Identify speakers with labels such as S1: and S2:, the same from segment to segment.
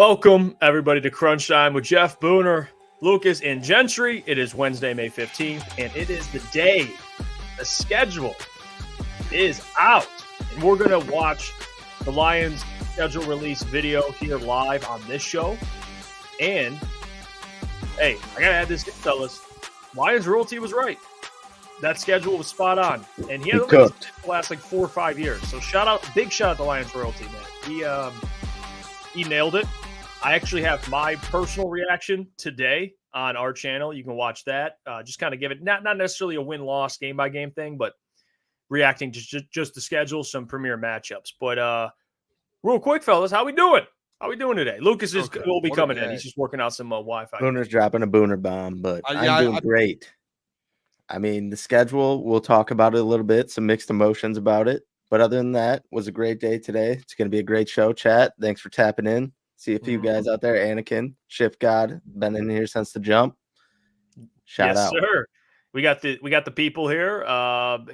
S1: Welcome, everybody, to Crunch Time with Jeff, Booner, Lukas, and Gentry. It is Wednesday, May 15th, and it is the day. The schedule is out, and we're going to watch the Lions schedule release video here live on this show. And, hey, I got to add this, fellas. Lions Royalty was right. That schedule was spot on, and he had the last like 4 or 5 years. So big shout out to Lions Royalty, man. He nailed it. I actually have my personal reaction today on our channel. You can watch that. Just kind of give it not necessarily a win-loss game-by-game thing, but reacting to just the schedule, some premier matchups. But real quick, fellas, how we doing? How we doing today? Lukas will be coming in. He's just working out some Wi-Fi.
S2: Booner's dropping a Booner bomb, but I'm doing great. I mean, the schedule, we'll talk about it a little bit, some mixed emotions about it. But other than that, was a great day today. It's going to be a great show, chat. Thanks for tapping in. See a few guys out there. Anakin, Shift God, been in here since the jump. Shout out.
S1: Yes, sir. We got the people here.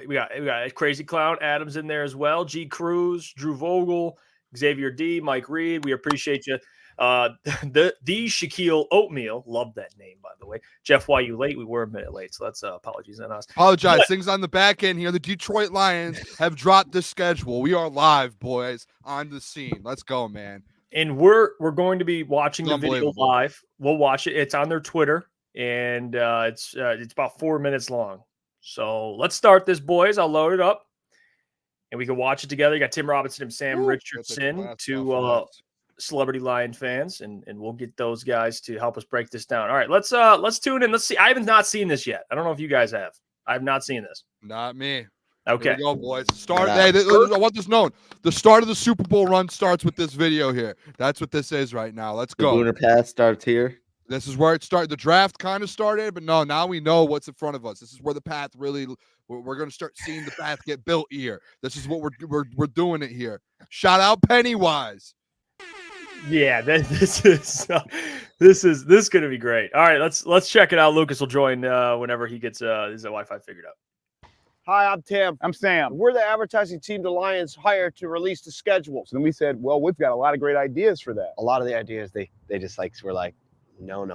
S1: We got Crazy Clown Adams in there as well. G Cruz, Drew Vogel, Xavier D, Mike Reed. We appreciate you. The Shaquille Oatmeal, love that name, by the way. Jeff, why you late? We were a minute late, so that's apologies on us.
S3: Apologize. Things on the back end here. The Detroit Lions have dropped the schedule. We are live, boys, on the scene. Let's go, man.
S1: And we're going to be watching the video live. We'll watch it. It's on their Twitter, and it's about 4 minutes long. So let's start this, boys. I'll load it up, and we can watch it together. You got Tim Robinson and Sam Richardson, two celebrity Lion fans, and we'll get those guys to help us break this down. All right, let's tune in. Let's see. I have not seen this yet. I don't know if you guys have. I have not seen this.
S3: Not me.
S1: Okay.
S3: Here we go, boys. I want this known. The start of the Super Bowl run starts with this video here. That's what this is right now. Let's go.
S2: The Booner path starts here.
S3: This is where it started. The draft kind of started, but no, now we know what's in front of us. This is where the path really. We're going to start seeing the path get built here. This is what we're doing it here. Shout out Pennywise.
S1: Yeah, this is going to be great. All right, let's check it out. Lukas will join whenever he gets his Wi-Fi figured out.
S4: Hi, I'm Tim.
S5: I'm Sam.
S4: We're the advertising team the Lions hired to release the schedules.
S5: And we said, well, we've got a lot of great ideas for that.
S4: A lot of the ideas they just were like, no.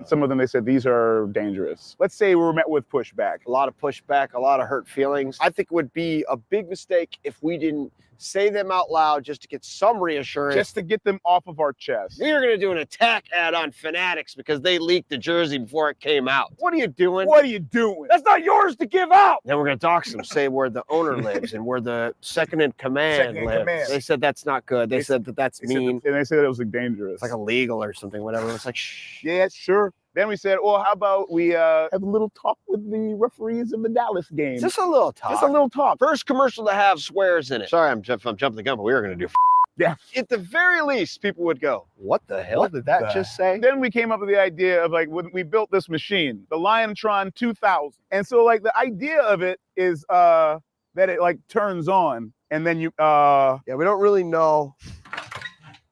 S5: Some of them, they said, these are dangerous. Let's say we were met with pushback.
S4: A lot of pushback, a lot of hurt feelings. I think it would be a big mistake if we didn't say them out loud just to get some reassurance.
S5: Just to get them off of our chest.
S4: We are going to do an attack ad on Fanatics because they leaked the jersey before it came out. What are you doing?
S5: What are you doing?
S4: That's not yours to give out. Then we're going to dox them, say where the owner lives and where the second in command lives. They said that's not good. They said that's mean.
S5: And they said it was like dangerous.
S4: It's like illegal or something, whatever. It's like, shh.
S5: Yeah, sure. Then we said, well, how about we have a little talk with the referees in the Dallas game?
S4: Just a little talk.
S5: Just a little talk.
S4: First commercial to have swears in it. Sorry, I'm jumping the gun, but we were going to do
S5: yeah.
S4: At the very least, people would go, what the hell did that just say?
S5: Then we came up with the idea of like, when we built this machine, the Liontron 2000. And so like the idea of it is that it like turns on and then you,
S4: yeah, we don't really know.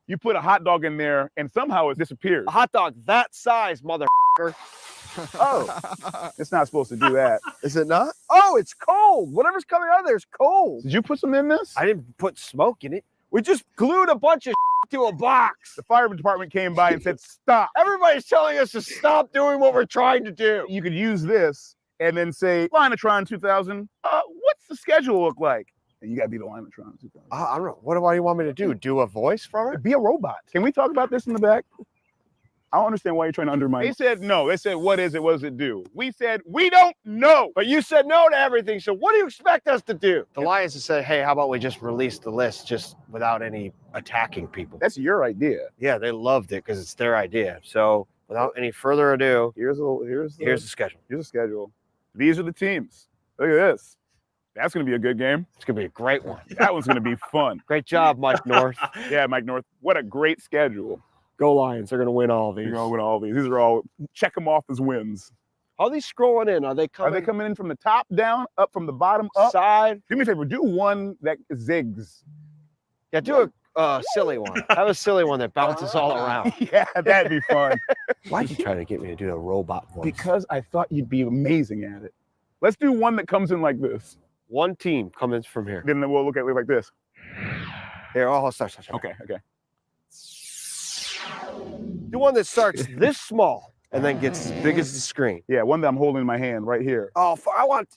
S5: You put a hot dog in there, and somehow it disappears.
S4: A hot dog that size, motherfucker.
S5: Oh, it's not supposed to do that.
S4: Is it not? Oh, it's cold. Whatever's coming out of there is cold.
S5: Did you put some in this?
S4: I didn't put smoke in it. We just glued a bunch of to a box.
S5: The fire department came by and said, stop.
S4: Everybody's telling us to stop doing what we're trying to do.
S5: You could use this and then say, Lionotron 2000, what's the schedule look like? And you got to be the Lionotron 2000.
S4: I don't know. What do you want me to do? Do a voice from it?
S5: Be a robot. Can we talk about this in the back? I don't understand why you're trying to undermine. They said no. They said, what is it? What does it do? We said, we don't know.
S4: But you said no to everything. So what do you expect us to do? The Lions have said, hey, how about we just release the list just without any attacking people?
S5: That's your idea.
S4: Yeah, they loved it because it's their idea. So without any further ado,
S5: here's the
S4: schedule.
S5: Here's the schedule. These are the teams. Look at this. That's going to be a good game.
S4: It's going to be a great one.
S5: That one's going to be fun.
S4: Great job, Mike North.
S5: Yeah, Mike North. What a great schedule.
S4: Go Lions. They're going to win all these.
S5: They're going to win all these. These are all, check them off as wins.
S4: How are they scrolling in? Are they coming
S5: in from the top down, up from the bottom up?
S4: Side?
S5: Do me a favor. Do one that zigs.
S4: Yeah, do a silly one. Have a silly one that bounces all around.
S5: Yeah, that'd be fun.
S4: Why'd you try to get me to do a robot voice?
S5: Because I thought you'd be amazing at it. Let's do one that comes in like this.
S4: One team comes from here.
S5: Then we'll look at it like this.
S4: Here, start.
S5: Okay.
S4: Do one that starts this small and then gets as big as the screen.
S5: Yeah, one that I'm holding in my hand right here.
S4: Oh, I want.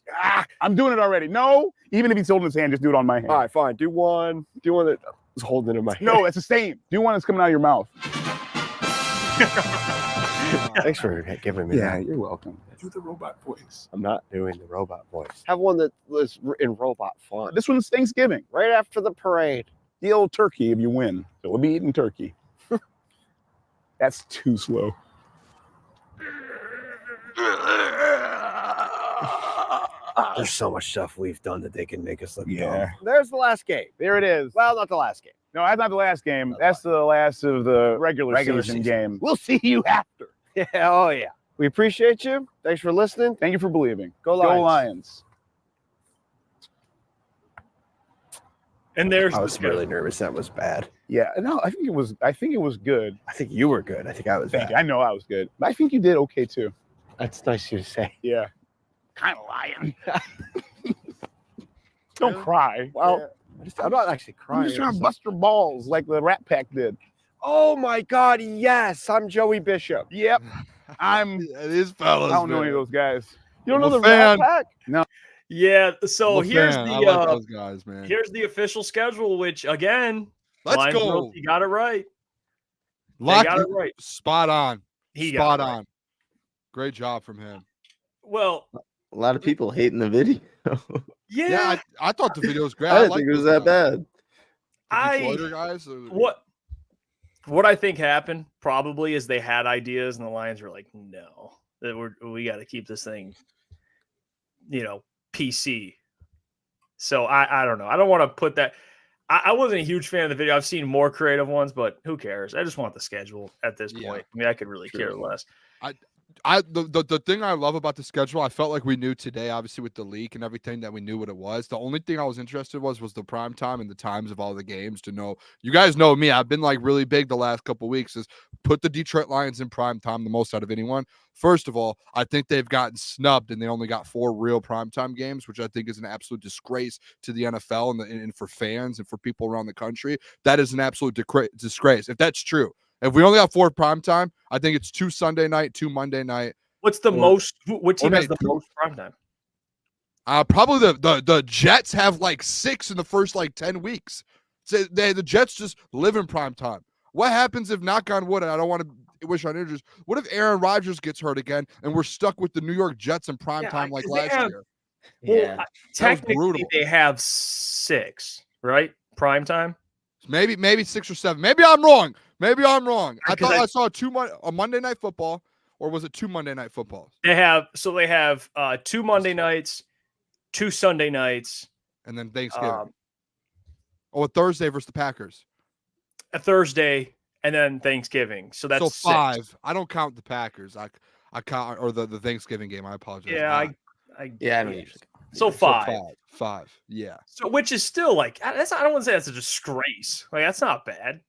S5: I'm doing it already. No, even if he's holding his hand, just do it on my hand.
S4: All right, fine. Do one that was holding it in my hand.
S5: No, it's the same. Do one that's coming out of your mouth.
S4: Thanks for giving me that.
S5: You're welcome.
S6: Do the robot voice.
S4: I'm not doing the robot voice. Have one that was in robot font.
S5: This one's Thanksgiving.
S4: Right after the parade.
S5: The old turkey if you win. So we'll be eating turkey. That's too slow.
S4: There's so much stuff we've done that they can make us look
S5: Yeah.
S4: dumb. There's the last game.
S5: There it is.
S4: Well, not the last game.
S5: No, that's not the last game. That's the last of the regular season game.
S4: We'll see you after. Yeah, oh yeah. We appreciate you. Thanks for listening.
S5: Thank you for believing.
S4: Go Lions.
S5: Go Lions.
S1: And there's
S4: I was really nervous. That was bad.
S5: Yeah, no, I think it was good.
S4: I think you were good. I think I was
S5: Thank
S4: bad.
S5: you. I know I was good. I think you did okay too.
S4: That's nice of you to say.
S5: Yeah. Kind of lying. Don't cry.
S4: Well, I'm not actually crying.
S5: I'm just trying to bust your balls like the Rat Pack did.
S4: Oh my God, yes. I'm Joey Bishop.
S5: Yep. I'm
S3: These fellas.
S5: I don't know any of those guys.
S4: You don't know
S3: I'm
S4: the
S3: a fan.
S4: Rat Pack?
S5: No.
S1: Yeah, so here's
S3: I
S1: the
S3: like those guys, man.
S1: here's the official schedule, which again,
S3: Let's
S1: Lions
S3: go.
S1: Roast, you got it right.
S3: Lock
S1: got it right.
S3: Spot on.
S1: He got
S3: Spot
S1: it right.
S3: on. Great job from him.
S1: Well,
S2: A lot of people hating the video.
S1: yeah,
S3: I thought the video was great.
S2: I didn't
S3: liked
S2: think it was
S3: those
S2: that
S3: guys.
S2: bad.
S3: The Detroiter guys.
S1: what I think happened probably is they had ideas and the Lions were like, no, that we got to keep this thing, PC. So I don't know. I don't want to put that. I wasn't a huge fan of the video. I've seen more creative ones, but who cares? I just want the schedule at this point. I mean, I could really care less.
S3: The thing I love about the schedule, I felt like we knew today, obviously with the leak and everything, that we knew what it was. The only thing I was interested was the prime time and the times of all the games to know. You guys know me. I've been like really big the last couple of weeks is put the Detroit Lions in prime time the most out of anyone. First of all, I think they've gotten snubbed and they only got 4 real primetime games, which I think is an absolute disgrace to the NFL and for fans and for people around the country. That is an absolute disgrace. If that's true. If we only have 4 primetime, I think it's 2 Sunday night, 2 Monday night.
S1: What's the most? What team has the most primetime?
S3: Probably the Jets have like 6 in the first like 10 weeks. So the Jets just live in primetime. What happens if, knock on wood, and I don't want to wish on injuries, what if Aaron Rodgers gets hurt again and we're stuck with the New York Jets in primetime like last year?
S1: Well, technically they have 6, right? Primetime.
S3: Maybe 6 or 7. Maybe I'm wrong. I thought I saw a Monday Night Football, or was it 2 Monday Night Footballs?
S1: They have 2 Monday nights, 2 Sunday nights,
S3: and then Thanksgiving. A Thursday versus the Packers.
S1: A Thursday, and then Thanksgiving. So that's
S3: 5.
S1: 6.
S3: I don't count the Packers. I count or the Thanksgiving game. I apologize.
S1: Yeah, I
S2: don't usually.
S1: So 5.
S3: 5. Yeah.
S1: So which is still like I don't want to say that's a disgrace. Like that's not bad.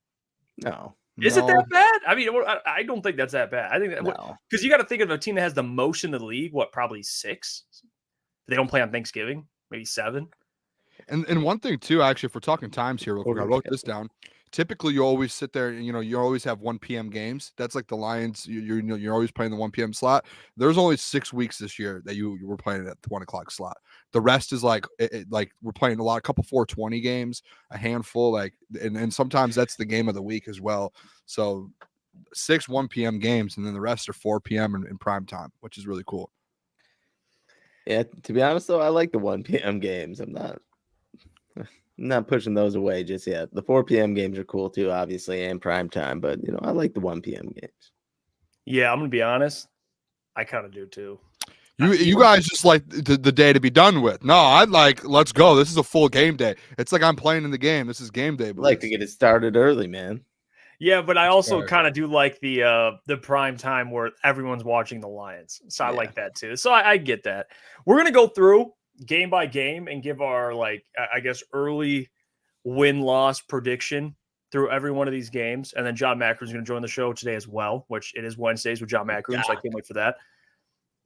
S2: No.
S1: Is it that bad? I mean, I don't think that's that bad. I think that because you got to think of a team that has the most in the league. What, probably 6? They don't play on Thanksgiving, maybe 7.
S3: And one thing too, actually, if we're talking times here, real quick, I wrote this down. Typically, you always sit there and you always have 1 p.m. games. That's like the Lions. You're always playing the 1 p.m. slot. There's only 6 weeks this year that you were playing at the 1 o'clock slot. The rest is like we're playing a couple 4:20 games, a handful and sometimes that's the game of the week as well. So 6 1 p.m. games, and then the rest are 4 p.m. in prime time, which is really cool.
S2: Yeah, to be honest though, I like the 1 p.m. games. I'm not pushing those away just yet. The 4 p.m. games are cool too, obviously, and prime time, but I like the 1 p.m. games.
S1: Yeah, I'm gonna be honest. I kind of do too.
S3: You guys just like the day to be done with. No, I'd like, let's go. This is a full game day. It's like I'm playing in the game. This is game day.
S2: I'd like to get it started early, man.
S1: Yeah, but I also kind of do like the prime time where everyone's watching the Lions. So I like that too. So I get that. We're gonna go through game by game and give our early win-loss prediction through every one of these games. And then John Maakaron is going to join the show today as well, which it is Wednesdays with John Maakaron, so I can't wait for that.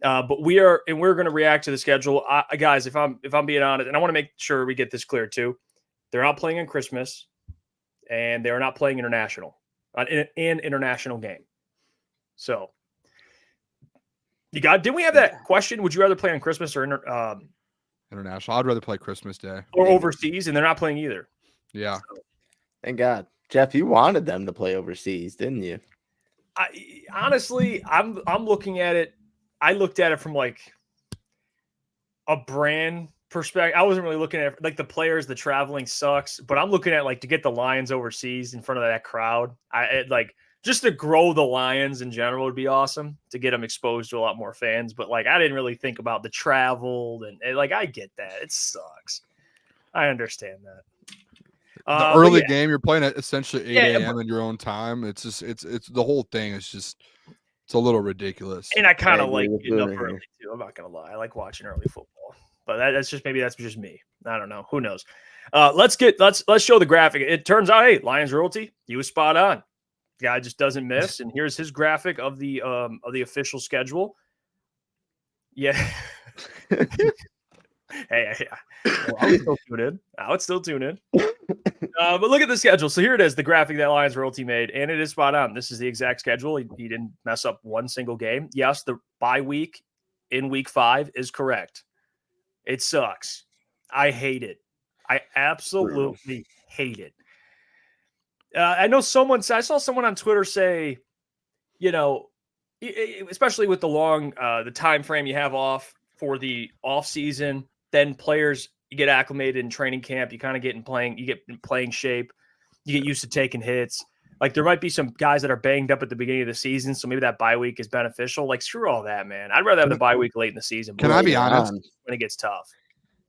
S1: But we're going to react to the schedule. Guys, if I'm being honest, and I want to make sure we get this clear too, they're not playing on Christmas and they're not playing international. on an international game. So didn't we have that question? Would you rather play on Christmas or
S3: international? I'd rather play Christmas Day
S1: or overseas, and they're not playing either.
S3: Yeah.
S1: So,
S2: thank God. Jeff, you wanted them to play overseas, didn't you?
S1: Honestly, I'm looking at it. I looked at it from like a brand perspective. I wasn't really looking at like the players. The traveling sucks, but I'm looking at like to get the Lions overseas in front of that crowd. Just to grow the Lions in general would be awesome to get them exposed to a lot more fans. But like, I didn't really think about the travel and like, I get that it sucks. I understand that.
S3: The early game, you're playing at essentially 8 a.m. in your own time. It's just, it's the whole thing is just, it's a little ridiculous.
S1: And I kind of like getting up early too. I'm not gonna lie, I like watching early football, but that's just me. I don't know. Who knows? Let's show the graphic. It turns out, hey, Lions royalty, he was spot on. The guy just doesn't miss. And here's his graphic of the official schedule. Yeah. Hey, I would still tune in. But look at the schedule. So here it is, the graphic that Lions Royalty made, and it is spot on. This is the exact schedule. He didn't mess up one single game. Yes, the bye week in week 5 is correct. It sucks. I hate it. I absolutely hate it. I saw someone on Twitter say, especially with the long the time frame you have off for the off season, then players, you get acclimated in training camp. You kind of get in playing shape. You get used to taking hits. Like there might be some guys that are banged up at the beginning of the season, so maybe that bye week is beneficial. Like screw all that, man. I'd rather have the bye week late in the season.
S3: Can I be honest?
S1: When it gets tough.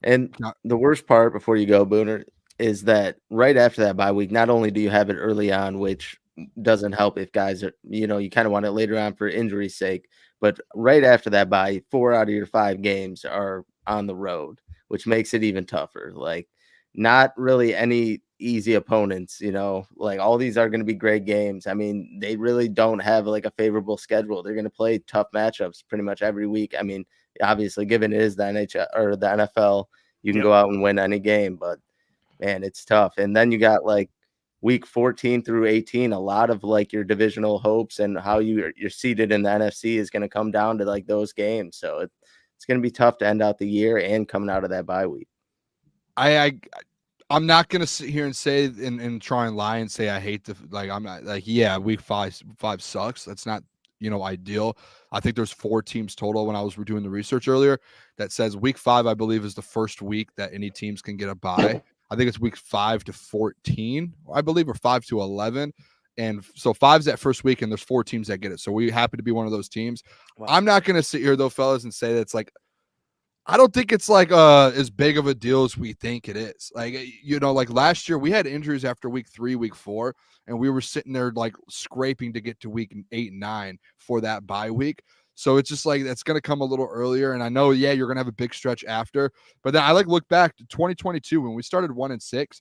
S2: And the worst part before you go, Booner, is that right after that bye week, not only do you have it early on, which doesn't help if guys are, you kind of want it later on for injury's sake, but right after that bye, 4 out of your 5 games are on the road, which makes it even tougher. Like not really any easy opponents, like all these are going to be great games. I mean, they really don't have like a favorable schedule. They're going to play tough matchups pretty much every week. I mean, obviously given it is the NHL or the NFL, you can go out and win any game, but man, it's tough. And then you got like week 14 through 18, a lot of like your divisional hopes and how you're seated in the NFC is going to come down to like those games. So it's going to be tough to end out the year and coming out of that bye week.
S3: I'm not going to sit here and say and try and lie and say I hate I'm not like, yeah, week 5 sucks. That's not, ideal. I think there's 4 teams total when I was doing the research earlier that says week 5, I believe, is the first week that any teams can get a bye. I think it's week 5 to 14, I believe, or 5 to 11. And so 5's that first week, and there's 4 teams that get it. So we happen to be one of those teams. Wow. I'm not going to sit here, though, fellas, and say that it's like, I don't think it's like as big of a deal as we think it is. Like, like last year we had injuries after week 3, week 4, and we were sitting there like scraping to get to week 8 and 9 for that bye week. So it's just like that's going to come a little earlier. And I know, you're going to have a big stretch after. But then I look back to 2022 when we started 1-6.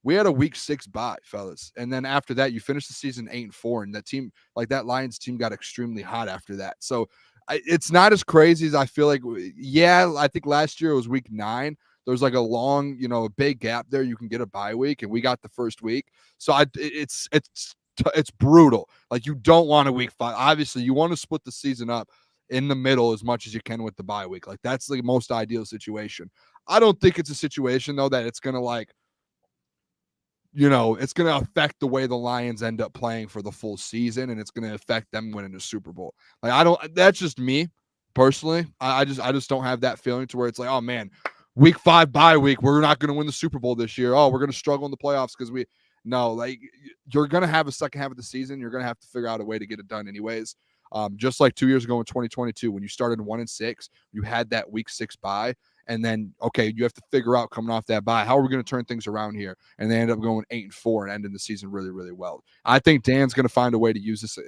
S3: We had a week 6 bye, fellas. And then after that, you finished the season 8-4. And that team, like that Lions team, got extremely hot after that. So it's not as crazy as I feel like. Yeah, I think last year it was week 9. There was like a long, a big gap there. You can get a bye week, and we got the first week. So it's brutal. Like you don't want a week 5. Obviously, you want to split the season up in the middle as much as you can with the bye week. Like that's the most ideal situation. I don't think it's a situation though that it's gonna like, it's gonna affect the way the Lions end up playing for the full season, and it's gonna affect them winning the Super Bowl. Like that's just me personally. I just don't have that feeling to where it's like, oh man, week 5 bye week, we're not gonna win the Super Bowl this year. Oh, we're gonna struggle in the playoffs because no, like you're going to have a second half of the season. You're going to have to figure out a way to get it done anyways. Just like 2 years ago in 2022, when you started 1-6, you had that week 6 bye. And then, okay, you have to figure out coming off that bye, how are we going to turn things around here? And they end up going 8-4 and ending the season really, really well. I think Dan's going to find a way to use this,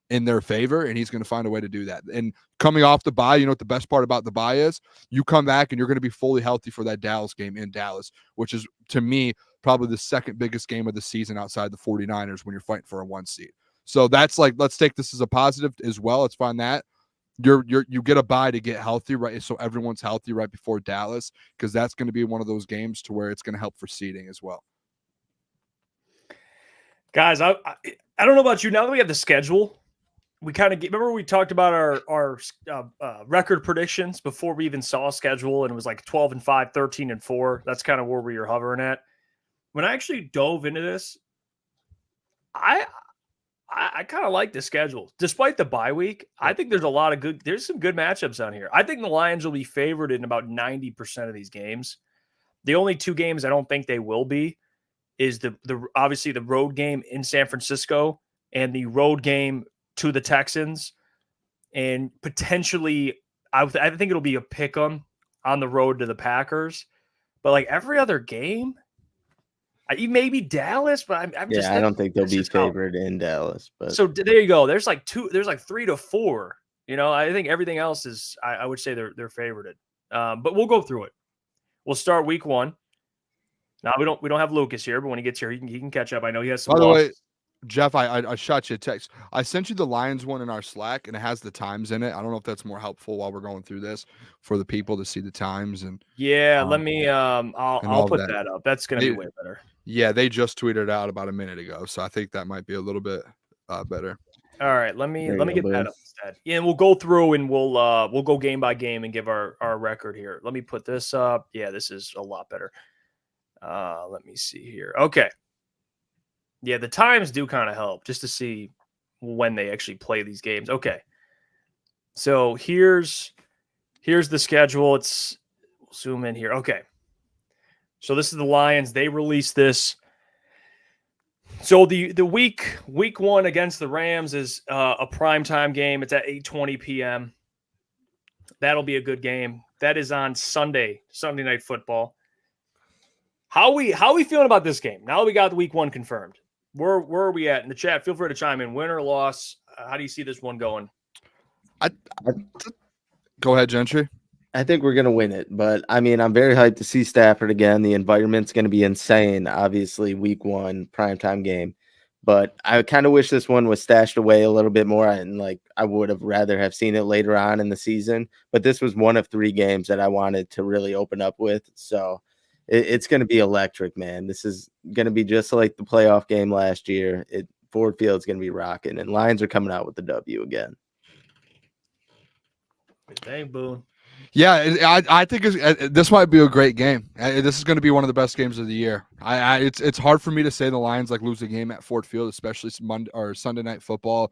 S3: in their favor, and he's going to find a way to do that. And coming off the bye, what the best part about the bye is? You come back and you're going to be fully healthy for that Dallas game in Dallas, which is, to me, probably the second biggest game of the season outside the 49ers when you're fighting for a 1 seed. So that's like, let's take this as a positive as well. Let's find that. You get a bye to get healthy, right? So everyone's healthy right before Dallas, because that's going to be one of those games to where it's going to help for seeding as well.
S1: Guys, I don't know about you. Now that we have the schedule, we kind of remember we talked about our record predictions before we even saw a schedule, and it was like 12-5, 13-4. That's kind of where we were hovering at. When I actually dove into this, I kind of like the schedule. Despite the bye week, I think there's some good matchups on here. I think the Lions will be favored in about 90% of these games. The only two games I don't think they will be is the obviously the road game in San Francisco and the road game to the Texans, and potentially I think it'll be a pick 'em on the road to the Packers. But like every other game, maybe Dallas, but I'm just
S2: I don't think they'll be favored in Dallas. But
S1: so there you go. There's like 3 to 4. I think everything else is I would say they're favorited. But we'll go through it. We'll start week 1. Now we don't have Lucas here, but when he gets here, he can catch up. I know he has some.
S3: By the way, Jeff, I shot you a text. I sent you the Lions one in our Slack, and it has the times in it. I don't know if that's more helpful while we're going through this for the people to see the times. And
S1: let me. I'll put that up. That's gonna be way better.
S3: Yeah, they just tweeted it out about a minute ago, so I think that might be a little bit better.
S1: All right, let me get that up instead. Yeah, and we'll go through and we'll go game by game and give our record here. Let me put this up. Yeah, this is a lot better. Let me see here. Okay. Yeah, the times do kind of help just to see when they actually play these games. Okay. So here's the schedule. We'll zoom in here. Okay. So this is the Lions. They released this. So the week 1 against the Rams is a primetime game. It's at 8:20 p.m. That'll be a good game. That is on Sunday Night Football. How we feeling about this game? Now that we got the week 1 confirmed, where are we at in the chat? Feel free to chime in. Win or loss? How do you see this one going?
S3: Go ahead, Gentry.
S2: I think we're gonna win it, but I mean, I'm very hyped to see Stafford again. The environment's gonna be insane. Obviously, week 1 primetime game, but I kind of wish this one was stashed away a little bit more, and I would have rather have seen it later on in the season. But this was one of 3 games that I wanted to really open up with, so. It's going to be electric, man. This is going to be just like the playoff game last year. Ford Field's going to be rocking, and Lions are coming out with the W again.
S1: Dang, Boone.
S3: Yeah, I think this might be a great game. This is going to be one of the best games of the year. It's hard for me to say the Lions lose a game at Ford Field, especially Monday or Sunday Night Football.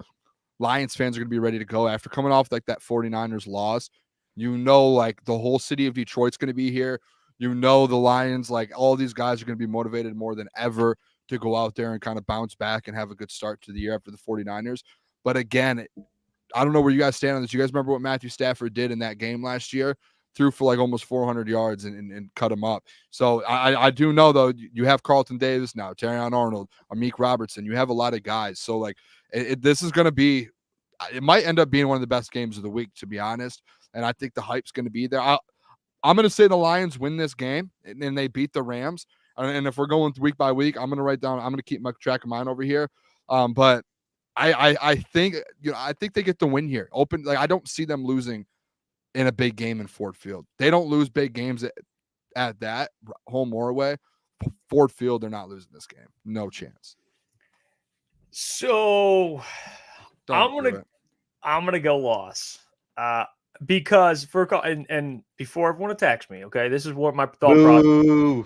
S3: Lions fans are going to be ready to go after coming off that 49ers loss. The whole city of Detroit's going to be here. The Lions, all these guys are going to be motivated more than ever to go out there and kind of bounce back and have a good start to the year after the 49ers. But again, I don't know where you guys stand on this. You guys remember what Matthew Stafford did in that game last year? Threw for almost 400 yards and cut him up. So I do know, though, you have Carlton Davis now, Terrion Arnold, Amik Robertson. You have a lot of guys. So, this is going to be – it might end up being one of the best games of the week, to be honest. And I think the hype's going to be there. I'm going to say the Lions win this game and they beat the Rams. And if we're going week by week, I'm going to write down. I'm going to keep my track of mine over here. But I think they get the win here. I don't see them losing in a big game in Ford Field. They don't lose big games at that home or away. Ford Field, they're not losing this game. No chance.
S1: So I'm gonna go loss. Because and before everyone attacks me, okay, this is what my thought process.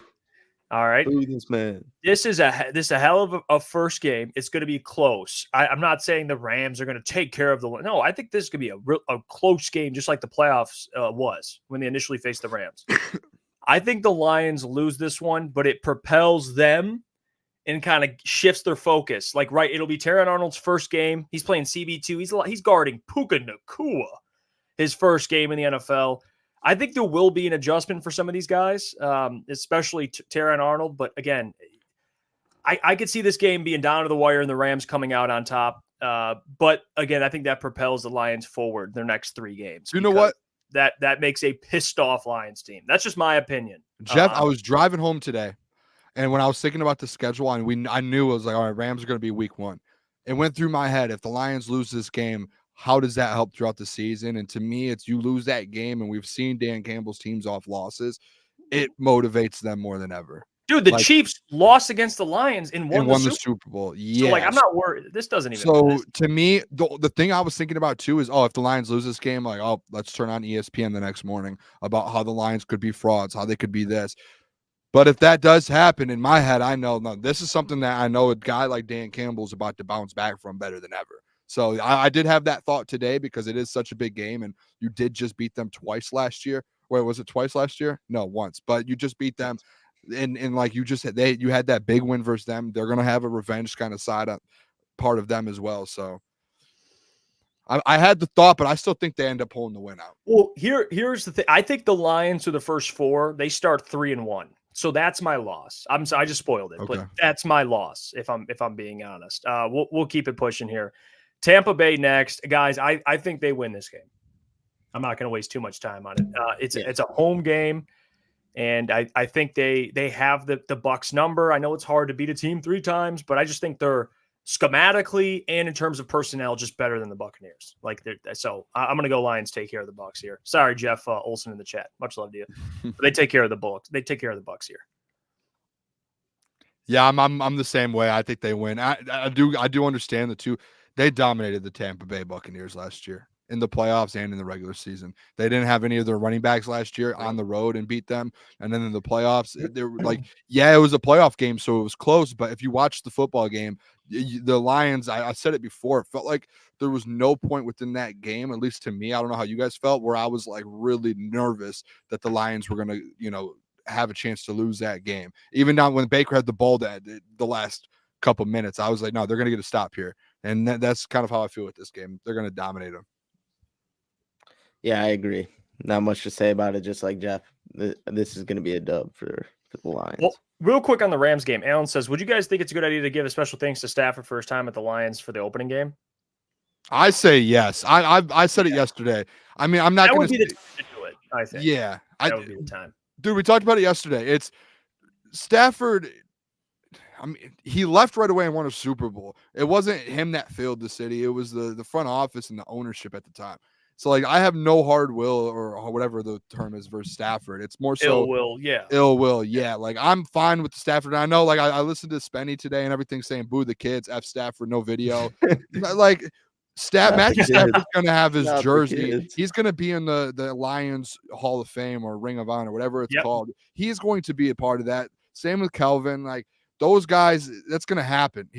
S1: All right,
S2: this man.
S1: This is a hell of a first game. It's going to be close. I'm not saying the Rams are going to take care of no. I think this could be a close game, just like the playoffs was when they initially faced the Rams. I think the Lions lose this one, but it propels them and kind of shifts their focus. It'll be Terrion Arnold's first game. He's playing CB2. He's guarding Puka Nacua. His first game in the NFL. I think there will be an adjustment for some of these guys, especially Terrion Arnold. But again, I could see this game being down to the wire and the Rams coming out on top. But again, I think that propels the Lions forward their next 3 games.
S3: You know what?
S1: That makes a pissed off Lions team. That's just my opinion.
S3: Jeff, I was driving home today, and when I was thinking about the schedule, I knew it was all right, Rams are going to be week 1. It went through my head, if the Lions lose this game, how does that help throughout the season? And to me, it's you lose that game, and we've seen Dan Campbell's teams off losses. It motivates them more than ever.
S1: Dude, the Chiefs lost against the Lions and won the Super
S3: Bowl. Yeah.
S1: So, I'm not worried. This doesn't even.
S3: So, to me, the thing I was thinking about, too, is, if the Lions lose this game, let's turn on ESPN the next morning about how the Lions could be frauds, how they could be this. But if that does happen, in my head, I know, no, this is something that I know a guy like Dan Campbell is about to bounce back from better than ever. So, I did have that thought today because it is such a big game, and you did just beat them twice last year. Wait, was it twice last year? No, once. But you just beat them. And like you just you had that big win versus them. They're gonna have a revenge kind of side part of them as well. So I had the thought, but I still think they end up pulling the win out.
S1: Well, here's the thing. I think the Lions are the first 4. They start 3-1. So that's my loss. I'm sorry, I just spoiled it, but that's my loss if I'm being honest. We'll keep it pushing here. Tampa Bay next, guys. I think they win this game. I'm not going to waste too much time on it. It's a home game. And I think they have the Bucks number. I know it's hard to beat a team 3 times, but I just think they're schematically and in terms of personnel just better than the Buccaneers. So I'm going to go Lions take care of the Bucks here. Sorry, Jeff Olson in the chat. Much love to you. But they take care of the Bucks. They take care of the Bucks here.
S3: Yeah, I'm the same way. I think they win. I do understand the two. They dominated the Tampa Bay Buccaneers last year in the playoffs and in the regular season. They didn't have any of their running backs last year on the road and beat them. And then in the playoffs, they were like, it was a playoff game, so it was close. But if you watch the football game, the Lions, I said it before, it felt like there was no point within that game, at least to me. I don't know how you guys felt, where I was like really nervous that the Lions were going to, have a chance to lose that game. Even now when Baker had the ball the last couple minutes, I was like, no, they're going to get a stop here. And that's kind of how I feel with this game. They're going to dominate them.
S2: Yeah, I agree. Not much to say about it. Just like Jeff, this is going to be a dub for the Lions.
S1: Well, real quick on the Rams game, Alan says, would you guys think it's a good idea to give a special thanks to Stafford for his time at the Lions for the opening game?
S3: I say yes. I said it yesterday. I mean, I'm not going to
S1: be the time to do it, I think.
S3: Yeah.
S1: That would be the time.
S3: Dude, we talked about it yesterday. It's Stafford. I mean, he left right away and won a Super Bowl. It wasn't him that failed the city. It was the front office and the ownership at the time. So, I have no hard will or whatever the term is versus Stafford. It's more so
S1: ill will, yeah.
S3: Ill will, yeah. I'm fine with Stafford. I know, I listened to Spenny today and everything saying, boo the kids, F Stafford, no video. Matthew Stafford's going to have his jersey. He's going to be in the Lions Hall of Fame or Ring of Honor, whatever it's called. He's going to be a part of that. Same with Kelvin. Those guys, that's going to happen.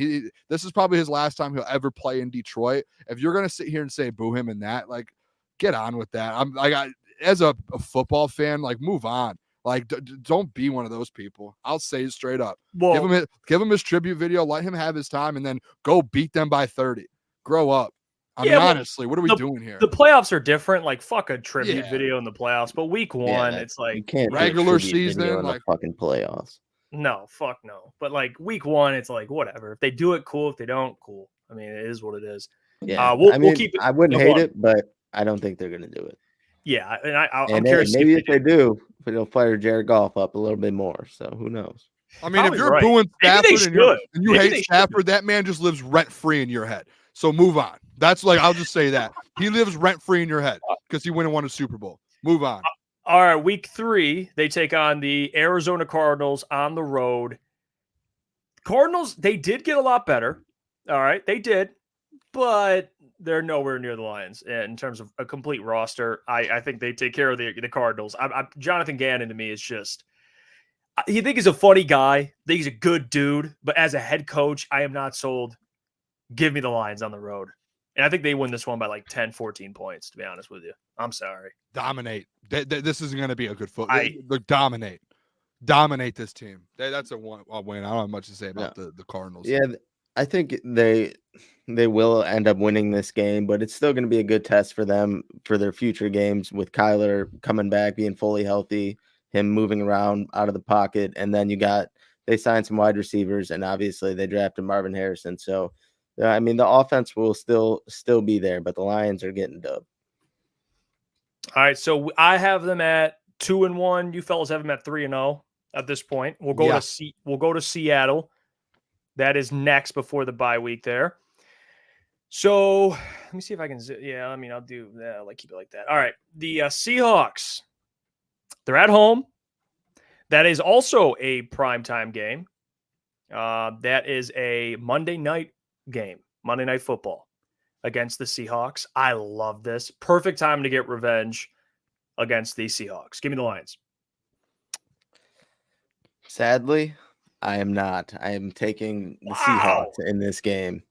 S3: This is probably his last time he'll ever play in Detroit. If you're going to sit here and say boo him and that, get on with that. I'm as a football fan, move on. Don't be one of those people. I'll say it straight up. Well, give him his tribute video. Let him have his time, and then go beat them by 30. Grow up. I mean, honestly, what are we doing here?
S1: The playoffs are different. Fuck a tribute video in the playoffs. But week 1, it's
S2: you can't
S3: regular season,
S2: in the fucking playoffs.
S1: No, fuck no. But week 1, it's whatever. If they do it, cool. If they don't, cool. I mean, it is what it is.
S2: Yeah, we'll keep it. I wouldn't hate it, but I don't think they're going to do it.
S1: Yeah, and I'm curious.
S2: Maybe if they do, but they'll fire Jared Goff up a little bit more. So who knows?
S3: I mean, if you're booing Stafford and you hate Stafford, that man just lives rent free in your head. So move on. That's I'll just say that he lives rent free in your head because he went and won a Super Bowl. Move on.
S1: All right, week 3, they take on the Arizona Cardinals on the road. Cardinals, they did get a lot better. All right, they did, but they're nowhere near the Lions in terms of a complete roster. I think they take care of the Cardinals. Jonathan Gannon to me is just, you think he's a funny guy. I think he's a good dude, but as a head coach, I am not sold. Give me the Lions on the road. And I think they win this one by 10, 14 points, to be honest with you. I'm sorry.
S3: Dominate. This isn't going to be a good football. Dominate. Dominate this team. That's a win. I don't have much to say about the Cardinals.
S2: Yeah, I think they will end up winning this game, but it's still going to be a good test for them for their future games with Kyler coming back, being fully healthy, him moving around out of the pocket. And then they signed some wide receivers, and obviously they drafted Marvin Harrison. So, I mean, the offense will still be there, but the Lions are getting dubbed.
S1: All right, so I have them at 2-1. You fellas have them at 3-0 at this point. We'll go to Seattle. That is next before the bye week there. So let me see if I can. Yeah, I mean, I'll do that. Keep it like that. All right, the Seahawks. They're at home. That is also a primetime game. That is a Monday night game, Monday Night Football against the Seahawks. I love this. Perfect time to get revenge against the Seahawks. Give me the Lions.
S2: Sadly, I am not. I am taking the Seahawks in this game.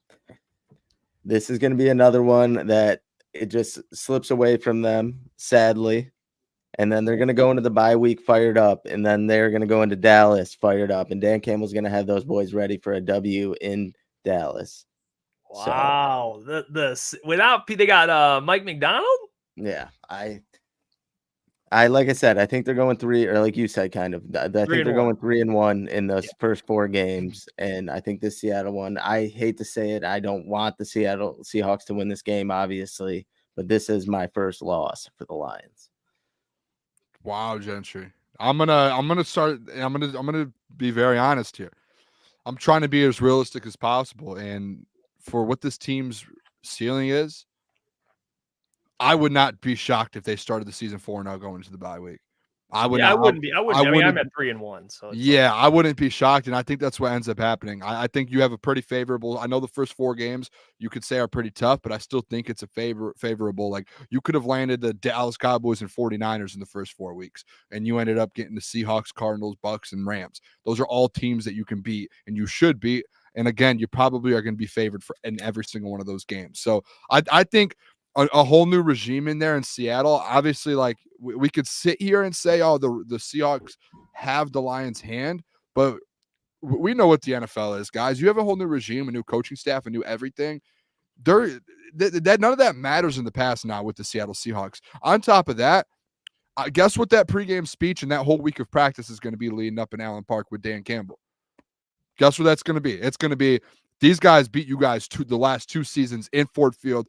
S2: This is going to be another one that it just slips away from them, sadly. And then they're going to go into the bye week fired up, and then they're going to go into Dallas fired up, and Dan Campbell's going to have those boys ready for a W in Dallas.
S1: Wow. So, without they got Mike McDonald?
S2: Yeah, I like I said, I think they're going 3, or like you said, kind of. I think they're going 3-1 in those first 4 games, and I think this Seattle one. I hate to say it, I don't want the Seattle Seahawks to win this game, obviously, but this is my first loss for the Lions.
S3: Wow, Gentry. I'm gonna be very honest here. I'm trying to be as realistic as possible, and for what this team's ceiling is, I would not be shocked if they started the season 4-0 going into the bye week. I wouldn't be. I mean, I'm
S1: at 3-1. So
S3: yeah, I wouldn't be shocked, and I think that's what ends up happening. I think you have a pretty favorable. I know the first 4 games you could say are pretty tough, but I still think it's a favorable. Like, you could have landed the Dallas Cowboys and 49ers in the first 4 weeks, and you ended up getting the Seahawks, Cardinals, Bucks, and Rams. Those are all teams that you can beat, and you should beat. And again, you probably are going to be favored in every single one of those games. So I think a whole new regime in there in Seattle. Obviously, like, we could sit here and say, oh, the Seahawks have the Lions' hand, but we know what the NFL is, guys. You have a whole new regime, a new coaching staff, a new everything. None of that matters in the past now with the Seattle Seahawks. On top of that, guess what that pregame speech and that whole week of practice is going to be leading up in Allen Park with Dan Campbell? Guess what that's going to be? It's going to be, these guys beat you guys the last 2 seasons in Ford Field,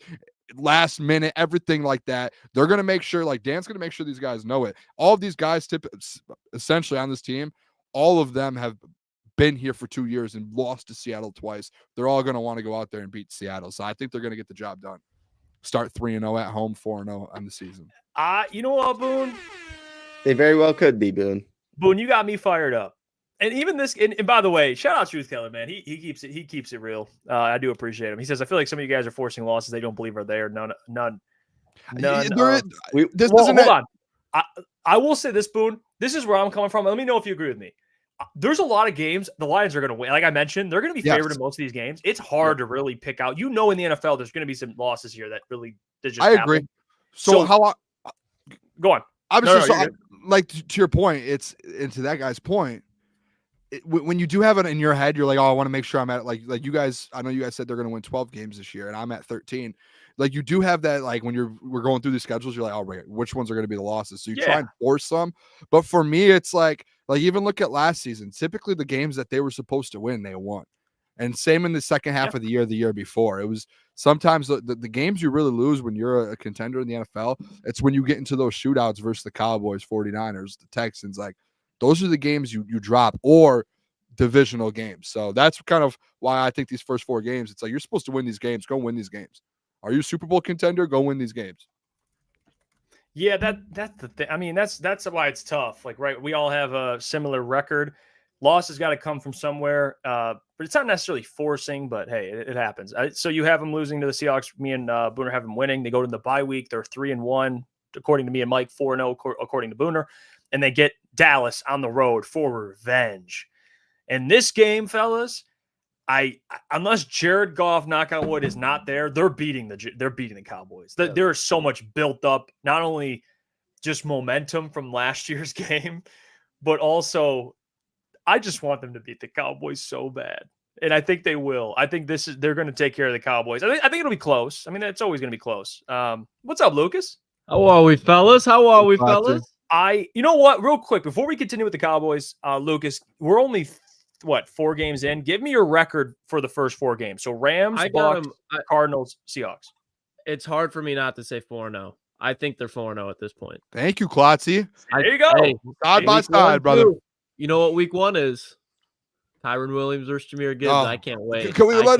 S3: last minute, everything like that. They're going to make sure, like, Dan's going to make sure these guys know it. All of these guys essentially on this team, all of them have been here for 2 years and lost to Seattle twice. They're all going to want to go out there and beat Seattle. So I think they're going to get the job done. Start 3-0 at home, 4-0 on the season.
S1: You know what, Boone?
S2: They very well could be, Boone.
S1: Boone, you got me fired up. And even this, and by the way, shout out Truth Keller, man. He keeps it real. I do appreciate him. He says, I feel like some of you guys are forcing losses they don't believe are there. None. Hold on. I will say this, Boone. This is where I'm coming from. Let me know if you agree with me. There's a lot of games the Lions are going to win. Like I mentioned, they're going to be favored in most of these games. It's hard to really pick out. In the NFL, there's going to be some losses here that really just
S3: I agree.
S1: Happen.
S3: So
S1: go on.
S3: Obviously, like, to your point, and to that guy's point, when you do have it in your head, you're like, oh, I want to make sure I'm at, like you guys, I know you guys said they're going to win 12 games this year, and I'm at 13. Like, you do have that, like, when we're going through the schedules, you're like, oh, right, which ones are going to be the losses? So you try and force some. But for me, it's like even look at last season. Typically, the games that they were supposed to win, they won. And same in the second half of the year before. It was sometimes the games you really lose when you're a contender in the NFL, it's when you get into those shootouts versus the Cowboys, 49ers, the Texans. Like, those are the games you drop, or divisional games. So that's kind of why I think these first 4 games, it's like, you're supposed to win these games. Go win these games. Are you a Super Bowl contender? Go win these games.
S1: Yeah, that's the thing. I mean, that's why it's tough. Like, right, we all have a similar record. Loss has got to come from somewhere, but it's not necessarily forcing, but hey, it happens. So you have them losing to the Seahawks. Me and Booner have them winning. They go to the bye week. They're 3-1, according to me and Mike, 4-0, according to Booner. And they get Dallas on the road for revenge. And this game, fellas, unless Jared Goff, knock on wood, is not there, they're beating the Cowboys. There is so much built up, not only just momentum from last year's game, but also I just want them to beat the Cowboys so bad. And I think they will. I think they're going to take care of the Cowboys. I think it'll be close. I mean, it's always going to be close. What's up, Lucas?
S6: How are we, fellas?
S1: You know what? Real quick, before we continue with the Cowboys, Lucas, we're only 4 games in? Give me your record for the first 4 games. So Rams, Bucks, Cardinals, Seahawks.
S6: It's hard for me not to say 4-0. I think they're 4-0 at this point.
S3: Thank you, Klotzy.
S1: There you go.
S3: Side by side, brother.
S6: You know what week 1 is? Kyren Williams versus Jahmyr Gibbs. I can't wait.
S3: Can we wait.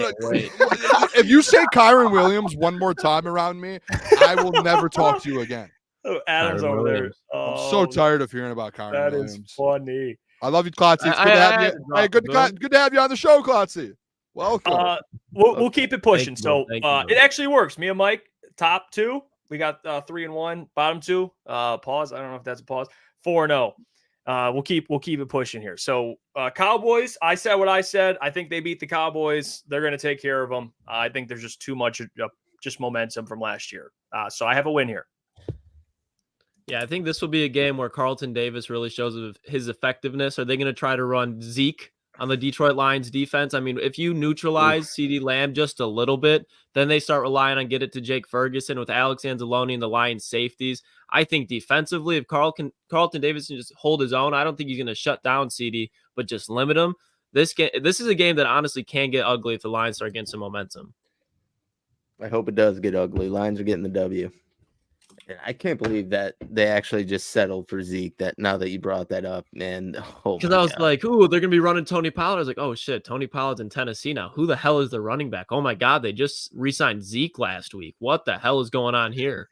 S3: If you say Kyren Williams one more time around me, I will never talk to you again.
S1: Oh, Adam's over there.
S3: I'm so tired of hearing about Kyron
S1: That
S3: Williams.
S1: is funny.
S3: I love you, Klotzy. It's good to have you. Hey, good to have you on the show, Klotzy. Welcome.
S1: We'll keep it pushing.
S6: So
S1: it actually works. Me and Mike, top 2. We got 3-1. Bottom 2. Pause. I don't know if that's a pause. 4-0. We'll keep it pushing here. So Cowboys, I said what I said. I think they beat the Cowboys. They're going to take care of them. I think there's just too much just momentum from last year. So I have a win here.
S6: Yeah, I think this will be a game where Carlton Davis really shows his effectiveness. Are they going to try to run Zeke on the Detroit Lions defense? I mean, if you neutralize CeeDee Lamb just a little bit, then they start relying on get it to Jake Ferguson with Alex Anzalone and the Lions safeties. I think defensively, if Carlton Davis can just hold his own, I don't think he's going to shut down CeeDee, but just limit him. This is a game that honestly can get ugly if the Lions start getting some momentum.
S2: I hope it does get ugly. Lions are getting the W. And I can't believe that they actually just settled for Zeke. That now that you brought that up, man.
S6: Because I was like, "Ooh, they're gonna be running Tony Pollard." I was like, "Oh shit, Tony Pollard's in Tennessee now. Who the hell is the running back? Oh my god, they just re-signed Zeke last week. What the hell is going on here?"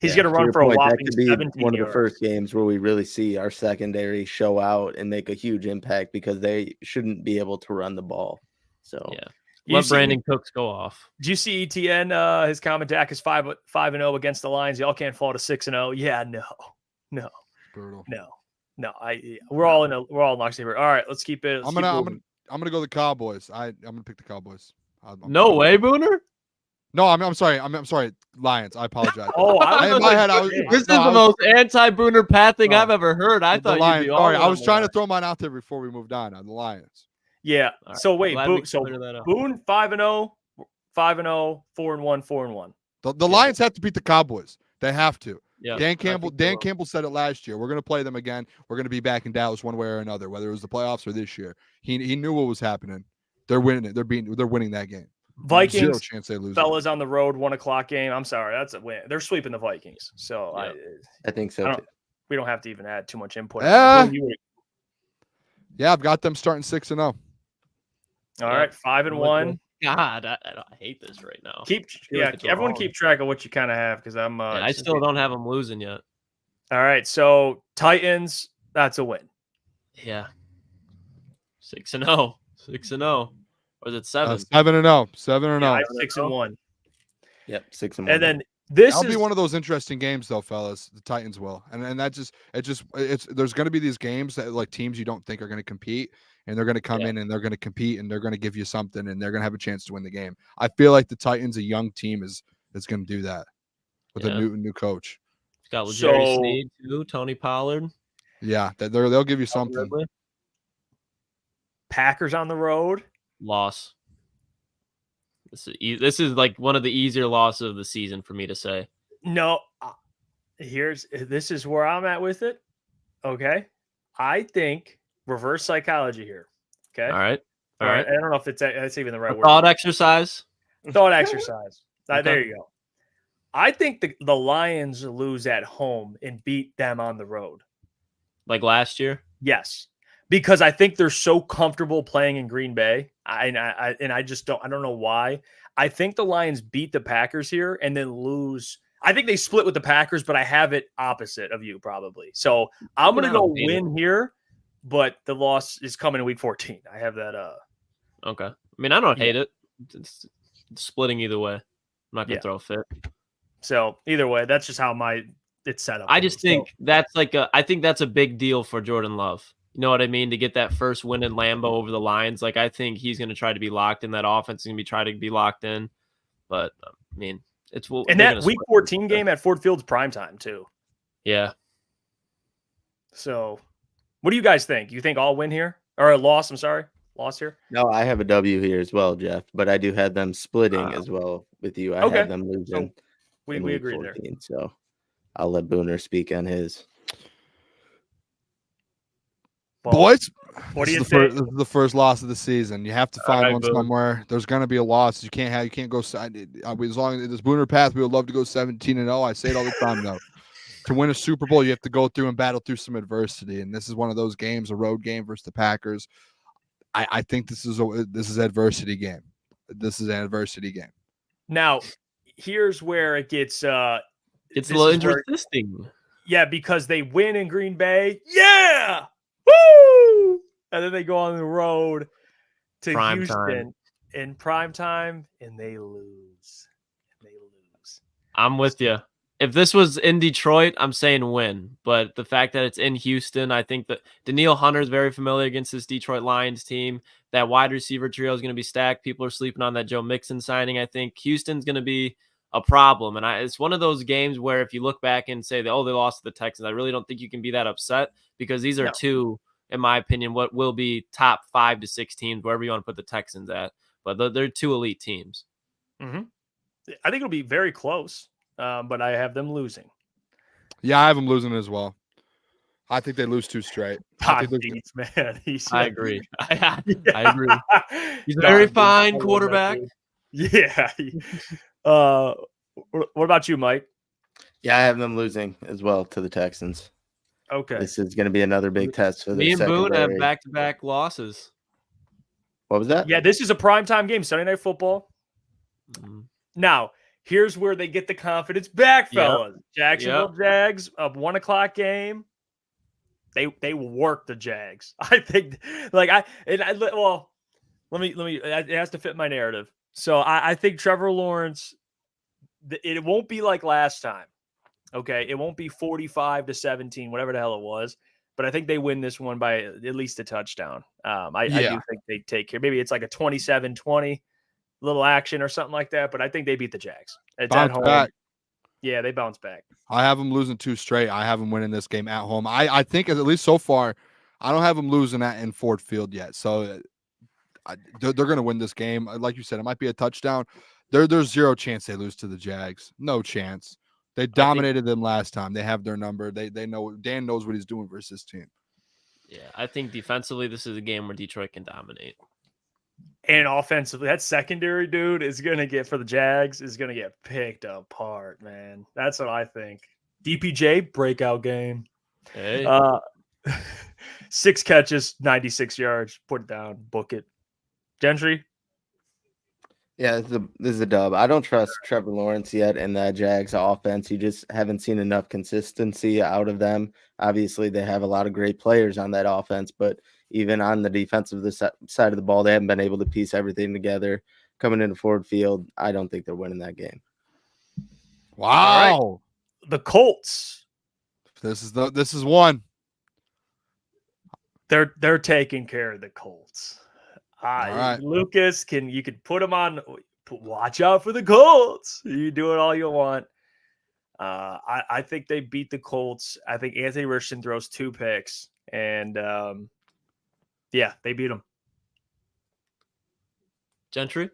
S1: He's gonna run for a whopping
S2: that could be
S1: 17
S2: one of
S1: yards.
S2: the first games where we really see our secondary show out and make a huge impact because they shouldn't be able to run the ball. So
S6: yeah. Let Brandon Cooks go off.
S1: Do you see ETN? His comment deck is 5-0 against the Lions. Y'all can't fall to 6-0. Yeah, no.
S3: Brutal.
S1: No. We're all in lockstep. All right, let's keep it.
S3: I'm gonna go the Cowboys. I'm gonna pick the Cowboys.
S6: No way, Booner.
S3: No, I'm sorry. I'm sorry. Lions. I apologize.
S1: In
S3: my head,
S6: this is the most anti-Booner Pat thing I've ever heard. I thought
S3: Lions.
S6: You'd be
S3: sorry. I was trying to throw mine out there before we moved on the Lions.
S1: Yeah.
S6: Right.
S1: So wait, Boone 5-0, 5-0, 4-1, 4-1.
S3: The Lions have to beat the Cowboys. They have to.
S6: Yeah.
S3: Dan Campbell said it last year. We're going to play them again. We're going to be back in Dallas one way or another, whether it was the playoffs or this year. He knew what was happening. They're winning it. They're winning that game.
S1: Vikings.
S3: Zero chance they lose.
S1: Fellas on the road, 1:00 game. I'm sorry, that's a win. They're sweeping the Vikings. So
S6: yeah.
S2: I think so.
S1: We don't have to even add too much input.
S3: Yeah, I've got them starting 6-0.
S1: All right, 5-1.
S6: God, I hate this right now.
S1: Everyone keep track of what you kind of have because I'm.
S6: I still don't have them losing yet.
S1: All right, so Titans, that's a win.
S6: Yeah, 6-0, 6-0, or is it 7?
S3: 7-0, 7-0.
S1: Yeah, 6-1.
S2: Yep, 6-1.
S1: And then
S3: that'll be one of those interesting games, though, fellas. The Titans will, and that it's there's going to be these games that like teams you don't think are going to compete. And they're going to come in and they're going to compete and they're going to give you something and they're going to have a chance to win the game. I feel like the Titans, a young team, is going to do that with a new coach.
S6: It's got Jerry Sneed too, Tony Pollard.
S3: Yeah, they'll give you something.
S1: Packers on the road.
S6: Loss. This is like one of the easier losses of the season for me to say. No,
S1: this is where I'm at with it. Okay, I think. Reverse psychology here. Okay.
S6: All right.
S1: I don't know if that's even the right word.
S6: Thought exercise.
S1: Okay. There you go. I think the Lions lose at home and beat them on the road.
S6: Like last year?
S1: Yes. Because I think they're so comfortable playing in Green Bay. I don't know why. I think the Lions beat the Packers here and then lose. I think they split with the Packers, but I have it opposite of you probably. So I'm going to go win here. But the loss is coming in week 14. I have that.
S6: Okay. I mean, I don't hate it. It's splitting either way. I'm not going to throw a fit.
S1: So either way, that's just how it's set up.
S6: I just think that's I think that's a big deal for Jordan Love. You know what I mean? To get that first win in Lambeau over the Lions. Like, I think he's going to try to be locked in. That offense is going to try to be locked in. But, I mean, and
S1: that week 14 game at Ford Field's primetime, too.
S6: Yeah.
S1: So. What do you guys think? You think all win here or a loss? I'm sorry, loss here.
S2: No, I have a W here as well, Jeff. But I do have them splitting as well with you. I have them losing.
S1: So we agree 14, there.
S2: So I'll let Booner speak on his.
S3: Boys,
S1: what do you think?
S3: This is the first loss of the season. You have to find one somewhere. There's going to be a loss. You can't go. As long as this Booner path, we would love to go 17-0. I say it all the time, though. To win a Super Bowl, you have to go through and battle through some adversity, and this is one of those games, a road game versus the Packers. I think this is adversity game. This is an adversity game.
S1: Now, here's where it gets
S6: It's a little interesting.
S1: Yeah, because they win in Green Bay. Yeah. Woo! And then they go on the road to Houston in prime time, and they lose.
S6: I'm with you. If this was in Detroit, I'm saying win. But the fact that it's in Houston, I think that Danielle Hunter is very familiar against this Detroit Lions team. That wide receiver trio is going to be stacked. People are sleeping on that Joe Mixon signing. I think Houston's going to be a problem. And it's one of those games where if you look back and say, they lost to the Texans, I really don't think you can be that upset because these are two, in my opinion, what will be top 5 to 6 teams, wherever you want to put the Texans at. But they're 2 elite teams.
S1: Mm-hmm. I think it'll be very close. But I have them losing.
S3: Yeah, I have them losing as well. I think they lose 2 straight.
S1: I agree.
S6: I agree. He's a very fine quarterback.
S1: Yeah. What about you, Mike?
S2: Yeah, I have them losing as well to the Texans.
S1: Okay.
S2: This is going to be another big test for
S6: me and Boone have back-to-back losses.
S2: What was that?
S1: Yeah, this is a primetime game, Sunday Night Football. Mm-hmm. Now, here's where they get the confidence back, fellas. Yep. Jacksonville Jags, a 1:00 game. They work the Jags. I think, it has to fit my narrative. So I think Trevor Lawrence, it won't be like last time. Okay, it won't be 45-17, whatever the hell it was. But I think they win this one by at least a touchdown. I do think they take care. Maybe it's like a 27-20. Little action or something like that, but I think they beat the Jags. It's at home. Back. Yeah, they bounce back.
S3: I have them losing 2 straight. I have them winning this game at home. I think at least so far, I don't have them losing that in Ford Field yet. So they're going to win this game. Like you said, it might be a touchdown. There's 0 chance they lose to the Jags. No chance. They dominated them last time. They have their number. They know Dan knows what he's doing versus his team.
S6: Yeah, I think defensively this is a game where Detroit can dominate.
S1: And offensively, that secondary dude is going to get for the Jags is going to get picked apart, man. That's what I think. DPJ breakout game.
S6: Hey.
S1: 6 catches, 96 yards. Put it down, book it. Gentry.
S2: Yeah, this is a dub. I don't trust Trevor Lawrence yet in that Jags offense. You just haven't seen enough consistency out of them. Obviously, they have a lot of great players on that offense, but even on the defensive side of the ball, they haven't been able to piece everything together. Coming into Ford Field, I don't think they're winning that game.
S3: Wow.
S1: Right. The Colts.
S3: This is one.
S1: They're taking care of the Colts.
S3: Right.
S1: Lucas, you could put them on. Watch out for the Colts. You do it all you want. I think they beat the Colts. I think Anthony Richardson throws 2 picks, and they beat them.
S6: Gentry.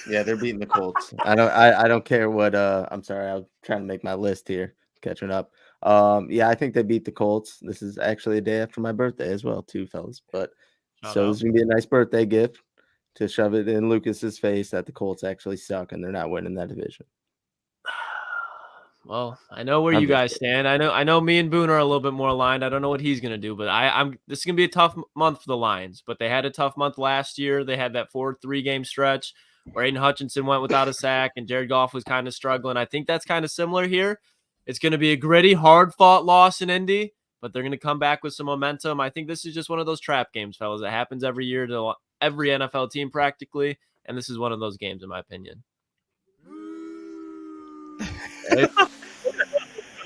S2: Yeah, they're beating the Colts. I don't care what. I'm sorry, I was trying to make my list here, catching up. I think they beat the Colts. This is actually a day after my birthday as well, too, fellas. But so it's gonna be a nice birthday gift to shove it in Lucas's face that the Colts actually suck and they're not winning that division.
S6: Well, I know where you guys stand. I know me and Booner are a little bit more aligned. I don't know what he's gonna do, but this is gonna be a tough month for the Lions. But they had a tough month last year. They had that 4-3 game stretch where Aiden Hutchinson went without a sack and Jared Goff was kind of struggling. I think that's kind of similar here. It's gonna be a gritty, hard-fought loss in Indy, but they're gonna come back with some momentum. I think this is just one of those trap games, fellas. It happens every year to every NFL team practically, and this is one of those games, in my opinion.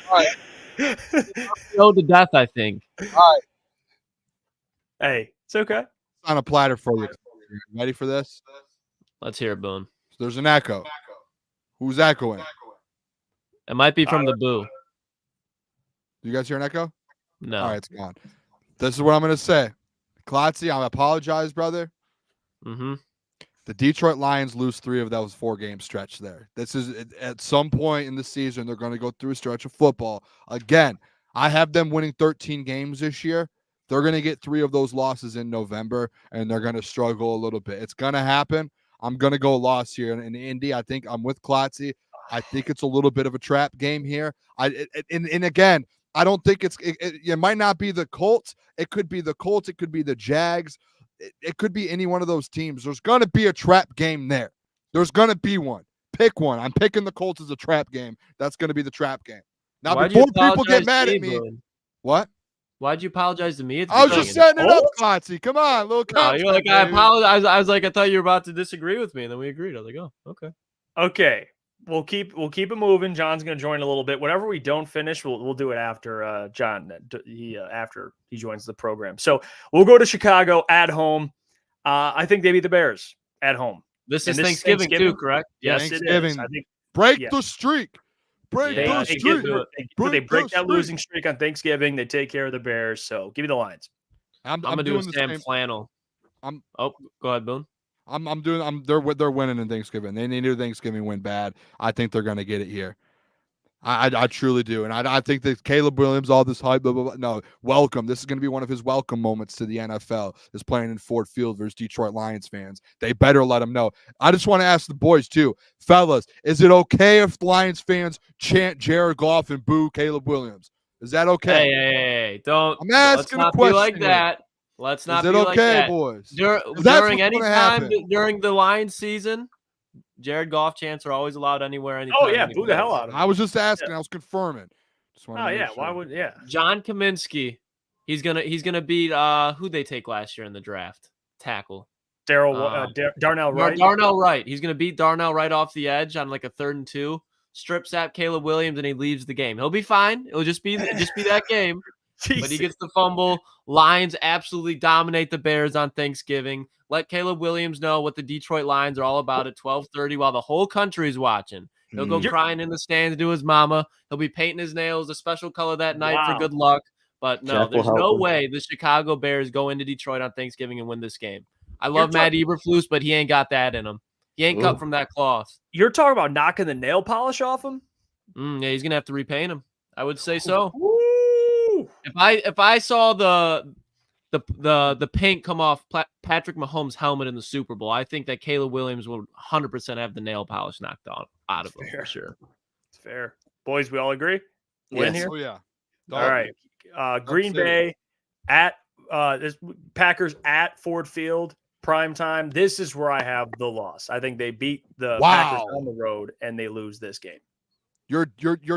S3: All right.
S6: Go to death, I think.
S3: All right.
S1: Hey, it's okay.
S3: On a platter for you. Ready for this?
S6: Let's hear it, Boone.
S3: There's an echo. Who's echoing?
S6: It might be from the boo.
S3: You guys hear an echo?
S6: No.
S3: All right, it's gone. This is what I'm going to say. Klotzy, I apologize, brother.
S6: Mm-hmm.
S3: The Detroit Lions lose 3 of those 4-game stretch there. This is at some point in the season, they're going to go through a stretch of football. Again, I have them winning 13 games this year. They're going to get 3 of those losses in November, and they're going to struggle a little bit. It's going to happen. I'm going to go loss here in Indy. I think I'm with Klotzy. I think it's a little bit of a trap game here. And again, I don't think it might not be the Colts. It could be the Colts. It could be the Jags. It could be any one of those teams. There's going to be a trap game there. There's going to be one. pick one. I'm picking the Colts as a trap game. That's going to be the trap game. Now,
S6: Why'd
S3: before
S6: you
S3: people get
S6: apologize
S3: mad
S6: to
S3: at me,
S6: Boone?
S3: what?
S6: Why'd you apologize to me?
S3: I was just setting it up, Klotzy. Come on, little
S6: No,
S3: content,
S6: you're like, I
S3: baby.
S6: apologize. I was like, I thought you were about to disagree with me, and then we agreed. I was like, oh, okay.
S1: Okay. We'll keep it moving. John's going to join a little bit. Whatever we don't finish, we'll do it after John after he joins the program. So we'll go to Chicago at home. I think they beat the Bears at home.
S6: This is Thanksgiving too, correct?
S1: Yes, it is. I think
S3: break the streak. Break
S1: they
S3: the streak.
S1: They break that losing streak on Thanksgiving. They take care of the Bears. So give me the Lions.
S6: I'm gonna do a Sam Flannel. Go ahead, Boone.
S3: They're winning in Thanksgiving. They need a Thanksgiving win bad. I think they're gonna get it here. I truly do. And I think that Caleb Williams, all this hype, blah, blah, blah. No, welcome. This is going to be one of his welcome moments to the NFL, is playing in Ford Field versus Detroit Lions fans. They better let him know. I just want to ask the boys, too. Fellas, is it okay if Lions fans chant Jared Goff and boo Caleb Williams? Is that okay?
S6: Hey, don't.
S3: I'm asking
S6: let's
S3: a
S6: not be
S3: question
S6: like
S3: here.
S6: that. Let's not
S3: is it
S6: be
S3: okay,
S6: like that.
S3: boys?
S6: During any time during the Lions season, Jared Goff chants are always allowed anywhere, anytime.
S1: Oh, yeah. Boo the hell out of him.
S3: I was just asking. I was confirming.
S1: Oh, yeah. Why would, yeah.
S6: John Kaminsky. He's gonna beat who they take last year in the draft? Tackle.
S1: Darnell Wright.
S6: Darnell Wright. He's gonna beat Darnell Wright off the edge on like a 3rd and 2. Strip sap Caleb Williams and he leaves the game. He'll be fine. It'll just be that game. But he gets the fumble. Lions absolutely dominate the Bears on Thanksgiving. Let Caleb Williams know what the Detroit Lions are all about at 12:30 while the whole country's watching. He'll go crying in the stands to his mama. He'll be painting his nails a special color that night for good luck. But no, there's no way the Chicago Bears go into Detroit on Thanksgiving and win this game. I love Matt Eberflus, but he ain't got that in him. He ain't cut from that cloth.
S1: You're talking about knocking the nail polish off him?
S6: Yeah, he's gonna have to repaint him. I would say so.
S1: Ooh.
S6: If I saw the paint come off Patrick Mahomes' helmet in the Super Bowl, I think that Caleb Williams will 100% have the nail polish knocked out of him for sure.
S1: It's fair. Boys, we all agree? Win here?
S3: Oh, yeah.
S1: All right. Green Bay at Packers at Ford Field, prime time. This is where I have the loss. I think they beat the Packers on the road and they lose this game.
S3: You're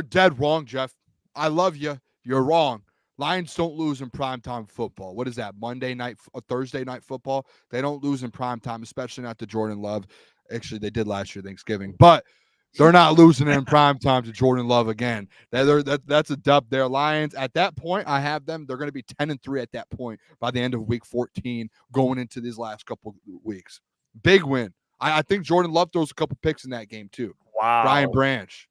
S3: dead wrong, Jeff. I love you. You're wrong. Lions don't lose in primetime football. What is that? Monday night or Thursday night football? They don't lose in primetime, especially not to Jordan Love. Actually, they did last year, Thanksgiving. But they're not losing in primetime to Jordan Love again. That's a dub there. Lions, at that point, I have them. They're going to be 10-3 at that point by the end of week 14 going into these last couple weeks. Big win. I think Jordan Love throws a couple picks in that game, too.
S1: Wow.
S3: Ryan Branch.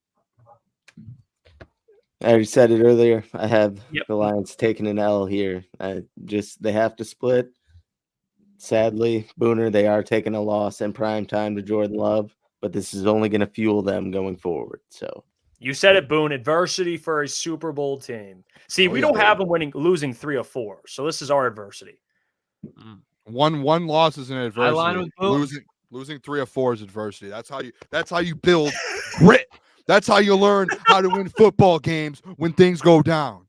S2: I already said it earlier. I have the Lions taking an L here. They have to split. Sadly, Booner, they are taking a loss in prime time to Jordan Love, but this is only going to fuel them going forward. So
S1: you said it, Boone. Adversity for a Super Bowl team. See, we don't have them losing 3 or 4. So this is our adversity.
S3: One loss is an adversity.
S6: I line with Boone.
S3: Losing 3 or 4 is adversity. That's how you build grit. That's how you learn how to win football games when things go down.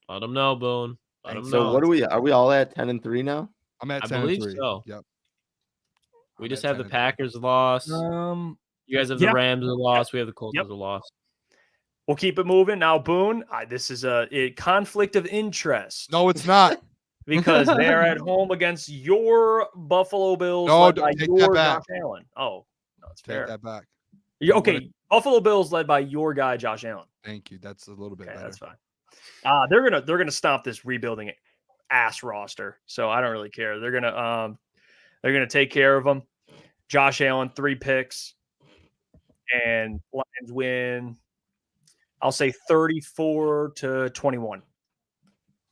S6: Let them know, Boone. Let them
S2: so
S6: know.
S2: What are we all at 10-3 now?
S3: I'm at 10-3.
S6: I believe so.
S3: Yep.
S6: We just have the Packers loss. You guys have the Rams loss. We have the Colts loss.
S1: We'll keep it moving. Now, Boone, this is a conflict of interest.
S3: No, it's not.
S1: Because they're at home against your Buffalo Bills.
S3: No, don't take that back.
S1: Josh Allen. Oh, no, it's fair.
S3: Take that back.
S1: Okay, Buffalo Bills led by your guy Josh Allen.
S3: Thank you. That's a little bit better.
S1: That's fine. They're gonna stop this rebuilding ass roster. So I don't really care. They're gonna take care of them. Josh Allen 3 picks, and Lions win. I'll say 34-21.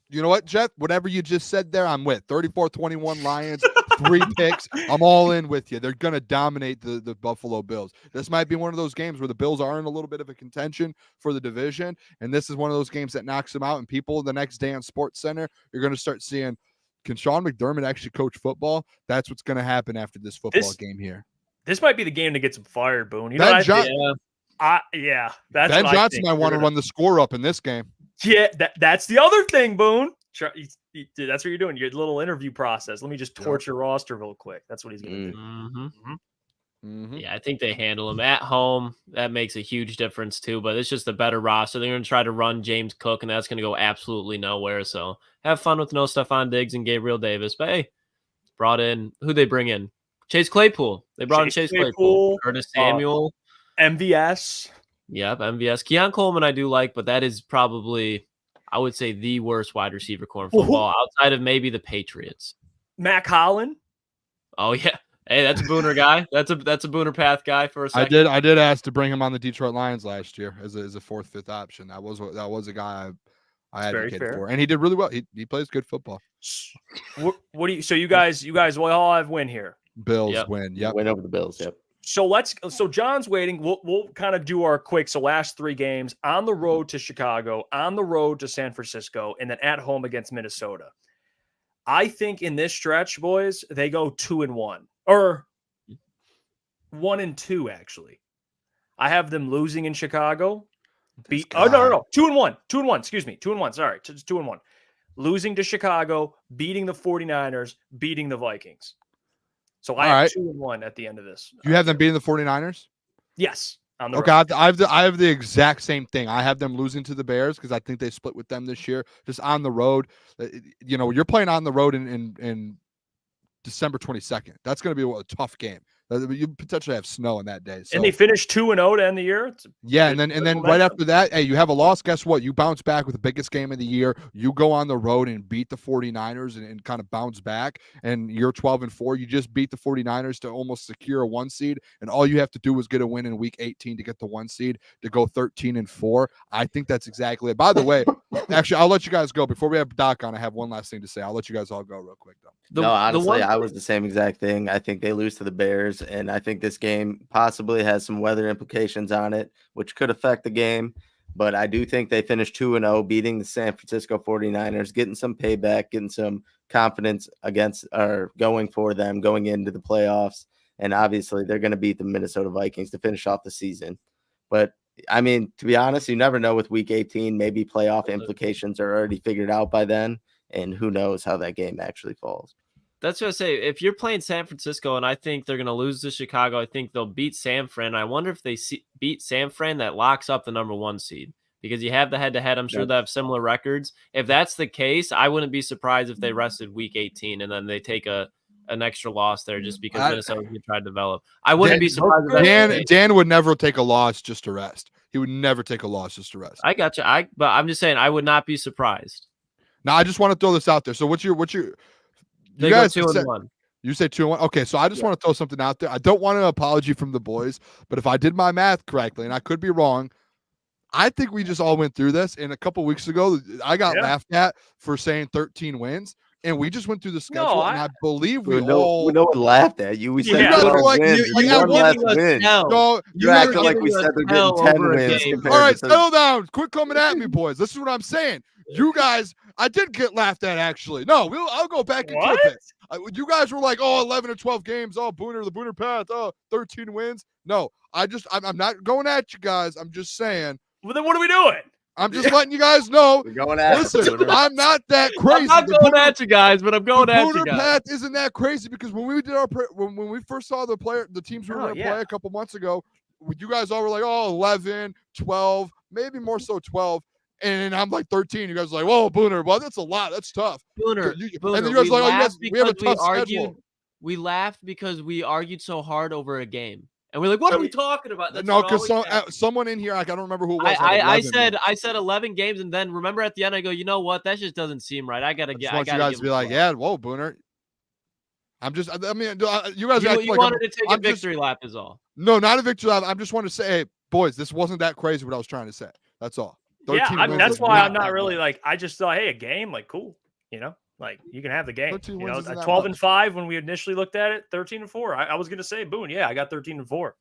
S3: You know what, Jeff? Whatever you just said there, I'm with. 34-21 Lions, 3 picks. I'm all in with you. They're going to dominate the Buffalo Bills. This might be one of those games where the Bills are in a little bit of a contention for the division, and this is one of those games that knocks them out, and people the next day on SportsCenter, you're going to start seeing, can Sean McDermott actually coach football? That's what's going to happen after this football game here.
S1: This might be the game to get some fired, Boone. You
S3: Ben
S1: know,
S3: Johnson
S1: I
S3: might want to run the score up in this game.
S1: Yeah, that's the other thing, Boone. Dude, that's what you're doing. Your little interview process. Let me just torch your roster real quick. That's what he's going to do.
S6: Yeah, I think they handle them at home. That makes a huge difference too, but it's just a better roster. They're going to try to run James Cook, and that's going to go absolutely nowhere. So have fun with no Stephon Diggs and Gabriel Davis. But hey, brought in, who they bring in? Chase Claypool. They brought in Chase Claypool. Curtis Samuel.
S1: MVS.
S6: Yep, MVS. Keon Coleman I do like, but that is probably, I would say, the worst wide receiver core in football outside of maybe the Patriots.
S1: Matt Holland.
S6: Oh, yeah. Hey, that's a Booner guy. That's a Booner path guy for a second.
S3: I did ask to bring him on the Detroit Lions last year as a fourth, fifth option. That was a guy I advocated for, and he did really well. He plays good football.
S1: What do you? So you guys will all have win here.
S3: Bills win. Yep.
S2: Win over the Bills. Yep.
S1: So John's waiting. We'll kind of do our quick. So last 3 games on the road to Chicago, on the road to San Francisco, and then at home against Minnesota. I think in this stretch, boys, they go 2-1 or 1-2. Actually, I have them losing in Chicago. No, 2-1. 2-1. Excuse me, 2-1. Sorry, just 2-1. Losing to Chicago, beating the 49ers, beating the Vikings. So I have 2-1 at the end of this.
S3: You have them beating the 49ers?
S1: Yes.
S3: Okay, I have the exact same thing. I have them losing to the Bears because I think they split with them this year. Just on the road, you're playing on the road in December 22nd. That's going to be a tough game. You potentially have snow on that day. So.
S1: And they finished 2-0 to end the year.
S3: And then right after that, hey, you have a loss. Guess what? You bounce back with the biggest game of the year. You go on the road and beat the 49ers and kind of bounce back. And you're 12-4. You just beat the 49ers to almost secure a 1 seed. And all you have to do is get a win in week 18 to get the 1 seed to go 13-4. I think that's exactly it. By the way, actually, I'll let you guys go. Before we have Doc on, I have one last thing to say. I'll let you guys all go real quick, though.
S2: Honestly, I was the same exact thing. I think they lose to the Bears. And I think this game possibly has some weather implications on it, which could affect the game. But I do think they finished 2-0, beating the San Francisco 49ers, getting some payback, getting some confidence going for them going into the playoffs. And obviously, they're going to beat the Minnesota Vikings to finish off the season. But, I mean, to be honest, you never know with week 18. Maybe playoff implications are already figured out by then. And who knows how that game actually falls.
S6: That's what I say. If you're playing San Francisco, and I think they're going to lose to Chicago, I think they'll beat San Fran. I wonder if they beat San Fran, that locks up the number 1 seed because you have the head-to-head. I'm sure they have similar records. If that's the case, I wouldn't be surprised if they rested week 18 and then they take an extra loss there just because Minnesota can try to develop. I wouldn't be surprised.
S3: Dan would never take a loss just to rest. He would never take a loss just to rest.
S6: I got you. But I'm just saying I would not be surprised.
S3: Now I just want to throw this out there. So what's your
S6: They go 2-1.
S3: You say 2-1. Okay, so I just want to throw something out there. I don't want an apology from the boys, but if I did my math correctly, and I could be wrong, I think we just all went through this. And a couple weeks ago, I got laughed at for saying 13 wins, and we just went through the schedule, and I believe
S2: no one laughed at you. We said
S3: you guys were like,
S2: you acted like we said they're getting 10 wins.
S3: All right, settle down. Quit coming at me, boys. This is what I'm saying. You guys, I did get laughed at, actually. No, I'll go back and clip it. You guys were like, 11 or 12 games. Oh, the Booner path. 13 wins. No, I'm not going at you guys. I'm just saying.
S1: Well, then what are we doing?
S3: I'm just letting you guys know.
S2: We're going at
S3: Listen, I'm not that crazy.
S6: I'm not going at you guys, but I'm going at you guys.
S3: The Booner path isn't that crazy because when we did when we first saw the teams we were going to play a couple months ago, you guys all were like, 11, 12, maybe more so 12. And I'm like 13. You guys are like, whoa, Booner. Well, that's a lot. That's tough.
S6: Booner.
S3: And then you guys are like, we have a tough schedule.
S6: We laughed because we argued so hard over a game. And we're like, what are we talking about? That's
S3: no, because someone in here, I don't remember who it was.
S6: I said 11 games. And then remember at the end, I go, you know what? That just doesn't seem right. I got to get.
S3: I want you guys to be like, yeah, whoa, Booner. You guys
S6: you wanted to take a victory lap is all.
S3: No, not a victory lap. I just want to say, hey, boys, this wasn't that crazy what I was trying to say. That's all.
S1: Yeah, that's why I'm not really like, I just thought, hey, a game, like, cool. Like you can have the game. 12-5 when we initially looked at it, 13-4. I was going to say, Boone, I got 13-4.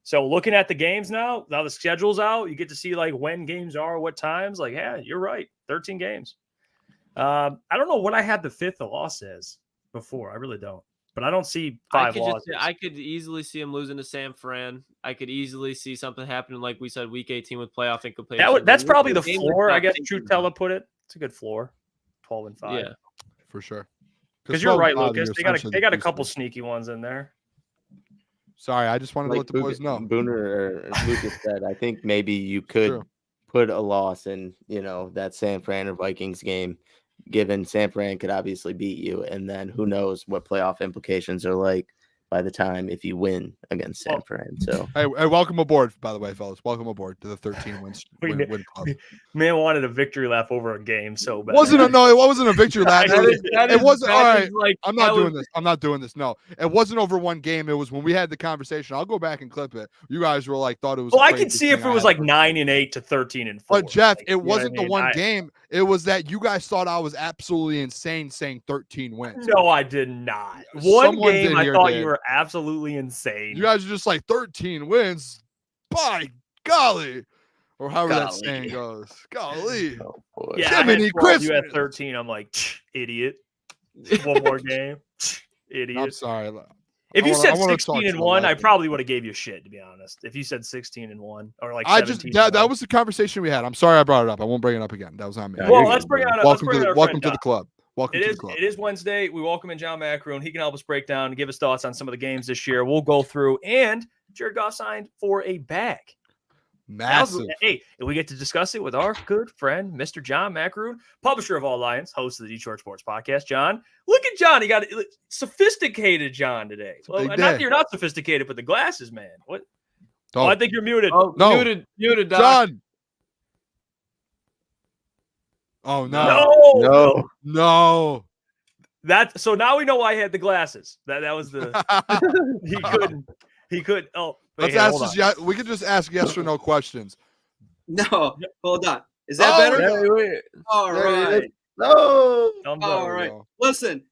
S1: So looking at the games now the schedule's out, you get to see like when games are, what times. Like, yeah, you're right, 13 games. I don't know what I had the 5th loss as before. I really don't. But I don't see 5 losses.
S6: I could easily see him losing to San Fran. I could easily see something happening, like we said, week 18 with playoff incompletion.
S1: That's probably the floor, I guess. Trutella put it. It's a good floor. 12-5.
S6: Yeah,
S3: for sure.
S1: Because you're right, Lucas. They got a couple sneaky ones in there.
S3: Sorry, I just wanted to let the boys know.
S2: Booner or Lucas said, I think maybe you could put a loss in, that San Fran or Vikings game, given San Fran could obviously beat you. And then who knows what playoff implications are like by the time if you win against San Fran. So
S3: hey, welcome aboard, by the way, fellas. Welcome aboard to the 13 win club.
S1: Man wanted a victory lap over a game so bad.
S3: It wasn't a victory lap. It wasn't all right. I'm not doing this. I'm not doing this. No, it wasn't over one game. It was when we had the conversation. I'll go back and clip it. You guys were like, thought it was.
S1: Well, I could see if it was like 9-8 to 13-4.
S3: But Jeff, it wasn't the one game. It was that you guys thought I was absolutely insane saying 13 wins.
S1: No, I did not. One game I thought you were absolutely insane.
S3: You guys are just like 13 wins. By golly. Or however that saying goes. Golly.
S2: Oh, boy.
S1: Yeah, you had 13. I'm like, idiot. One more game. Idiot.
S3: I'm sorry.
S1: If you said 16-1, I probably would have gave you shit, to be honest. If you said 16-1 or like 17.
S3: That was the conversation we had. I'm sorry I brought it up. I won't bring it up again. That was on me.
S1: Well, let's bring it on.
S3: Welcome to the club.
S1: It is Wednesday. We welcome in John Maakaron. He can help us break down and give us thoughts on some of the games this year. We'll go through. And Jared Goff signed for a bag.
S3: Massive.
S1: Hey, and we get to discuss it with our good friend, Mr. John Maakaron, publisher of All Lions, host of the Detroit Sports Podcast. John, look at John. He got sophisticated John today. Well, not that you're not sophisticated, but the glasses, man. What? Oh, I think you're muted.
S6: Oh, no. Muted, Doc.
S3: John. Oh, no.
S1: So now we know why he had the glasses. That was the he couldn't. Oh,
S3: let's ask this. We can just ask yes or no questions.
S7: No, hold on. Is that better?
S2: Wait.
S7: All right.
S2: No.
S7: All right. Listen,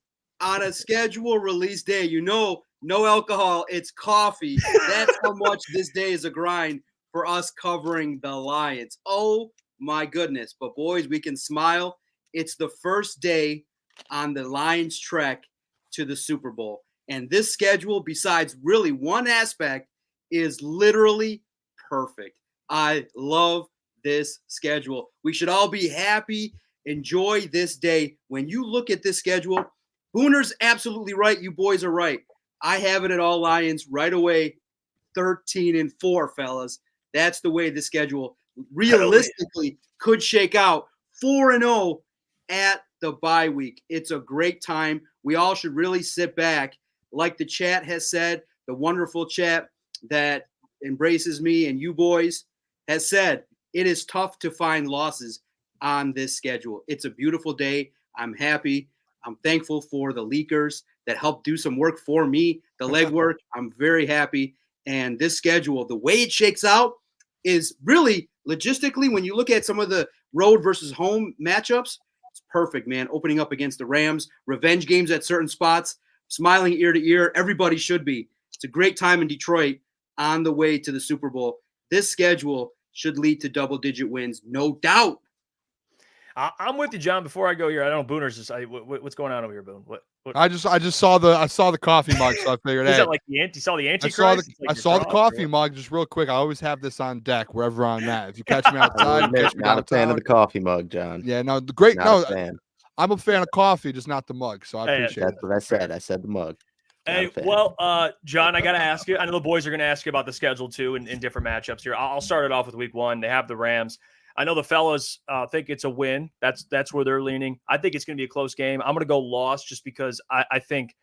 S7: on a schedule release day, no alcohol. It's coffee. That's how much this day is a grind for us covering the Lions. Oh my goodness. But boys, we can smile. It's the first day on the Lions trek to the Super Bowl. And this schedule, besides really one aspect, is literally perfect. I love this schedule. We should all be happy. Enjoy this day. When you look at this schedule, Booner's absolutely right. You boys are right. I have it at All Lions right away. 13-4, fellas. That's the way the schedule realistically could shake out. 4-0 at the bye week. It's a great time. We all should really sit back. Like the chat has said, the wonderful chat that embraces me and you boys has said, it is tough to find losses on this schedule. It's a beautiful day. I'm happy. I'm thankful for the leakers that helped do some work for me, the legwork. I'm very happy. And this schedule, the way it shakes out is really logistically, when you look at some of the road versus home matchups, it's perfect, man. Opening up against the Rams, revenge games at certain spots, smiling ear to ear. Everybody should be. It's a great time in Detroit on the way to the Super Bowl. This schedule should lead to double-digit wins, no doubt.
S1: I'm with you, John. Before I go here, I don't know Booner's just what's going on over here, Boone? What?
S3: I just saw the coffee mug, so I figured.
S1: Is that like you saw the Antichrist?
S3: I saw the coffee mug just real quick. I always have this on deck wherever I'm at. If you catch me outside,
S2: not a fan of the coffee mug, John.
S3: Yeah, no, I'm a fan of coffee, just not the mug. So I appreciate it.
S2: That's what I said. I said the mug.
S1: Hey, well, John, I got to ask you. I know the boys are going to ask you about the schedule too in different matchups here. I'll start it off with week 1. They have the Rams. I know the fellas think it's a win. That's where they're leaning. I think it's going to be a close game. I'm going to go loss just because I think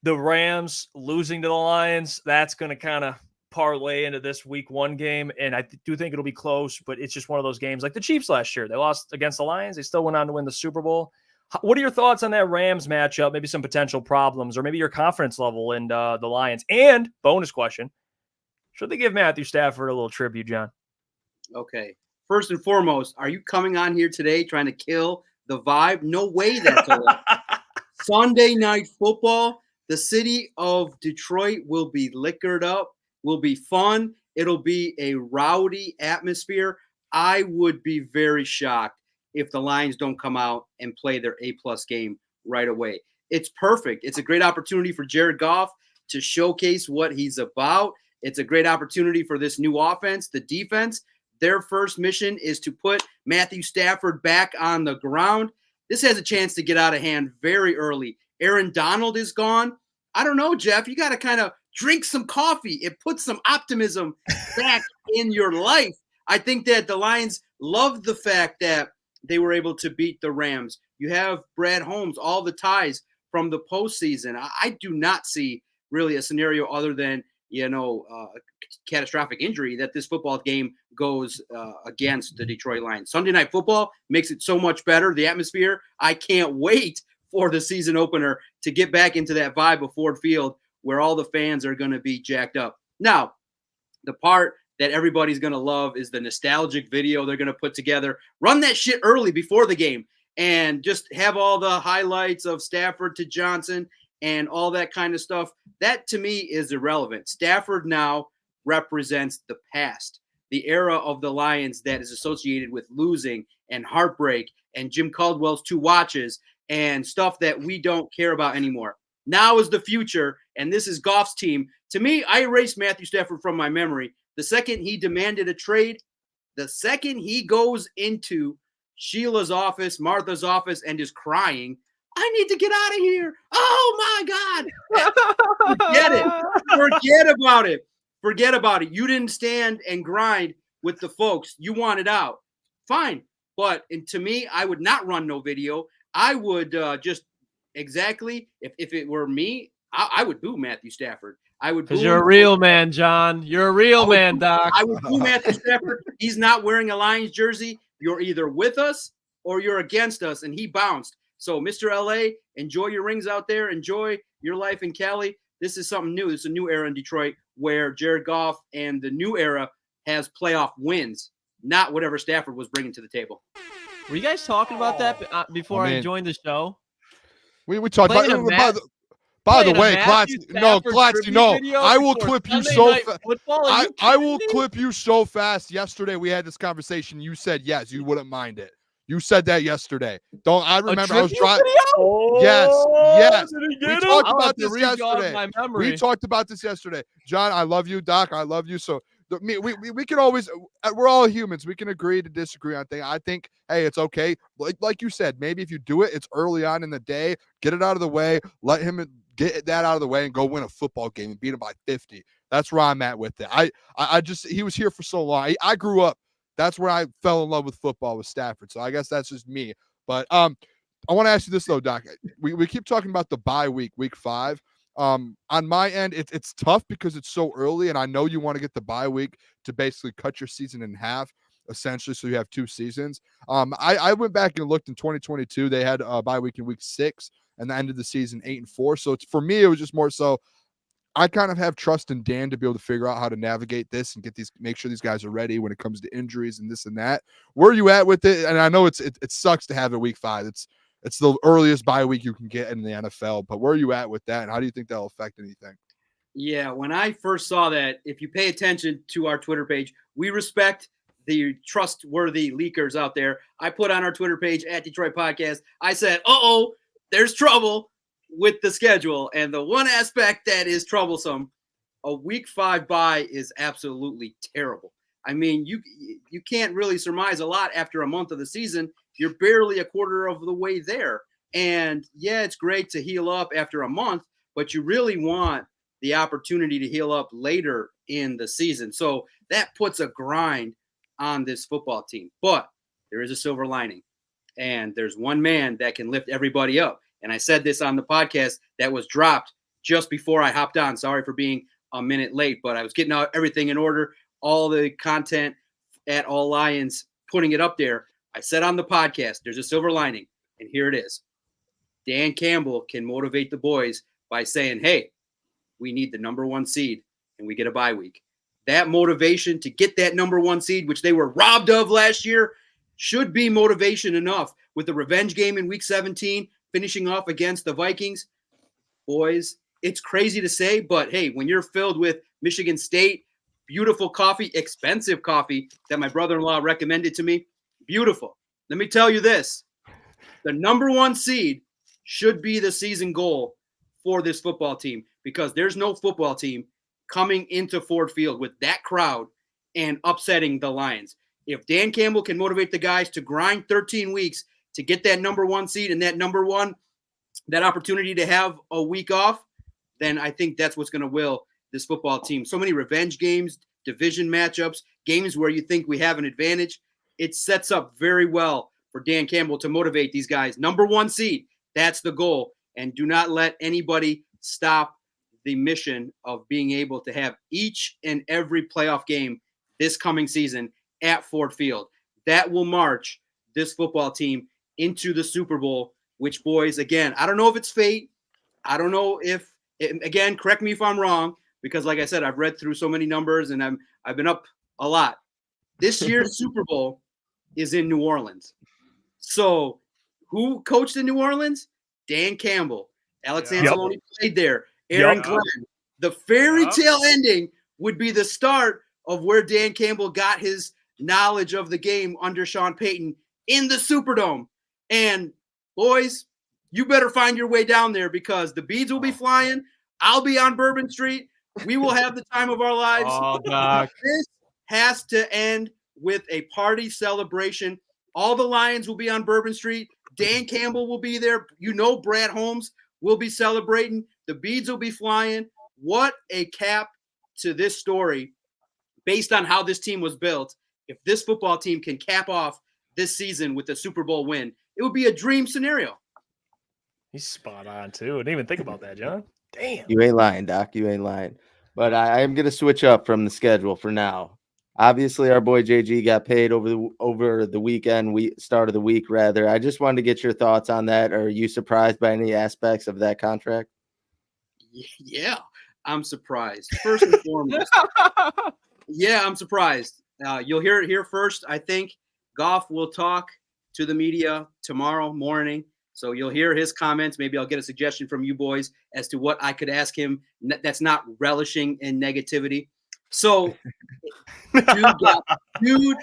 S1: the Rams losing to the Lions, that's going to kind of parlay into this week 1 game. And I do think it'll be close, but it's just one of those games like the Chiefs last year. They lost against the Lions. They still went on to win the Super Bowl. What are your thoughts on that Rams matchup? Maybe some potential problems or maybe your confidence level in the Lions? And bonus question, should they give Matthew Stafford a little tribute, John?
S7: Okay. First and foremost, are you coming on here today trying to kill the vibe? No way that's allowed. Sunday night football, the city of Detroit will be liquored up, will be fun. It'll be a rowdy atmosphere. I would be very shocked if the Lions don't come out and play their A-plus game right away. It's perfect. It's a great opportunity for Jared Goff to showcase what he's about. It's a great opportunity for this new offense, the defense. Their first mission is to put Matthew Stafford back on the ground. This has a chance to get out of hand very early. Aaron Donald is gone. I don't know, Jeff. You got to kind of drink some coffee. It puts some optimism back in your life. I think that the Lions love the fact that they were able to beat the Rams. You have Brad Holmes, all the ties from the postseason. I do not see really a scenario other than, catastrophic injury that this football game goes against the Detroit Lions. Sunday Night Football makes it so much better. The atmosphere, I can't wait for the season opener to get back into that vibe of Ford Field where all the fans are going to be jacked up. Now, the part that everybody's going to love is the nostalgic video they're going to put together. Run that shit early before the game and just have all the highlights of Stafford to Johnson and all that kind of stuff. That to me is irrelevant. Stafford now represents the past, the era of the Lions that is associated with losing and heartbreak and Jim Caldwell's 2 watches and stuff that we don't care about anymore. Now is the future, and this is Goff's team. To me, I erased Matthew Stafford from my memory. The second he demanded a trade, the second he goes into Sheila's office, Martha's office, and is crying, I need to get out of here. Oh, my God. Forget it. Forget about it. Forget about it. You didn't stand and grind with the folks. You wanted out. Fine. But to me, I would not run no video. I would just exactly, if it were me, I would boo Matthew Stafford. I would
S6: because you're a real man, John. You're a real man, Doc.
S7: I would boo Matthew Stafford. He's not wearing a Lions jersey. You're either with us or you're against us, and he bounced. So, Mr. LA, enjoy your rings out there. Enjoy your life in Cali. This is something new. This is a new era in Detroit where Jared Goff and the new era has playoff wins, not whatever Stafford was bringing to the table.
S6: Were you guys talking about that before I joined the show?
S3: We talked about it. By the way, Klotz, I will clip you so fast. I will clip you so fast. Yesterday, we had this conversation. You said, yes, you wouldn't mind it. You said that yesterday. I remember I was driving. Yes. We talked about this yesterday. We talked about this yesterday. John, I love you. Doc, I love you. So we can always, we're all humans. We can agree to disagree on things. I think, hey, it's okay. Like you said, maybe if you do it, it's early on in the day. Get it out of the way. Let him get that out of the way and go win a football game and beat him by 50. That's where I'm at with it. I just, he was here for so long. I grew up. That's where I fell in love with football with Stafford. So I guess that's just me. But I want to ask you this though, Doc. We keep talking about the bye week, week 5. On my end, it's tough because it's so early, and I know you want to get the bye week to basically cut your season in half, essentially, so you have 2 seasons. I went back and looked in 2022. They had a bye week in week 6, and the end of the season 8-4. So for me, it was just more so I kind of have trust in Dan to be able to figure out how to navigate this and make sure these guys are ready when it comes to injuries and this and that. Where are you at with it? And I know it sucks to have it week 5. It's the earliest bye week you can get in the NFL, but where are you at with that? And how do you think that'll affect anything?
S7: Yeah. When I first saw that, if you pay attention to our Twitter page, we respect the trustworthy leakers out there. I put on our Twitter page at Detroit Podcast. I said, there's trouble with the schedule. And the one aspect that is troublesome, a week 5 bye is absolutely terrible. I mean, you can't really surmise a lot after a month of the season. You're barely a quarter of the way there. And yeah, it's great to heal up after a month, but you really want the opportunity to heal up later in the season. So that puts a grind on this football team. But there is a silver lining. And there's one man that can lift everybody up. And I said this on the podcast that was dropped just before I hopped on. Sorry for being a minute late, but I was getting everything in order, all the content at All Lions, putting it up there. I said on the podcast, there's a silver lining, and here it is. Dan Campbell can motivate the boys by saying, hey, we need the number 1 seed, and we get a bye week. That motivation to get that number 1 seed, which they were robbed of last year, should be motivation enough. With the revenge game in week 17, finishing off against the Vikings, boys, it's crazy to say, but hey, when you're filled with Michigan State, beautiful coffee, expensive coffee that my brother-in-law recommended to me, beautiful. Let me tell you this. The number 1 seed should be the season goal for this football team because there's no football team coming into Ford Field with that crowd and upsetting the Lions. If Dan Campbell can motivate the guys to grind 13 weeks to get that number 1 seed and that opportunity to have a week off, then I think that's what's going to will this football team. So many revenge games, division matchups, games where you think we have an advantage. It sets up very well for Dan Campbell to motivate these guys. Number 1 seed, that's the goal. And do not let anybody stop the mission of being able to have each and every playoff game this coming season at Ford Field. That will march this football team into the Super Bowl, which, boys, again, I don't know if it's fate. I don't know if, again, correct me if I'm wrong, because like I said, I've read through so many numbers and I've been up a lot. This year's Super Bowl is in New Orleans. So who coached in New Orleans? Dan Campbell. Alex Anzalone played there. Aaron Glenn. The fairy tale ending would be the start of where Dan Campbell got his knowledge of the game under Sean Payton in the Superdome. And boys, you better find your way down there because the beads will be flying. I'll be on Bourbon Street. We will have the time of our lives.
S1: Oh, Doc.
S7: This has to end with a party celebration. All the Lions will be on Bourbon Street. Dan Campbell will be there. You know, Brad Holmes will be celebrating. The beads will be flying. What a cap to this story based on how this team was built. If this football team can cap off this season with a Super Bowl win, it would be a dream scenario.
S1: He's spot on, too. I didn't even think about that, John. Damn.
S2: You ain't lying, Doc. You ain't lying. But I am going to switch up from the schedule for now. Obviously, our boy JG got paid over the weekend, start of the week, rather. I just wanted to get your thoughts on that. Are you surprised by any aspects of that contract?
S7: Yeah, I'm surprised. First and foremost, yeah, I'm surprised. You'll hear it here first. I think Goff will talk to the media tomorrow morning. So you'll hear his comments. Maybe I'll get a suggestion from you boys as to what I could ask him that's not relishing in negativity. So dude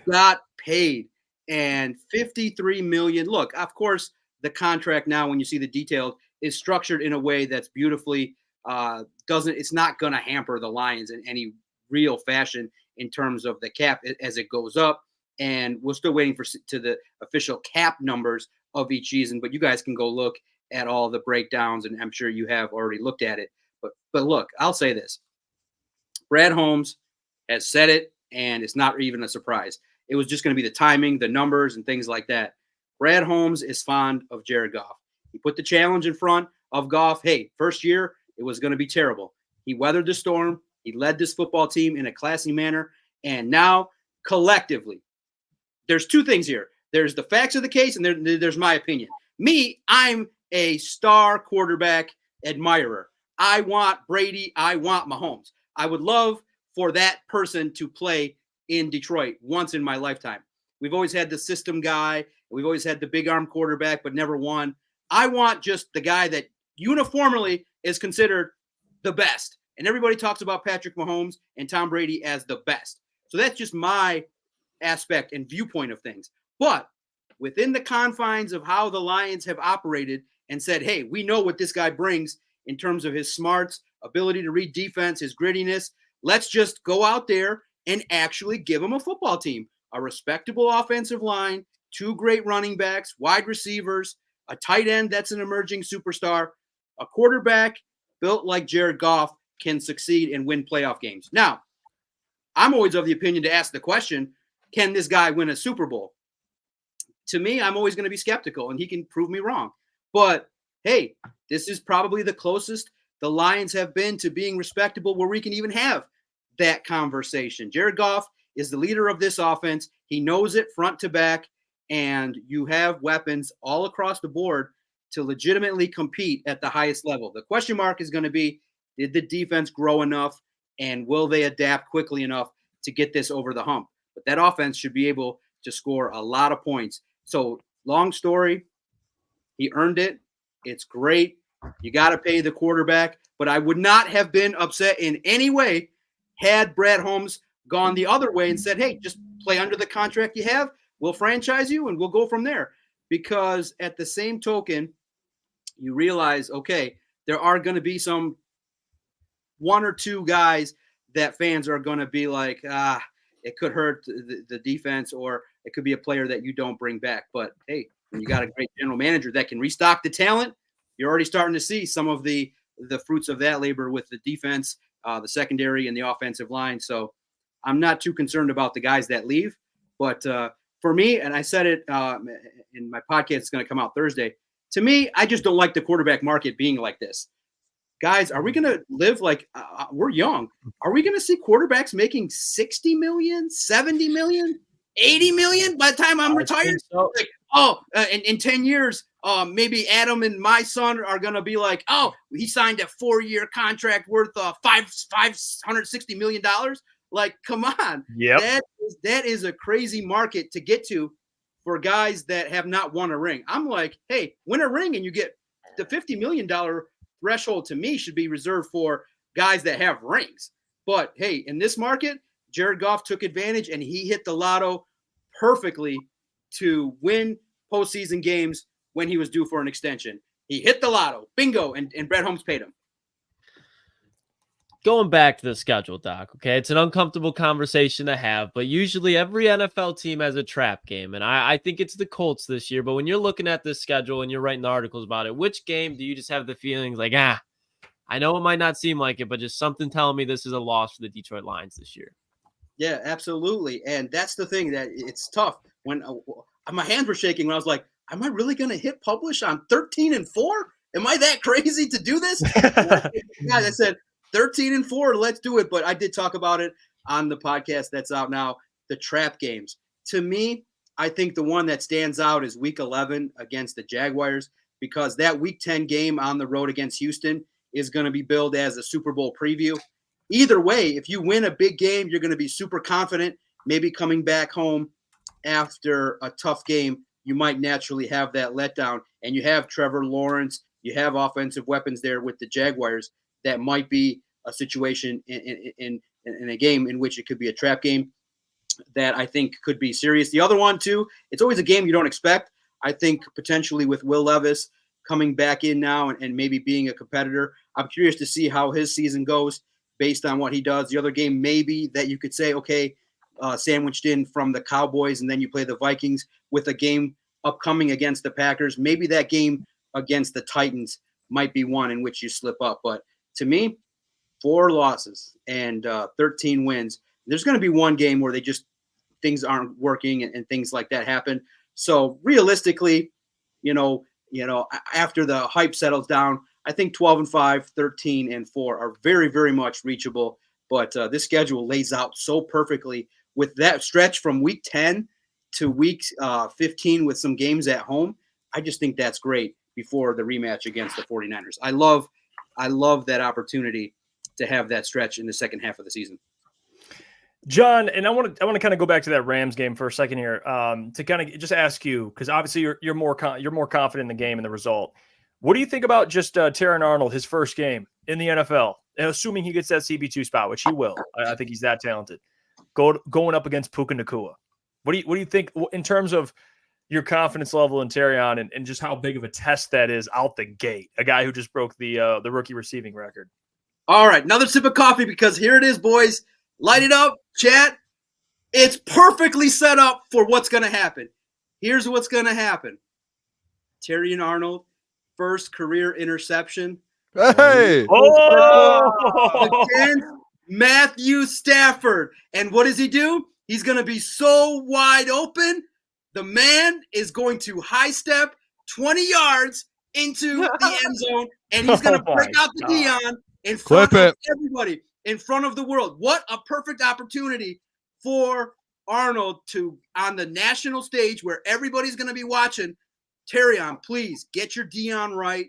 S7: got paid, and $53 million. Look, of course, the contract now, when you see the details, is structured in a way that's beautifully it's not going to hamper the Lions in any real fashion in terms of the cap as it goes up. And we're still waiting to the official cap numbers of each season, but you guys can go look at all the breakdowns, and I'm sure you have already looked at it. But look, I'll say this. Brad Holmes has said it, and it's not even a surprise. It was just going to be the timing, the numbers, and things like that. Brad Holmes is fond of Jared Goff. He put the challenge in front of Goff. Hey, first year, it was going to be terrible. He weathered the storm. He led this football team in a classy manner. And now, collectively, there's two things here. There's the facts of the case, and there's my opinion. Me, I'm a star quarterback admirer. I want Brady. I want Mahomes. I would love for that person to play in Detroit once in my lifetime. We've always had the system guy. We've always had the big arm quarterback, but never won. I want just the guy that uniformly is considered the best. And everybody talks about Patrick Mahomes and Tom Brady as the best. So that's just my aspect and viewpoint of things. But within the confines of how the Lions have operated and said, hey, we know what this guy brings in terms of his smarts, ability to read defense, his grittiness. Let's just go out there and actually give him a football team, a respectable offensive line, 2 great running backs, wide receivers, a tight end that's an emerging superstar, a quarterback built like Jared Goff can succeed and win playoff games. Now, I'm always of the opinion to ask the question, can this guy win a Super Bowl? To me, I'm always going to be skeptical, and he can prove me wrong. But, hey, this is probably the closest the Lions have been to being respectable where we can even have that conversation. Jared Goff is the leader of this offense. He knows it front to back, and you have weapons all across the board to legitimately compete at the highest level. The question mark is going to be, did the defense grow enough, and will they adapt quickly enough to get this over the hump? But that offense should be able to score a lot of points. So, long story, he earned it. It's great. You got to pay the quarterback. But I would not have been upset in any way had Brad Holmes gone the other way and said, hey, just play under the contract you have. We'll franchise you, and we'll go from there. Because at the same token, you realize, okay, there are going to be some 1 or 2 guys that fans are going to be like, it could hurt the defense, or it could be a player that you don't bring back. But, hey, when you got a great general manager that can restock the talent, you're already starting to see some of the fruits of that labor with the defense the secondary and the offensive line. So I'm not too concerned about the guys that leave. But for me, and I said it in my podcast, it's going to come out Thursday. To me, I just don't like the quarterback market being like this. Guys, are we going to live like we're young? Are we going to see quarterbacks making 60 million, 70 million, 80 million by the time I'm retired? So. Like, in 10 years, maybe Adam and my son are going to be like, oh, he signed a 4-year contract worth $560 million. Like, come on.
S1: Yep.
S7: That is a crazy market to get to for guys that have not won a ring. I'm like, hey, win a ring and you get the $50 million threshold. To me should be reserved for guys that have rings. But hey, in this market, Jared Goff took advantage and he hit the lotto perfectly to win postseason games when he was due for an extension. He hit the lotto, bingo, and Brad Holmes paid him.
S6: Going back to the schedule, Doc, okay? It's an uncomfortable conversation to have, but usually every NFL team has a trap game, and I think it's the Colts this year. But when you're looking at this schedule and you're writing articles about it, which game do you just have the feelings like, I know it might not seem like it, but just something telling me this is a loss for the Detroit Lions this year?
S7: Yeah, absolutely. And that's the thing, that it's tough. When my hands were shaking when I was like, am I really going to hit publish on 13-4? Am I that crazy to do this? I said, 13-4, let's do it. But I did talk about it on the podcast that's out now, the trap games. To me, I think the one that stands out is week 11 against the Jaguars, because that week 10 game on the road against Houston is going to be billed as a Super Bowl preview. Either way, if you win a big game, you're going to be super confident. Maybe coming back home after a tough game, you might naturally have that letdown. And you have Trevor Lawrence, you have offensive weapons there with the Jaguars. That might be a situation in a game in which it could be a trap game that I think could be serious. The other one, too, it's always a game you don't expect. I think potentially with Will Levis coming back in now and maybe being a competitor, I'm curious to see how his season goes based on what he does. The other game maybe that you could say, okay, sandwiched in from the Cowboys, and then you play the Vikings with a game upcoming against the Packers. Maybe that game against the Titans might be one in which you slip up. But to me, 4 losses and 13 wins. There's going to be one game where things aren't working and things like that happen. So realistically, after the hype settles down, I think 12-5, 13-4 are very, very much reachable. But this schedule lays out so perfectly with that stretch from week 10 to week 15 with some games at home. I just think that's great before the rematch against the 49ers. I love that opportunity to have that stretch in the second half of the season.
S1: John, and I want to kind of go back to that Rams game for a second here, to kind of just ask you, because obviously you're more confident in the game and the result. What do you think about just Terrion Arnold, his first game in the NFL, and assuming he gets that CB2 spot, which he will? I think he's that talented. Going up against Puka Nacua. What do you think in terms of your confidence level in Terrion and just how big of a test that is out the gate? A guy who just broke the rookie receiving record.
S7: All right, another sip of coffee, because here it is, boys. Light it up, chat. It's perfectly set up for what's going to happen. Here's what's going to happen. Terrion Arnold, first career interception.
S3: Hey!
S7: Against Matthew Stafford. And what does he do? He's going to be so wide open. The man is going to high step 20 yards into the end zone, and he's going to break out the Dion in front of everybody, in front of the world. What a perfect opportunity for Arnold to, on the national stage where everybody's going to be watching. Terrion, please get your Dion right.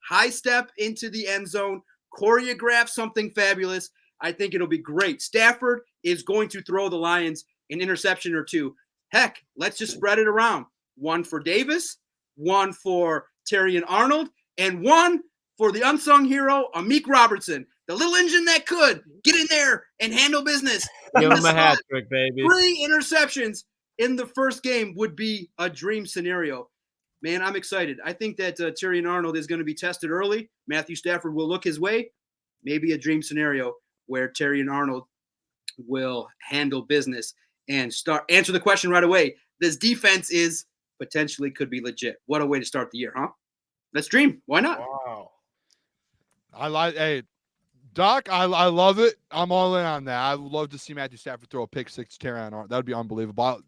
S7: High step into the end zone. Choreograph something fabulous. I think it'll be great. Stafford is going to throw the Lions an interception or two. Heck, let's just spread it around. One for Davis, one for Terrion Arnold, and one for the unsung hero, Amik Robertson, the little engine that could get in there and handle business.
S6: Give him a hat trick, baby.
S7: 3 interceptions in the first game would be a dream scenario. Man, I'm excited. I think that Terrion Arnold is going to be tested early. Matthew Stafford will look his way. Maybe a dream scenario where Terrion Arnold will handle business and answer the question right away. This defense could be legit. What a way to start the year, huh? Let's dream. Why not?
S3: Wow. I like, Doc, I love it. I'm all in on that. I would love to see Matthew Stafford throw a pick six to Terrion Arnold. That would be unbelievable.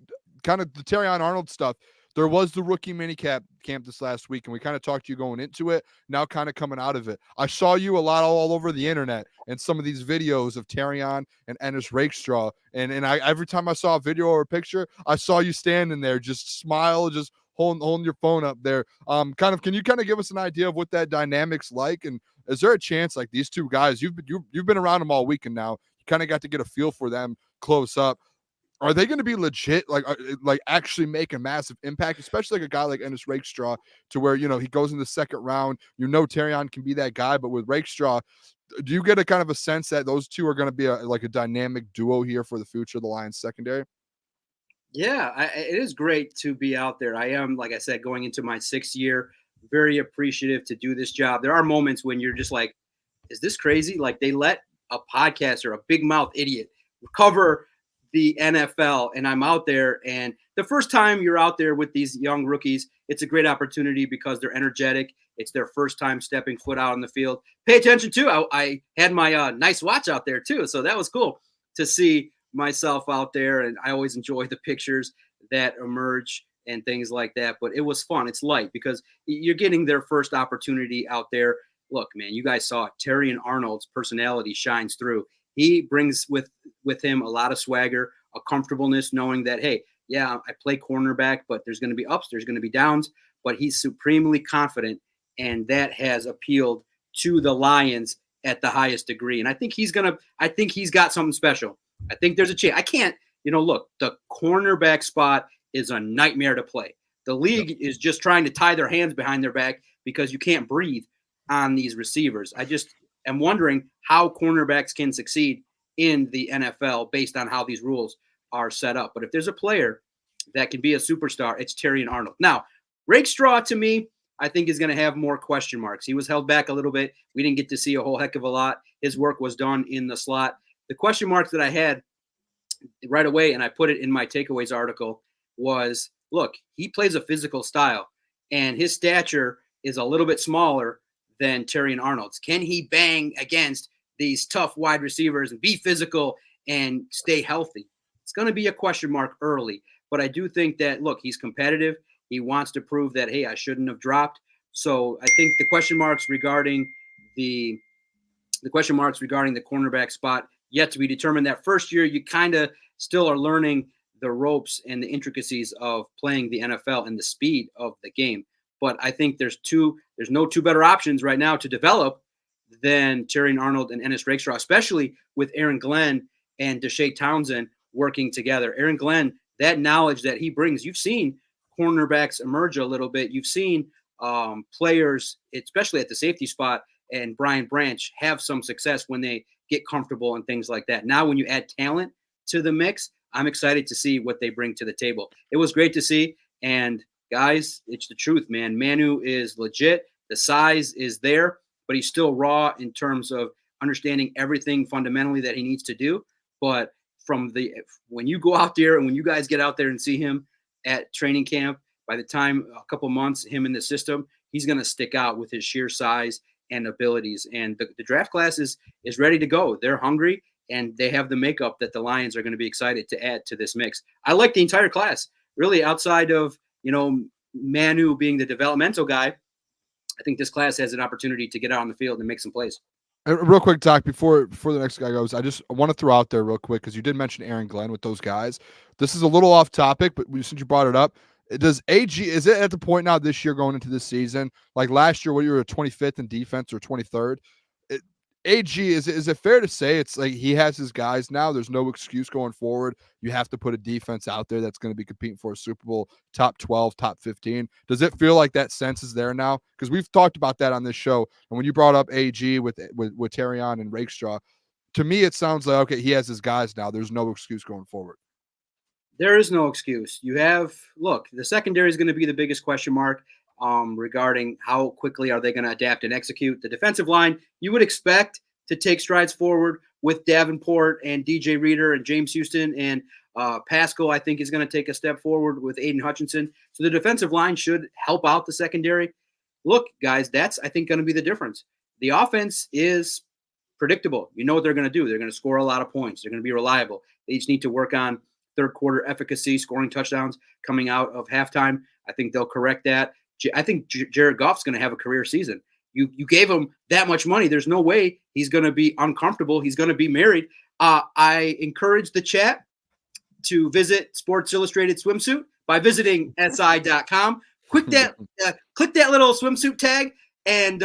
S3: Kind of the Terrion Arnold stuff. There was the rookie minicamp this last week, and we kind of talked to you going into it, now kind of coming out of it. I saw you a lot all over the internet and some of these videos of Terrion and Ennis Rakestraw, and I every time I saw a video or a picture, I saw you standing there, just smile, just holding your phone up there. Can you kind of give us an idea of what that dynamic's like, and is there a chance like these two guys, you've been around them all weekend now, you kind of got to get a feel for them close up. Are they going to be legit, like actually make a massive impact, especially like a guy like Ennis Rakestraw, to where, he goes in the second round, Terrion can be that guy, but with Rakestraw, do you get a kind of a sense that those two are going to be a dynamic duo here for the future of the Lions secondary?
S7: Yeah, it is great to be out there. I am, like I said, going into my 6th year, very appreciative to do this job. There are moments when you're just like, is this crazy? Like, they let a podcaster, a big mouth idiot, cover the NFL, and I'm out there. And the first time you're out there with these young rookies, it's a great opportunity because they're energetic. It's their first time stepping foot out on the field. Pay attention too. I had my nice watch out there too, so that was cool to see myself out there. And I always enjoy the pictures that emerge and things like that. But it was fun. It's light because you're getting their first opportunity out there. Look, man, you guys saw it. Terrion Arnold's personality shines through. He brings with him a lot of swagger, a comfortableness, knowing that, hey, yeah, I play cornerback, but there's going to be ups, there's going to be downs, but he's supremely confident, and that has appealed to the Lions at the highest degree. And I think he's got something special. I think there's a chance. I can't, look, the cornerback spot is a nightmare to play. The league is just trying to tie their hands behind their back because you can't breathe on these receivers. I just am wondering how cornerbacks can succeed in the NFL based on how these rules are set up. But if there's a player that can be a superstar, it's Terrion Arnold. Now, Rakestraw, to me, I think is going to have more question marks. He was held back a little bit. We didn't get to see a whole heck of a lot. His work was done in the slot. The question marks that I had right away, and I put it in my takeaways article, was, look, he plays a physical style, and his stature is a little bit smaller than Terrion Arnold's. Can he bang against these tough wide receivers and be physical and stay healthy? It's going to be a question mark early, but I do think that, look, he's competitive. He wants to prove that, hey, I shouldn't have dropped. So I think the question marks regarding the cornerback spot yet to be determined. That first year, you kind of still are learning the ropes and the intricacies of playing the NFL and the speed of the game. But I think there's no two better options right now to develop than Terrion Arnold and Ennis Rakestraw, especially with Aaron Glenn and Deshae Townsend working together. Aaron Glenn, that knowledge that he brings, you've seen cornerbacks emerge a little bit. You've seen players, especially at the safety spot, and Brian Branch have some success when they get comfortable and things like that. Now, when you add talent to the mix, I'm excited to see what they bring to the table. It was great to see. And guys, it's the truth, man. Manu is legit. The size is there, but he's still raw in terms of understanding everything fundamentally that he needs to do. But when you go out there and when you guys get out there and see him at training camp, by the time a couple months, him in the system, he's going to stick out with his sheer size and abilities. And the draft class is ready to go. They're hungry, and they have the makeup that the Lions are going to be excited to add to this mix. I like the entire class, really, outside of, Manu being the developmental guy. I think this class has an opportunity to get out on the field and make some plays.
S3: Real quick, Doc, before the next guy goes, I just want to throw out there real quick, because you did mention Aaron Glenn with those guys. This is a little off topic, but since you brought it up, is it at the point now this year going into this season, like last year where you were 25th in defense or 23rd? AG, is it fair to say it's like he has his guys now? There's no excuse going forward. You have to put a defense out there that's going to be competing for a Super Bowl top 12, top 15. Does it feel like that sense is there now? Because we've talked about that on this show. And when you brought up AG with Terrion and Rakestraw, to me, it sounds like, okay, he has his guys now. There's no excuse going forward.
S7: There is no excuse. The secondary is going to be the biggest question mark regarding how quickly are they going to adapt and execute. The defensive line, you would expect to take strides forward with Davenport and DJ Reader and James Houston, and Pascal, I think, is going to take a step forward with Aiden Hutchinson. So the defensive line should help out the secondary. Look, guys, that's, I think, going to be the difference. The offense is predictable. You know what they're going to do. They're going to score a lot of points. They're going to be reliable. They just need to work on third quarter efficacy, scoring touchdowns coming out of halftime. I think they'll correct that. I think Jared Goff's going to have a career season. You gave him that much money. There's no way he's going to be uncomfortable. He's going to be married. I encourage the chat to visit Sports Illustrated Swimsuit by visiting si.com. Click that little swimsuit tag, and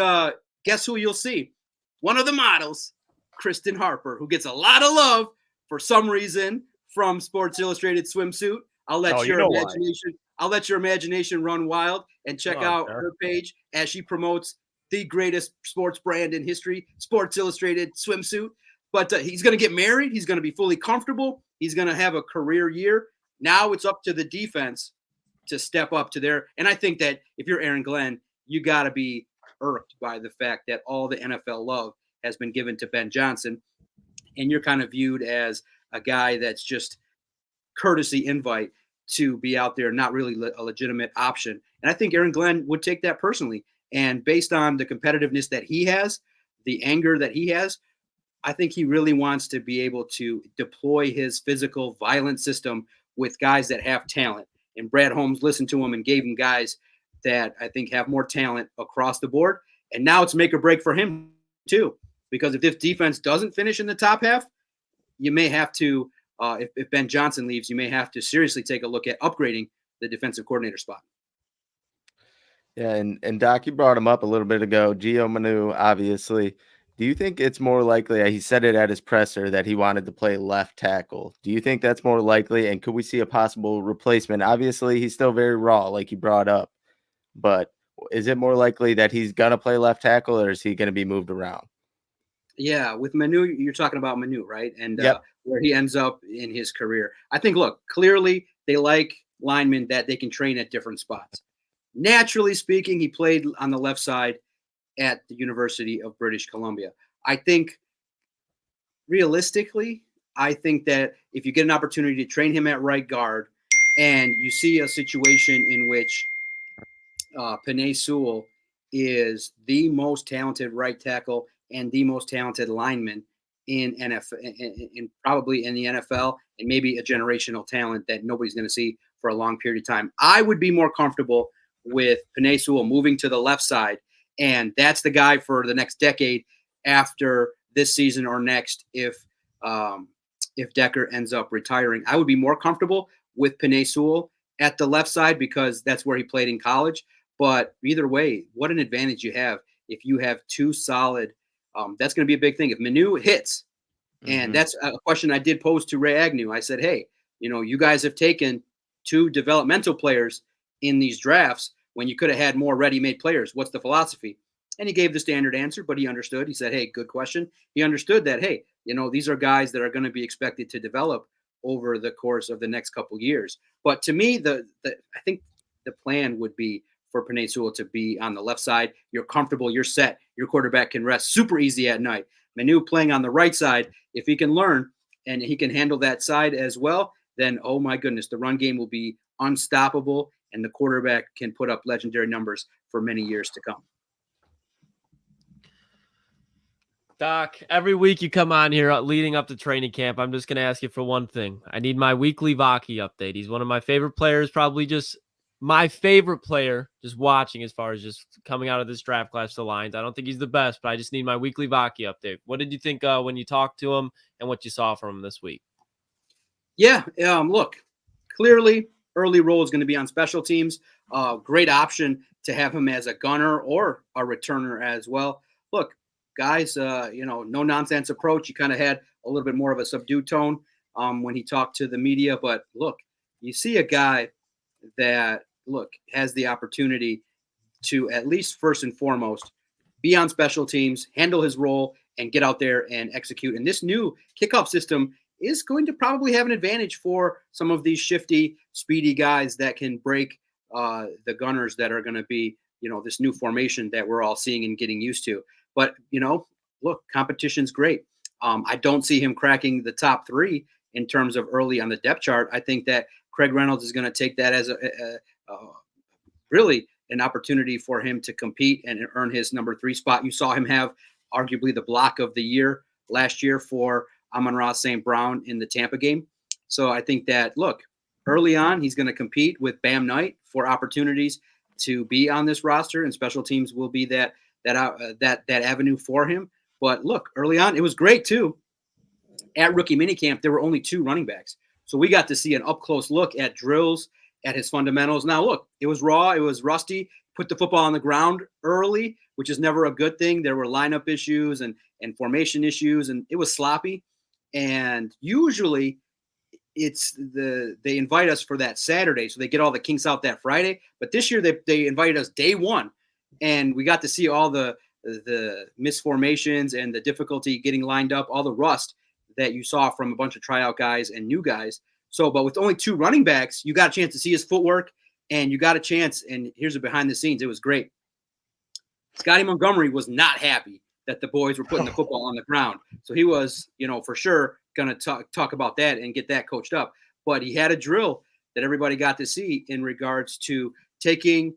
S7: guess who you'll see? One of the models, Kristen Harper, who gets a lot of love for some reason from Sports Illustrated Swimsuit. I'll let your imagination run wild and check out her page as she promotes the greatest sports brand in history, Sports Illustrated Swimsuit. But he's going to get married. He's going to be fully comfortable. He's going to have a career year. Now it's up to the defense to step up to there. And I think that if you're Aaron Glenn, you got to be irked by the fact that all the NFL love has been given to Ben Johnson. And you're kind of viewed as a guy that's just courtesy invite to be out there, not really a legitimate option. And I think Aaron Glenn would take that personally. And based on the competitiveness that he has, the anger that he has, I think he really wants to be able to deploy his physical, violent system with guys that have talent. And Brad Holmes listened to him and gave him guys that I think have more talent across the board. And now it's make or break for him too, because if this defense doesn't finish in the top half, you may have to, if Ben Johnson leaves, you may have to seriously take a look at upgrading the defensive coordinator spot.
S2: Yeah, and Doc, you brought him up a little bit ago. Gio Manu, obviously. Do you think it's more likely, he said it at his presser, that he wanted to play left tackle? Do you think that's more likely? And could we see a possible replacement? Obviously, he's still very raw, like you brought up. But is it more likely that he's going to play left tackle, or is he going to be moved around?
S7: Yeah, with Manu, you're talking about Manu, right? And
S2: yep.
S7: Where he ends up in his career. I think, look, clearly they like linemen that they can train at different spots. Naturally speaking, he played on the left side at the University of British Columbia. I think realistically, I think that if you get an opportunity to train him at right guard and you see a situation in which Penei Sewell is the most talented right tackle and the most talented lineman in probably in the NFL, and maybe a generational talent that nobody's going to see for a long period of time, I would be more comfortable with Penei Sewell moving to the left side. And that's the guy for the next decade after this season or next. If Decker ends up retiring, I would be more comfortable with Penei Sewell at the left side because that's where he played in college. But either way, what an advantage you have if you have two solid. That's going to be a big thing. If Manu hits, and that's a question I did pose to Ray Agnew. I said, hey, you guys have taken two developmental players in these drafts when you could have had more ready-made players. What's the philosophy? And he gave the standard answer, but he understood. He said, hey, good question. He understood that, hey, these are guys that are going to be expected to develop over the course of the next couple of years. But to me, I think the plan would be for Penei Sewell to be on the left side. You're comfortable, you're set. Your quarterback can rest super easy at night. Manu playing on the right side, if he can learn and he can handle that side as well, then, oh my goodness, the run game will be unstoppable and the quarterback can put up legendary numbers for many years to come.
S6: Doc, every week you come on here leading up to training camp, I'm just going to ask you for one thing. I need my weekly Vaki update. He's one of my favorite players, probably just my favorite player, just watching as far as just coming out of this draft class to the Lions. I don't think he's the best, but I just need my weekly Vaki update. What did you think when you talked to him and what you saw from him this week?
S7: Yeah, look, clearly early role is going to be on special teams. Great option to have him as a gunner or a returner as well. Look, guys, no nonsense approach. He kind of had a little bit more of a subdued tone when he talked to the media. But look, you see a guy that, has the opportunity to at least first and foremost be on special teams, handle his role, and get out there and execute. And this new kickoff system is going to probably have an advantage for some of these shifty, speedy guys that can break the gunners that are going to be, this new formation that we're all seeing and getting used to. But, look, competition's great. I don't see him cracking the top three in terms of early on the depth chart. I think that Craig Reynolds is going to take that as really an opportunity for him to compete and earn his number 3 spot. You saw him have arguably the block of the year last year for Amon-Ra St. Brown in the Tampa game. So I think that, look, early on, he's going to compete with Bam Knight for opportunities to be on this roster, and special teams will be that avenue for him. But look, early on, it was great too. At rookie minicamp, there were only 2 running backs. So we got to see an up-close look at drills, at his fundamentals. Now, look, it was raw. It was rusty. Put the football on the ground early, which is never a good thing. There were lineup issues and formation issues, and it was sloppy. And usually they invite us for that Saturday, so they get all the kinks out that Friday. But this year they invited us day one, and we got to see all the misformations and the difficulty getting lined up, all the rust that you saw from a bunch of tryout guys and new guys. So, but with only 2 running backs, you got a chance to see his footwork, and you got a chance. And here's a behind the scenes. It was great. Scotty Montgomery was not happy that the boys were putting the football on the ground. So he was, for sure going to talk about that and get that coached up. But he had a drill that everybody got to see in regards to taking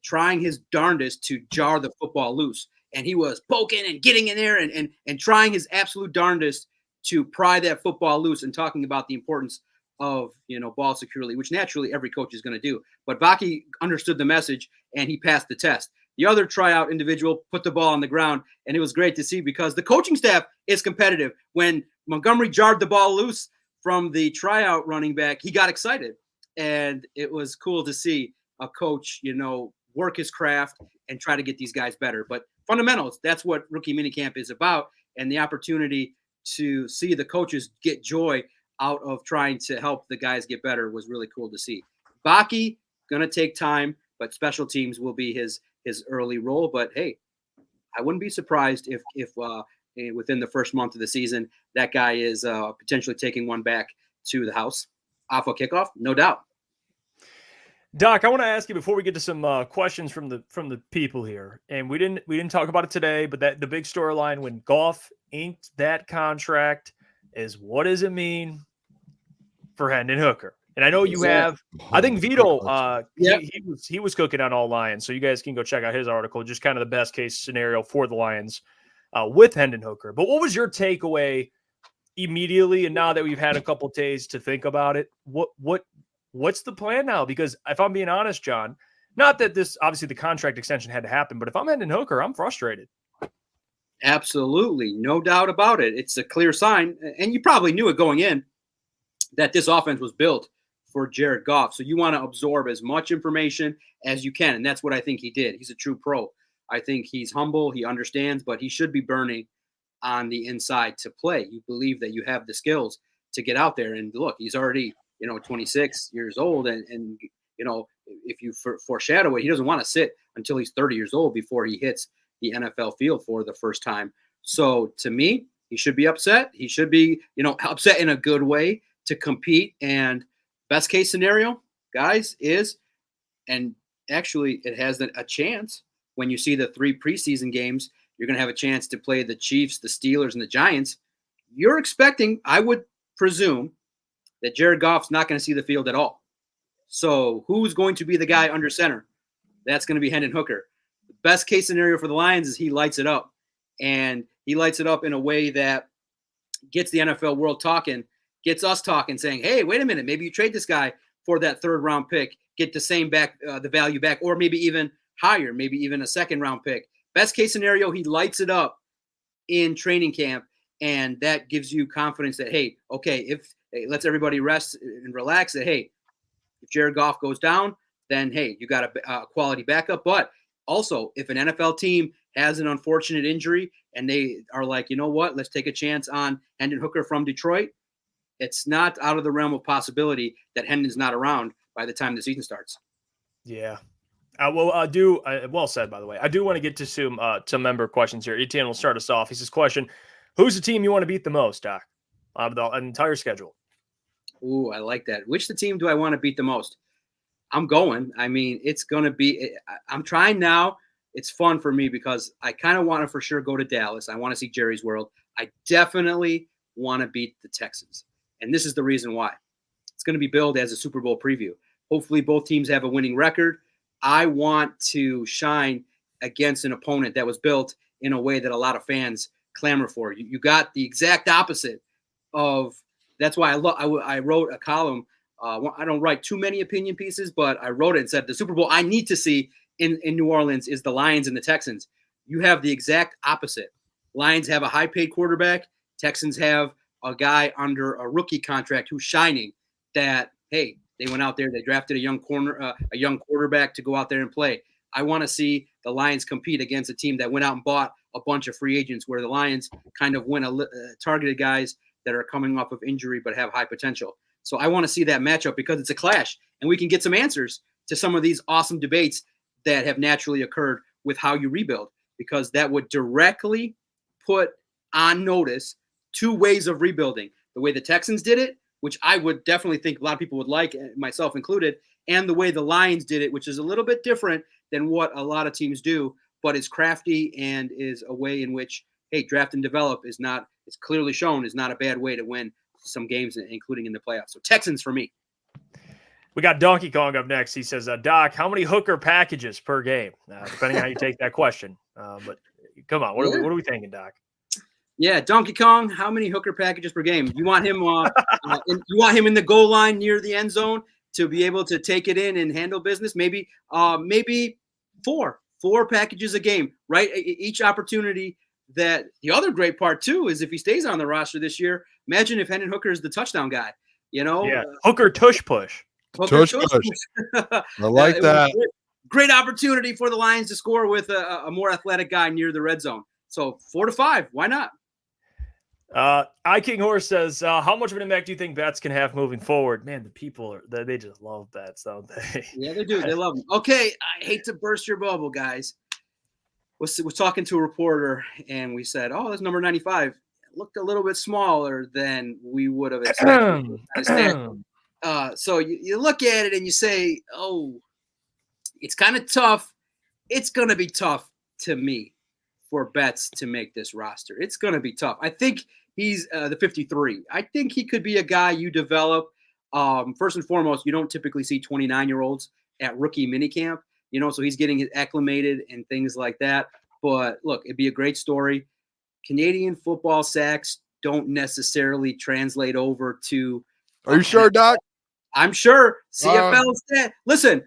S7: trying his darndest to jar the football loose. And he was poking and getting in there and trying his absolute darndest to pry that football loose, and talking about the importance of, ball security, which naturally every coach is going to do. But Baki understood the message, and he passed the test. The other tryout individual put the ball on the ground, and it was great to see because the coaching staff is competitive. When Montgomery jarred the ball loose from the tryout running back, he got excited, and it was cool to see a coach, work his craft and try to get these guys better. But fundamentals, that's what rookie minicamp is about, and the opportunity to see the coaches get joy out of trying to help the guys get better was really cool to see. Baki, going to take time, but special teams will be his early role. But hey, I wouldn't be surprised if within the first month of the season, that guy is potentially taking one back to the house off a kickoff, no doubt.
S1: Doc, I want to ask you before we get to some questions from the people here, and we didn't talk about it today, but that the big storyline when Goff inked that contract is, what does it mean for Hendon Hooker? And I know you have, I think Vito, he was cooking on all Lions, so you guys can go check out his article, just kind of the best case scenario for the Lions with Hendon Hooker. But what was your takeaway immediately, and now that we've had a couple days to think about it, what's the plan now? Because if I'm being honest, John, not that this, obviously the contract extension had to happen, but if I'm Hendon Hooker, I'm frustrated.
S7: Absolutely. No doubt about it. It's a clear sign, and you probably knew it going in, that this offense was built for Jared Goff. So you want to absorb as much information as you can, and that's what I think he did. He's a true pro. I think he's humble, he understands, but he should be burning on the inside to play. You believe that you have the skills to get out there, and look, he's already 26 years old, and if you foreshadow it, he doesn't want to sit until he's 30 years old before he hits the NFL field for the first time. So to me, he should be upset. He should be, upset in a good way to compete. And best case scenario, guys, is, and actually it has a chance when you see the 3 preseason games, you're going to have a chance to play the Chiefs, the Steelers, and the Giants. You're expecting, I would presume, that Jared Goff's not going to see the field at all. So who's going to be the guy under center? That's going to be Hendon Hooker. The best case scenario for the Lions is he lights it up. And he lights it up in a way that gets the NFL world talking, gets us talking, saying, hey, wait a minute, maybe you trade this guy for that 3rd round pick, get the same back, the value back, or maybe even higher, maybe even a 2nd round pick. Best case scenario, he lights it up in training camp, and that gives you confidence that, hey, okay, if it lets everybody rest and relax, that, hey, if Jared Goff goes down, then, hey, you got a quality backup. But also, if an NFL team has an unfortunate injury and they are like, you know what, let's take a chance on Hendon Hooker from Detroit, it's not out of the realm of possibility that Hendon's not around by the time the season starts.
S1: Yeah. Well said, by the way. I do want to get to some member questions here. Etienne will start us off. He says, question, who's the team you want to beat the most, Doc, of the entire schedule?
S7: Ooh, I like that. Which the team do I want to beat the most? I'm going. I mean, it's going to be – I'm trying now. It's fun for me because I kind of want to for sure go to Dallas. I want to see Jerry's World. I definitely want to beat the Texans. And this is the reason why. It's going to be billed as a Super Bowl preview. Hopefully both teams have a winning record. I want to shine against an opponent that was built in a way that a lot of fans clamor for. You got the exact opposite of. That's why I wrote a column. I don't write too many opinion pieces, but I wrote it and said the Super Bowl I need to see in New Orleans is the Lions and the Texans. You have the exact opposite. Lions have a high-paid quarterback. Texans have a guy under a rookie contract who's shining. That, hey, they went out there, they drafted a young quarterback to go out there and play. I want to see the Lions compete against a team that went out and bought a bunch of free agents, where the Lions kind of targeted guys that are coming off of injury but have high potential. So I want to see that matchup because it's a clash, and we can get some answers to some of these awesome debates that have naturally occurred with how you rebuild, because that would directly put on notice two ways of rebuilding: the way the Texans did it, which I would definitely think a lot of people would like, myself included, and the way the Lions did it, which is a little bit different than what a lot of teams do, but is crafty and is a way in which, hey, draft and develop is not, it's clearly shown, is not a bad way to win some games, including in the playoffs. So Texans for me.
S1: We got Donkey Kong up next. He says, Doc, how many hooker packages per game? Depending on how you take that question. But come on, what are we thinking, Doc?
S7: Yeah, Donkey Kong, how many hooker packages per game? You want him you want him in the goal line near the end zone to be able to take it in and handle business? Maybe four packages a game, right? Each opportunity. That the other great part too is if he stays on the roster this year, imagine if Hendon Hooker is the touchdown guy,
S1: Hooker tush push.
S3: Tush push. I like that.
S7: Great opportunity for the Lions to score with a more athletic guy near the red zone. So 4 to 5, why not?
S1: King Horse says, how much of an impact do you think bets can have moving forward? Man, the people they just love bets, don't they?
S7: Yeah, they do. They love them. Okay, I hate to burst your bubble, guys. We're talking to a reporter, and we said, "Oh, that's number 95. It looked a little bit smaller than we would have expected." So you look at it and you say, "Oh, it's kind of tough. It's going to be tough to me for Betts to make this roster. It's going to be tough. I think he's the 53. I think he could be a guy you develop. First and foremost, you don't typically see 29-year-olds at rookie minicamp. So he's getting acclimated and things like that. But look, it'd be a great story. Canadian football sacks don't necessarily translate over to.
S3: Are you sure, Doc?
S7: I'm sure. CFL stat. Listen.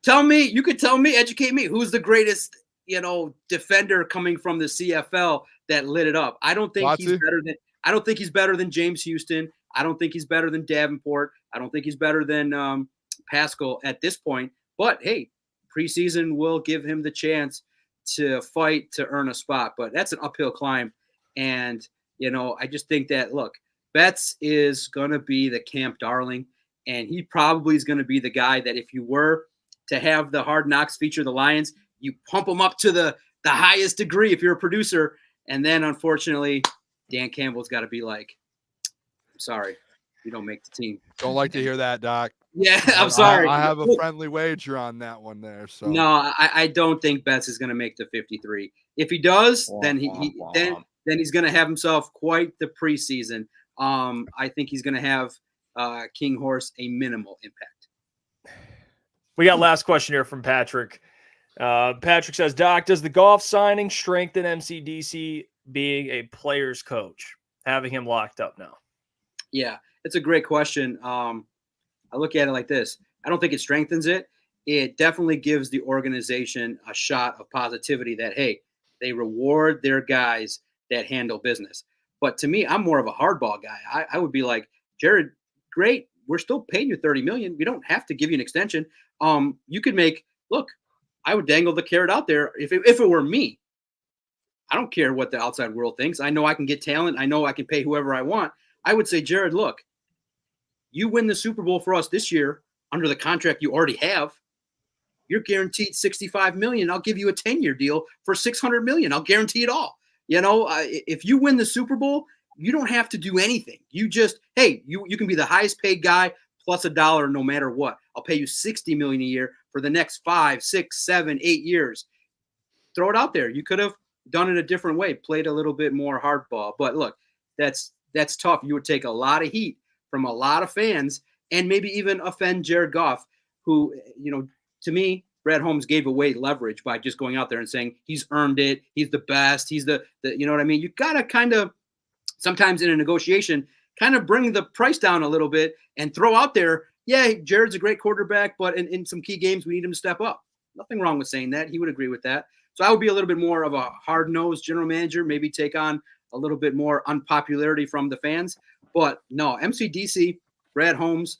S7: You could tell me, educate me. Who's the greatest, defender coming from the CFL that lit it up? I don't think he's better than. I don't think he's better than James Houston. I don't think he's better than Davenport. I don't think he's better than Pascal at this point. But hey, preseason will give him the chance to fight to earn a spot. But that's an uphill climb. And, I just think that, look, Betts is going to be the camp darling. And he probably is going to be the guy that if you were to have the Hard Knocks feature the Lions, you pump him up to the highest degree if you're a producer. And then, unfortunately, Dan Campbell's got to be like, I'm sorry, you don't make the team.
S3: Don't like to hear that, Doc.
S7: Yeah, I'm sorry.
S3: I have a friendly wager on that one there. So
S7: no, I don't think Betts is going to make the 53. If he does, then he's going to have himself quite the preseason. I think he's going to have King Horse a minimal impact.
S1: We got last question here from Patrick. Patrick says, Doc, does the golf signing strengthen MCDC being a player's coach, having him locked up now?
S7: Yeah, it's a great question. I look at it like this. I don't think it strengthens it. It definitely gives the organization a shot of positivity that, hey, they reward their guys that handle business. But to me, I'm more of a hardball guy. I would be like, Jared, great. We're still paying you $30 million. We don't have to give you an extension. You could look, I would dangle the carrot out there if it were me. I don't care what the outside world thinks. I know I can get talent. I know I can pay whoever I want. I would say, Jared, look, you win the Super Bowl for us this year under the contract you already have. You're guaranteed $65 million. I'll give you a 10-year deal for $600 million. I'll guarantee it all. If you win the Super Bowl, you don't have to do anything. You just, hey, you can be the highest paid guy plus $1 no matter what. I'll pay you $60 million a year for the next 5, 6, 7, 8 years. Throw it out there. You could have done it a different way, played a little bit more hardball. But look, that's tough. You would take a lot of heat from a lot of fans and maybe even offend Jared Goff, who, to me, Brad Holmes gave away leverage by just going out there and saying he's earned it. He's the best. He's the you know what I mean? You got to kind of sometimes in a negotiation kind of bring the price down a little bit and throw out there, yeah, Jared's a great quarterback, but in some key games, we need him to step up. Nothing wrong with saying that. He would agree with that. So I would be a little bit more of a hard-nosed general manager, maybe take on a little bit more unpopularity from the fans. But no, MCDC, Brad Holmes,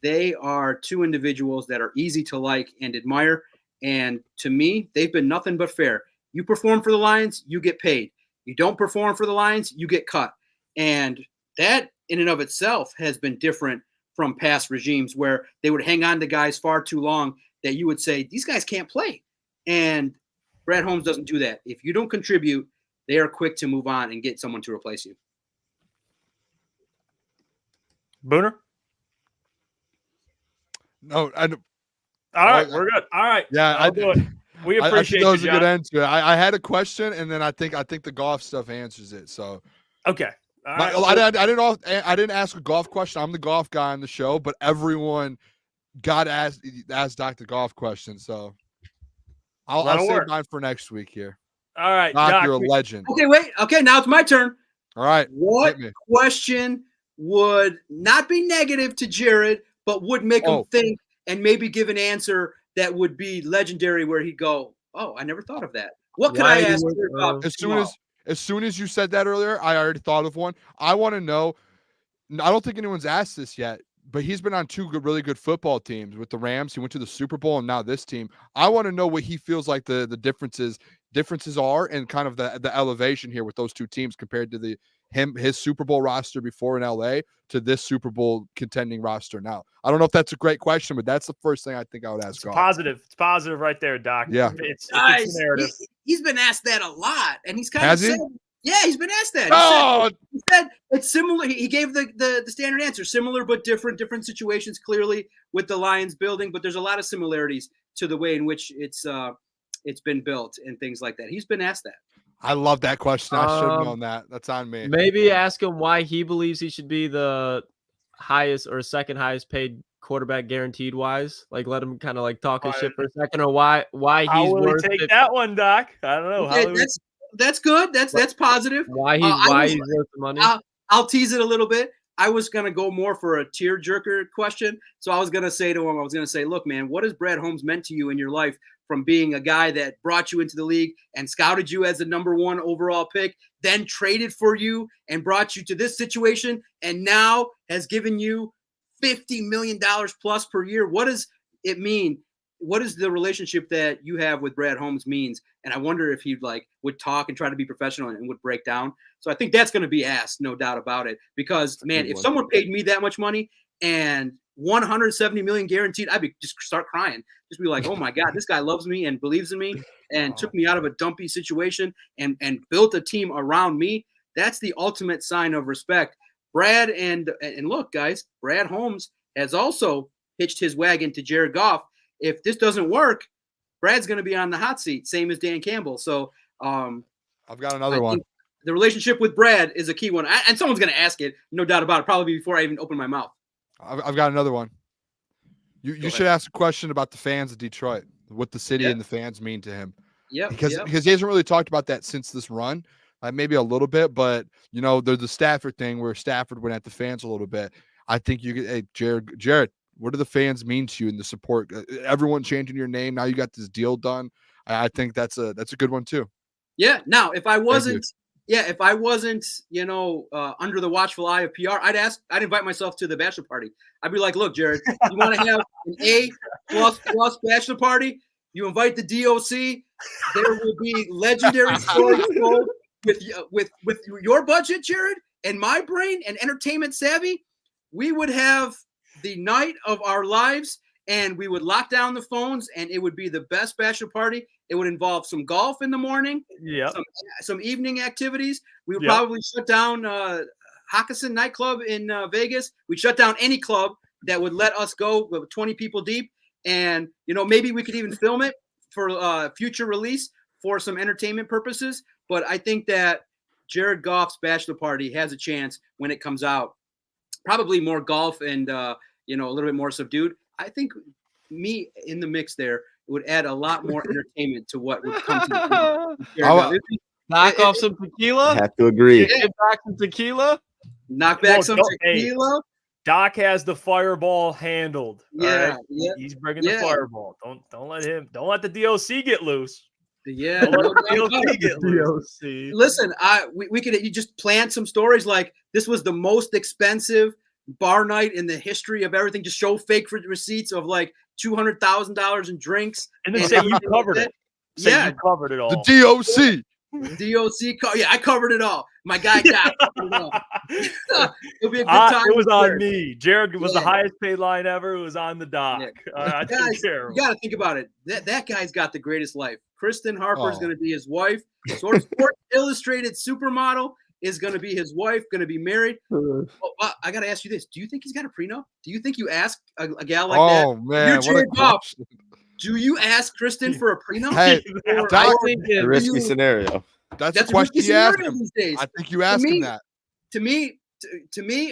S7: they are two individuals that are easy to like and admire. And to me, they've been nothing but fair. You perform for the Lions, you get paid. You don't perform for the Lions, you get cut. And that in and of itself has been different from past regimes where they would hang on to guys far too long that you would say, these guys can't play. And Brad Holmes doesn't do that. If you don't contribute, they are quick to move on and get someone to replace you.
S1: Booner?
S3: No,
S1: all right, we're good. All right.
S3: Yeah,
S1: I'll do it. We appreciate
S3: that was
S1: you,
S3: a good
S1: John.
S3: answer. I had a question, and then I think the golf stuff answers it. So
S1: okay. All right.
S3: I didn't ask a golf question. I'm the golf guy on the show, but everyone got asked Doc the golf question. So I'll save mine for next week here.
S1: All right,
S3: Doc, you're a legend.
S7: Okay, wait. Okay, now it's my turn.
S3: All right.
S7: What question would not be negative to Jared, but would make him think and maybe give an answer that would be legendary where he'd go, oh, I never thought of that. What could I ask Jared about
S3: as soon as you said that earlier, I already thought of one. I want to know, I don't think anyone's asked this yet, but he's been on two really good football teams with the Rams. He went to the Super Bowl and now this team. I want to know what he feels like the differences are and kind of the elevation here with those two teams compared to his Super Bowl roster before in LA to this Super Bowl contending roster now. I don't know if that's a great question, but that's the first thing I think I would ask.
S1: It's positive. It's positive right there, Doc.
S3: Yeah.
S1: It's a narrative.
S7: He's been asked that a lot, and he's kind
S3: of
S7: said, yeah, he's been asked that. He said it's similar. He gave the standard answer, similar but different situations clearly with the Lions building, but there's a lot of similarities to the way in which it's been built and things like that. He's been asked that.
S3: I love that question. I should have known that. That's on me.
S6: Maybe ask him why he believes he should be the highest or second highest paid quarterback guaranteed wise. Like let him kind of like talk his shit for a second, or why he's worth
S1: take
S6: it.
S1: that one, Doc. I don't know.
S7: Okay, that's good. That's positive.
S6: Why he's worth the money.
S7: I'll tease it a little bit. I was going to go more for a tearjerker question. So I was going to say to him, look, man, what has Brad Holmes meant to you in your life from being a guy that brought you into the league and scouted you as the #1 overall pick, then traded for you and brought you to this situation and now has given you $50 million plus per year? What does it mean? What is the relationship that you have with Brad Holmes means? And I wonder if he would talk and try to be professional and would break down. So I think that's going to be asked, no doubt about it. Because man, if someone paid me that much money and 170 million guaranteed, I'd just start crying. Just be like, oh my God, this guy loves me and believes in me and took me out of a dumpy situation and built a team around me. That's the ultimate sign of respect. Brad and look, guys, Brad Holmes has also hitched his wagon to Jared Goff. If this doesn't work, Brad's going to be on the hot seat, same as Dan Campbell. So
S3: I've got another one.
S7: The relationship with Brad is a key one. And someone's going to ask it, no doubt about it, probably before I even open my mouth.
S3: I've got another one. You should ask a question about the fans of Detroit, what the city and the fans mean to him.
S7: Yeah,
S3: because he hasn't really talked about that since this run. Maybe a little bit, but there's the Stafford thing where Stafford went at the fans a little bit. I think you get, hey, Jared, what do the fans mean to you in the support? Everyone changing your name. Now you got this deal done. I think that's a good one too.
S7: Yeah. Now, if I wasn't, under the watchful eye of PR, I'd invite myself to the bachelor party. I'd be like, look, Jared, you want to have an A plus bachelor party? You invite the DOC. There will be legendary stories told with your budget, Jared, and my brain and entertainment savvy. We would have the night of our lives, and we would lock down the phones, and it would be the best bachelor party. It would involve some golf in the morning, some evening activities. We would probably shut down Hockenson nightclub in Vegas. We'd shut down any club that would let us go with 20 people deep, and maybe we could even film it for future release for some entertainment purposes. But I think that Jared Goff's bachelor party has a chance when it comes out. Probably more golf and a little bit more subdued. I think me in the mix there It would add a lot more entertainment to what would come to the
S6: Knock off some tequila.
S2: I have to agree.
S6: Get back some tequila.
S7: Knock back some tequila.
S1: Doc has the fireball handled.
S7: Yeah,
S1: right?
S7: yeah.
S1: He's bringing the fireball. Don't let the DOC get loose.
S7: Yeah, listen, we could you just plant some stories like this was the most expensive bar night in the history of everything. Just show fake receipts of like $200,000 in drinks,
S1: and then say you covered it. Say you covered it all.
S3: The DOC.
S7: Yeah, I covered it all. My guy got it all. It'll be a good time.
S1: It was on me. Jared was the highest paid line ever. It was on the dock.
S7: Yeah. Guys, you got to think about it. That guy's got the greatest life. Kristen Harper is going to be his wife. Sports Illustrated supermodel is going to be his wife. Going to be married. I got to ask you this: do you think he's got a prenup? Do you think you ask a gal like that?
S3: Oh man,
S7: you're Jared Goff. Do you ask Kristen for a prenup?
S3: Hey,
S2: a risky scenario.
S3: That's a question you ask him.
S7: These days.
S3: I think you ask him that.
S7: To me,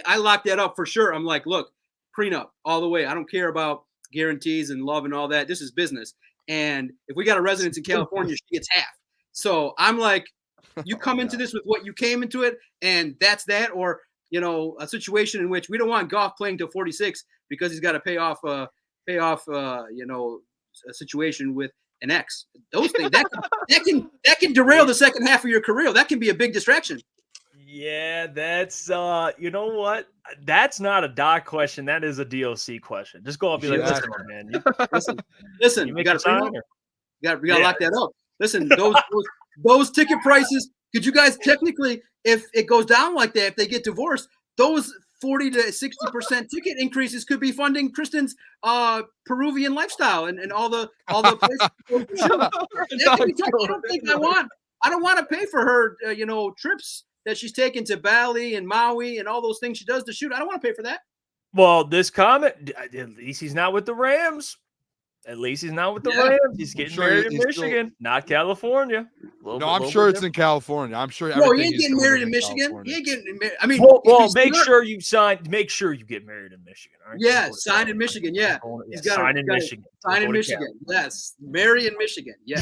S7: I lock that up for sure. I'm like, look, prenup all the way. I don't care about guarantees and love and all that. This is business. And if we got a residence in California, she gets half. So I'm like, you come into this with what you came into it, and that's that. Or a situation in which we don't want Goff playing till 46 because he's got to pay off a situation with an ex. Those things that can derail the second half of your career. That can be a big distraction.
S1: Yeah, that's you know what? That's not a Doc question. That is a DOC question. Just go up and be like, listen, man.
S7: Listen. You got to lock that up. Listen, those ticket prices. Could you guys technically, if it goes down like that, if they get divorced, those 40 to 60% ticket increases could be funding Kristen's Peruvian lifestyle and all the places. I don't want to pay for her trips that she's taken to Bali and Maui and all those things she does to shoot. I don't want to pay for that.
S1: Well, this comment, at least he's not with the Rams. At least he's not with the Rams. He's getting married in Michigan, not California.
S3: I'm sure it's in California. I'm sure.
S7: No, he ain't getting married in Michigan. He ain't getting married. I mean,
S1: well, make sure you sign. Make sure you get married in Michigan. All right?
S7: Yeah, sign in Michigan. Yeah,
S1: he's got sign in Michigan.
S7: Sign in Michigan. Yes, marry in Michigan. Yeah,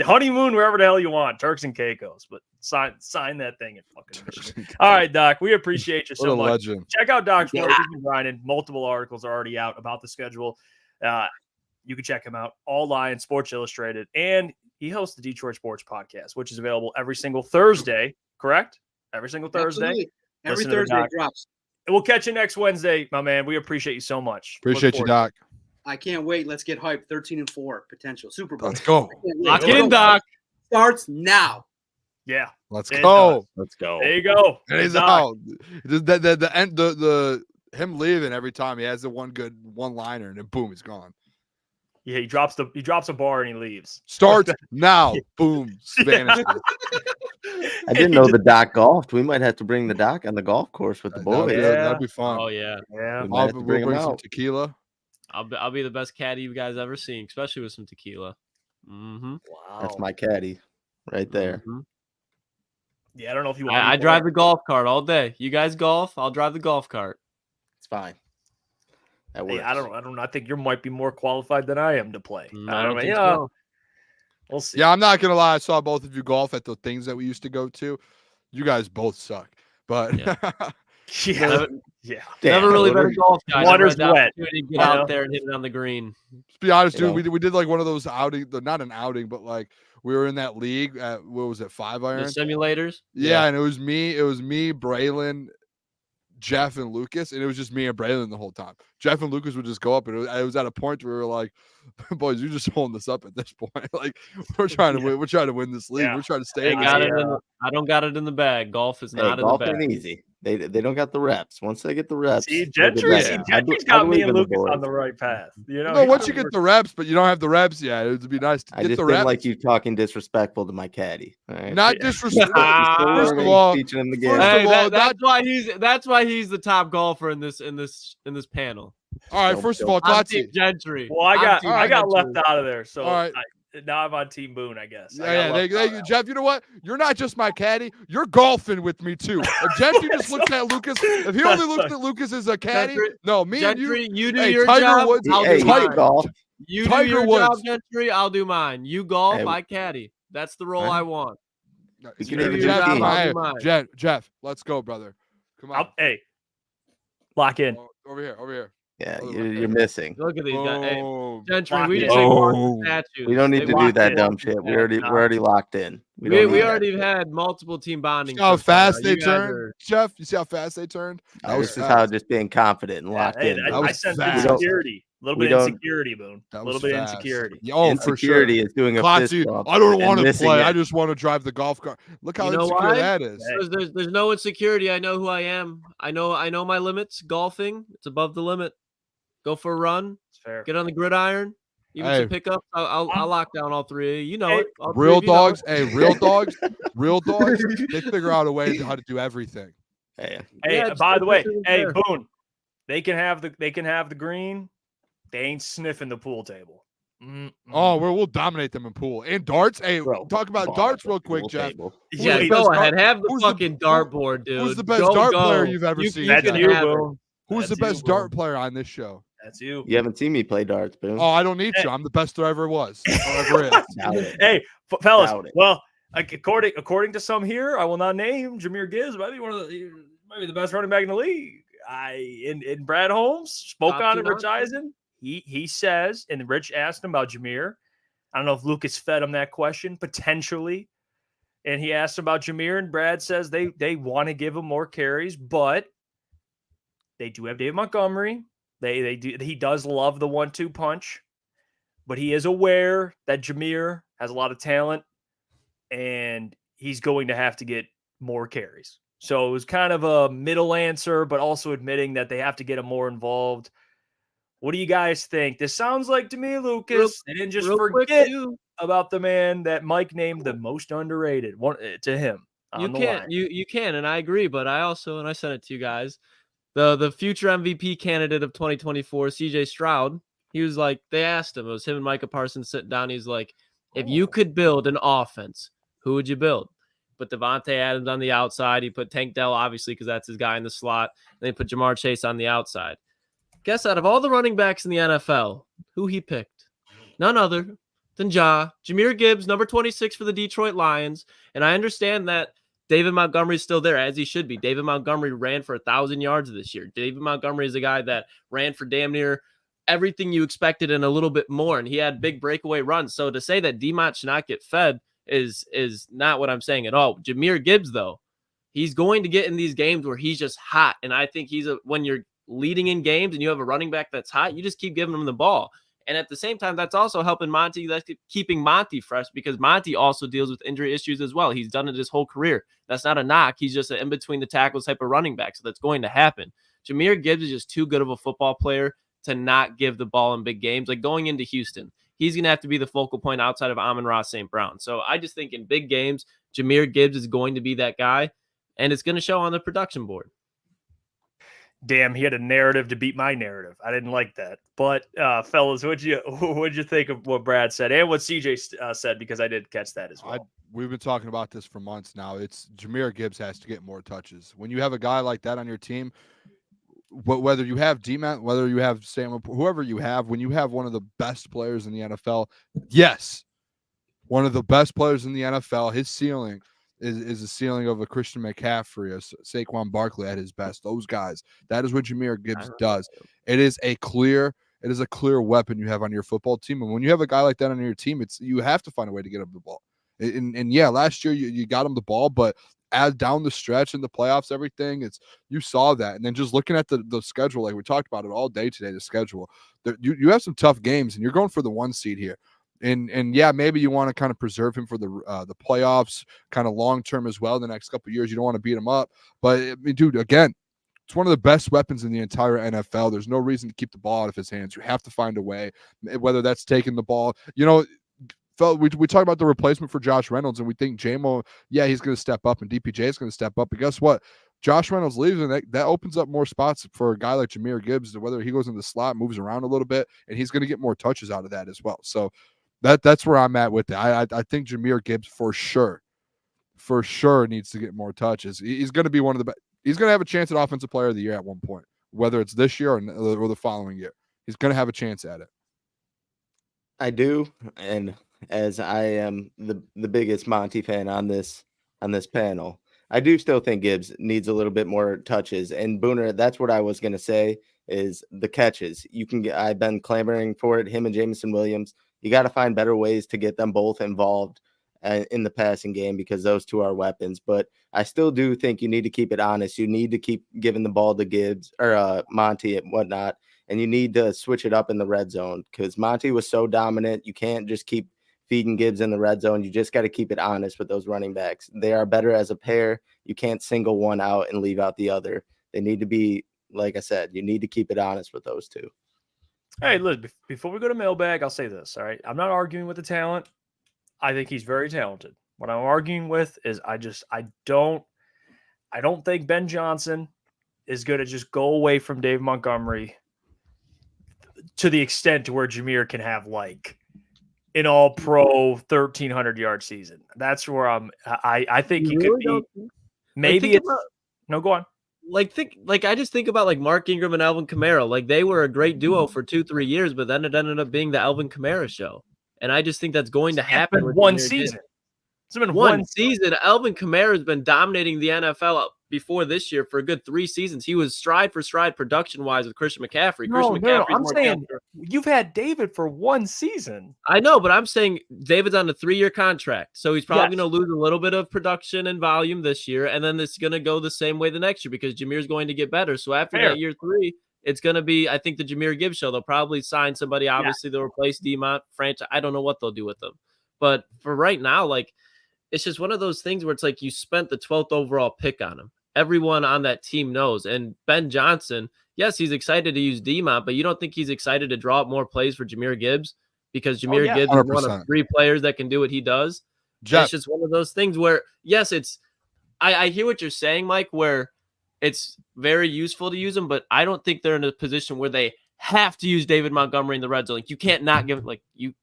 S1: honeymoon wherever the hell you want, Turks and Caicos, but sign that thing in fucking Michigan. All right, Doc, we appreciate you so much.
S3: Legend.
S1: Check out Doc's work. He's been grinding. Multiple articles are already out about the schedule. You can check him out. All Lions, Sports Illustrated, and he hosts the Detroit Sports Podcast, which is available every single Thursday. Correct? Every single Thursday.
S7: Absolutely. Every Thursday it drops.
S1: And we'll catch you next Wednesday, my man. We appreciate you so much.
S3: Appreciate you, Doc.
S7: I can't wait. Let's get hyped. 13-4 potential Super Bowl.
S3: Let's go.
S6: Lock in, Doc.
S7: Starts now.
S1: Yeah.
S3: Let's go.
S2: Let's go.
S1: There you go.
S3: And he's out. The him leaving every time he has the one liner and then boom, he's gone.
S1: Yeah, he drops a bar and he leaves.
S3: Start now. Boom. Vanishes.
S2: I didn't know the Doc golfed. We might have to bring the Doc on the golf course with the boys.
S3: That'd be fun.
S6: Oh yeah.
S3: We'll bring some tequila.
S6: I'll be the best caddy you guys ever seen, especially with some tequila. Mm-hmm.
S1: Wow.
S2: That's my caddy right there.
S6: Mm-hmm.
S1: Yeah, I don't know if you want
S6: I drive the golf cart all day. You guys golf, I'll drive the golf cart.
S2: It's fine. That works.
S1: Hey, I don't know. I think you might be more qualified than I am to play.
S6: I don't think so.
S1: We'll see.
S3: Yeah, I'm not gonna lie. I saw both of you golf at the things that we used to go to. You guys both suck. But
S1: yeah.
S6: Never really been a golf guy.
S1: Water's wet.
S6: Get out there and hit it on the green.
S3: To be honest, dude, we did like one of those outing, not an outing, but like we were in that league at, what was it, 5 iron?
S6: The simulators?
S3: Yeah, and it was me, Braylon, Jeff, and Lucas, and it was just me and Braylon the whole time. Jeff and Lucas would just go up, and it was at a point where we were like, boys, you're just holding this up at this point. Like, we're trying to win. We're trying to win this league. We're trying to stay in this league.
S6: I don't got it in the bag. Golf is not in the bag.
S2: Golf ain't easy. They don't got the reps. Once they get the reps,
S1: Gentry's got me and Lucas on the right path. You know,
S3: once you get the reps, but you don't have the reps yet. It would be nice to get the reps.
S2: I just like you talking disrespectful to my caddy. All right?
S3: Not disrespectful. First of all,
S2: teaching him the game.
S6: That's why he's the top golfer in this panel.
S3: All right. First of all, Klotz.
S6: Gentry.
S1: Well, I got left out of there, so
S3: all right.
S1: Now I'm on Team Boone, I guess.
S3: Yeah. Jeff, you know what? You're not just my caddy. You're golfing with me too. If Gentry just looks at Lucas, if he only looks at Lucas as a caddy,
S6: Gentry,
S3: no, me
S6: Gentry,
S3: and you.
S6: You do your
S3: Tiger
S6: job.
S3: Woods,
S2: you golf.
S6: You do
S3: Tiger
S6: your
S3: Woods.
S6: job, Gentry. I'll do mine. You golf,
S2: Hey,
S6: I caddy. That's the role I want.
S2: We
S6: You
S2: can
S6: do
S2: even
S6: your
S2: do
S6: job,
S2: teams.
S6: I'll do mine.
S3: Jeff, let's go, brother. Come on.
S1: Hey, lock in.
S3: Over here.
S2: Yeah,
S3: Oh,
S2: you're missing.
S6: Look at these guys. Hey,
S3: Boom.
S6: Gentry,
S1: Lock
S6: we
S1: in.
S6: just ain't statues.
S2: We don't need
S6: They
S2: to do
S6: walk
S2: that
S6: in.
S2: dumb shit. We're already locked in.
S6: We
S2: don't need that
S6: already
S2: shit.
S6: had multiple team bonding.
S3: See how
S6: trips right now.
S3: fast they
S6: You guys
S3: turned,
S6: are-
S3: Jeff? You see how fast they turned? That was
S2: This is
S3: fast.
S2: how just being confident and locked
S1: Hey,
S2: in.
S3: That
S1: I
S3: was
S1: sense
S3: fast.
S1: insecurity. A little
S2: We
S1: bit of
S2: don't-
S1: insecurity, Boone.
S3: That
S1: A
S3: was
S1: little bit of
S3: fast.
S1: insecurity.
S3: Oh, for sure.
S2: Insecurity is doing a fist
S3: Klotz,
S2: bump.
S3: I don't
S2: and
S3: want to
S2: missing
S3: play.
S2: it.
S3: I just want to drive the golf cart. Look how
S6: You know
S3: insecure
S6: why?
S3: that is.
S1: Hey.
S6: Because there's no insecurity. I know who I am. I know my limits. Golfing, it's above the limit. Go for a run.
S1: It's fair.
S6: Get on the gridiron. Even
S3: Hey.
S6: some pickups. I'll lock down all three of you. You know
S1: Hey,
S6: it. All three
S3: Real
S6: of you know
S3: dogs,
S6: it.
S3: real dogs, they figure out a way how to do everything.
S2: Hey,
S1: Hey,
S6: Yeah,
S1: by
S6: just
S1: the way,
S6: put it
S1: hey,
S6: there.
S1: Boone, they can have the green. They ain't sniffing the pool table.
S3: Oh, we'll dominate them in pool and darts. Hey,
S2: bro,
S3: talk about
S2: ball
S3: darts
S2: at
S3: real
S2: the
S3: quick,
S2: pool
S3: Jeff.
S2: table.
S3: Who's
S6: Yeah,
S3: the
S6: go
S3: best
S6: ahead.
S3: dart-
S6: Have the
S3: who's the-
S6: fucking dartboard, dude.
S3: Who's the best
S6: Go,
S3: dart
S6: go.
S3: player you've ever
S6: You-
S3: seen?
S6: you
S1: That's
S6: can
S1: you,
S6: have it.
S1: Boone.
S3: Who's the
S1: That's
S3: best
S1: you,
S3: dart
S1: Boone.
S3: player on this show?
S1: That's you.
S2: You haven't seen me play darts, Boone.
S3: Oh, I don't need to. I'm the best there ever was. Or ever is.
S2: Doubt it.
S1: Hey, fellas.
S2: Doubt it.
S1: Well, according to some here, I will not name Jahmyr Gibbs. Might be the best running back in the league. In Brad Holmes spoke
S6: Top
S1: on
S6: two
S1: it. Rich Eisen. He says, and Rich asked him about Jahmyr. I don't know if Lucas fed him that question potentially, and he asked about Jahmyr, and Brad says they want to give him more carries, but they do have David Montgomery. They do. He does love the 1-2 punch, but he is aware that Jahmyr has a lot of talent, and he's going to have to get more carries. So it was kind of a middle answer, but also admitting that they have to get him more involved. What do you guys think? This sounds like to me, Lucas. They didn't just forget about the man that Mike named the most underrated one to him.
S6: You can, and I agree. But I also, and I sent it to you guys, the future MVP candidate of 2024, CJ Stroud. He was like, they asked him. It was him and Micah Parsons sitting down. He's like, if you could build an offense, who would you build? Put Devontae Adams on the outside. He put Tank Dell, obviously, because that's his guy in the slot. And then he put Jamar Chase on the outside. Guess out of all the running backs in the NFL, who he picked? None other than Jahmyr Gibbs, number 26 for the Detroit Lions. And I understand that David Montgomery is still there, as he should be. David Montgomery ran for 1,000 yards this year. David Montgomery is a guy that ran for damn near everything you expected and a little bit more. And he had big breakaway runs. So to say that D-Mont should not get fed is not what I'm saying at all. Jahmyr Gibbs, though, he's going to get in these games where he's just hot. And I think when you're leading in games and you have a running back that's hot, you just keep giving him the ball. And at the same time, that's also helping Monty. That's keeping Monty fresh because Monty also deals with injury issues as well. He's done it his whole career. That's not a knock. He's just an in-between the tackles type of running back. So that's going to happen. Jahmyr Gibbs is just too good of a football player to not give the ball in big games. Like going into Houston, he's going to have to be the focal point outside of Amon-Ra St. Brown. So I just think in big games, Jahmyr Gibbs is going to be that guy, and it's going to show on the production board.
S1: Damn, he had a narrative to beat my narrative. I didn't like that. But fellas, what'd you think of what Brad said and what CJ said? Because I did catch that as well.
S3: We've been talking about this for months now. It's Jahmyr Gibbs has to get more touches. When you have a guy like that on your team, whether you have D-Matt, whether you have Sam, whoever you have, when you have one of the best players in the NFL, yes, one of the best players in the NFL, his ceiling is the ceiling of a Christian McCaffrey, a Saquon Barkley at his best. Those guys. That is what Jahmyr Gibbs does. It is a clear weapon you have on your football team. And when you have a guy like that on your team, you have to find a way to get him the ball. And yeah, last year you got him the ball, but as down the stretch in the playoffs, everything, you saw that. And then just looking at the schedule, like we talked about it all day today, the schedule, you have some tough games and you're going for the 1 seed here. And yeah, maybe you want to kind of preserve him for the playoffs kind of long term as well. The next couple of years, you don't want to beat him up. But I mean, dude, again, it's one of the best weapons in the entire NFL. There's no reason to keep the ball out of his hands. You have to find a way, whether that's taking the ball. You know, we talk about the replacement for Josh Reynolds, and we think JMO, yeah, he's going to step up, and DPJ is going to step up. But guess what? Josh Reynolds leaves, and that opens up more spots for a guy like Jahmyr Gibbs, whether he goes in the slot, moves around a little bit, and he's going to get more touches out of that as well. So that's where I'm at with it. I think Jahmyr Gibbs for sure needs to get more touches. He's going to be one of the best. He's going to have a chance at Offensive Player of the Year at one point, whether it's this year or the following year. He's going to have a chance at it.
S2: I do, and as I am the biggest Monty fan on this panel, I do still think Gibbs needs a little bit more touches. And Booner, that's what I was gonna say is the catches. You can get. I've been clamoring for it. Him and Jameson Williams. You got to find better ways to get them both involved in the passing game because those two are weapons. But I still do think you need to keep it honest. You need to keep giving the ball to Gibbs or Monty and whatnot. And you need to switch it up in the red zone because Monty was so dominant. You can't just keep feeding Gibbs in the red zone. You just got to keep it honest with those running backs. They are better as a pair. You can't single one out and leave out the other. They need to be, like I said, you need to keep it honest with those two.
S1: Hey, look, before we go to mailbag, I'll say this. All right. I'm not arguing with the talent. I think he's very talented. What I'm arguing with is I don't think Ben Johnson is going to just go away from Dave Montgomery to the extent to where Jahmyr can have like an all-pro 1,300-yard season. That's where I think he could be. Maybe it's no, go on.
S6: I just think about like Mark Ingram and Alvin Kamara. Like they were a great duo for 2-3 years, but then it ended up being the Alvin Kamara show. And I just think that's going to happen with
S1: one season. It's been
S6: one season. Alvin Kamara has been dominating the NFL before this year for a good 3 seasons. He was stride for stride production-wise with Christian McCaffrey.
S1: No, I'm saying you've had David for 1 season.
S6: I know, but I'm saying David's on a 3-year contract. So he's probably going to lose a little bit of production and volume this year, and then it's going to go the same way the next year because Jahmyr's going to get better. So after that year 3, it's going to be, I think, the Jahmyr Gibbs show. They'll probably sign somebody. Obviously, they'll replace DeMont, franchise. I don't know what they'll do with them. But for right now, like, it's just one of those things where it's like you spent the 12th overall pick on him. Everyone on that team knows. And Ben Johnson, yes, he's excited to use DeMont, but you don't think he's excited to draw up more plays for Jahmyr Gibbs because Jahmyr Gibbs 100%. Is one of 3 players that can do what he does. Jeff. It's just one of those things where, yes, it's I hear what you're saying, Mike, where it's very useful to use him, but I don't think they're in a position where they have to use David Montgomery in the red zone. Like you can't not give it like you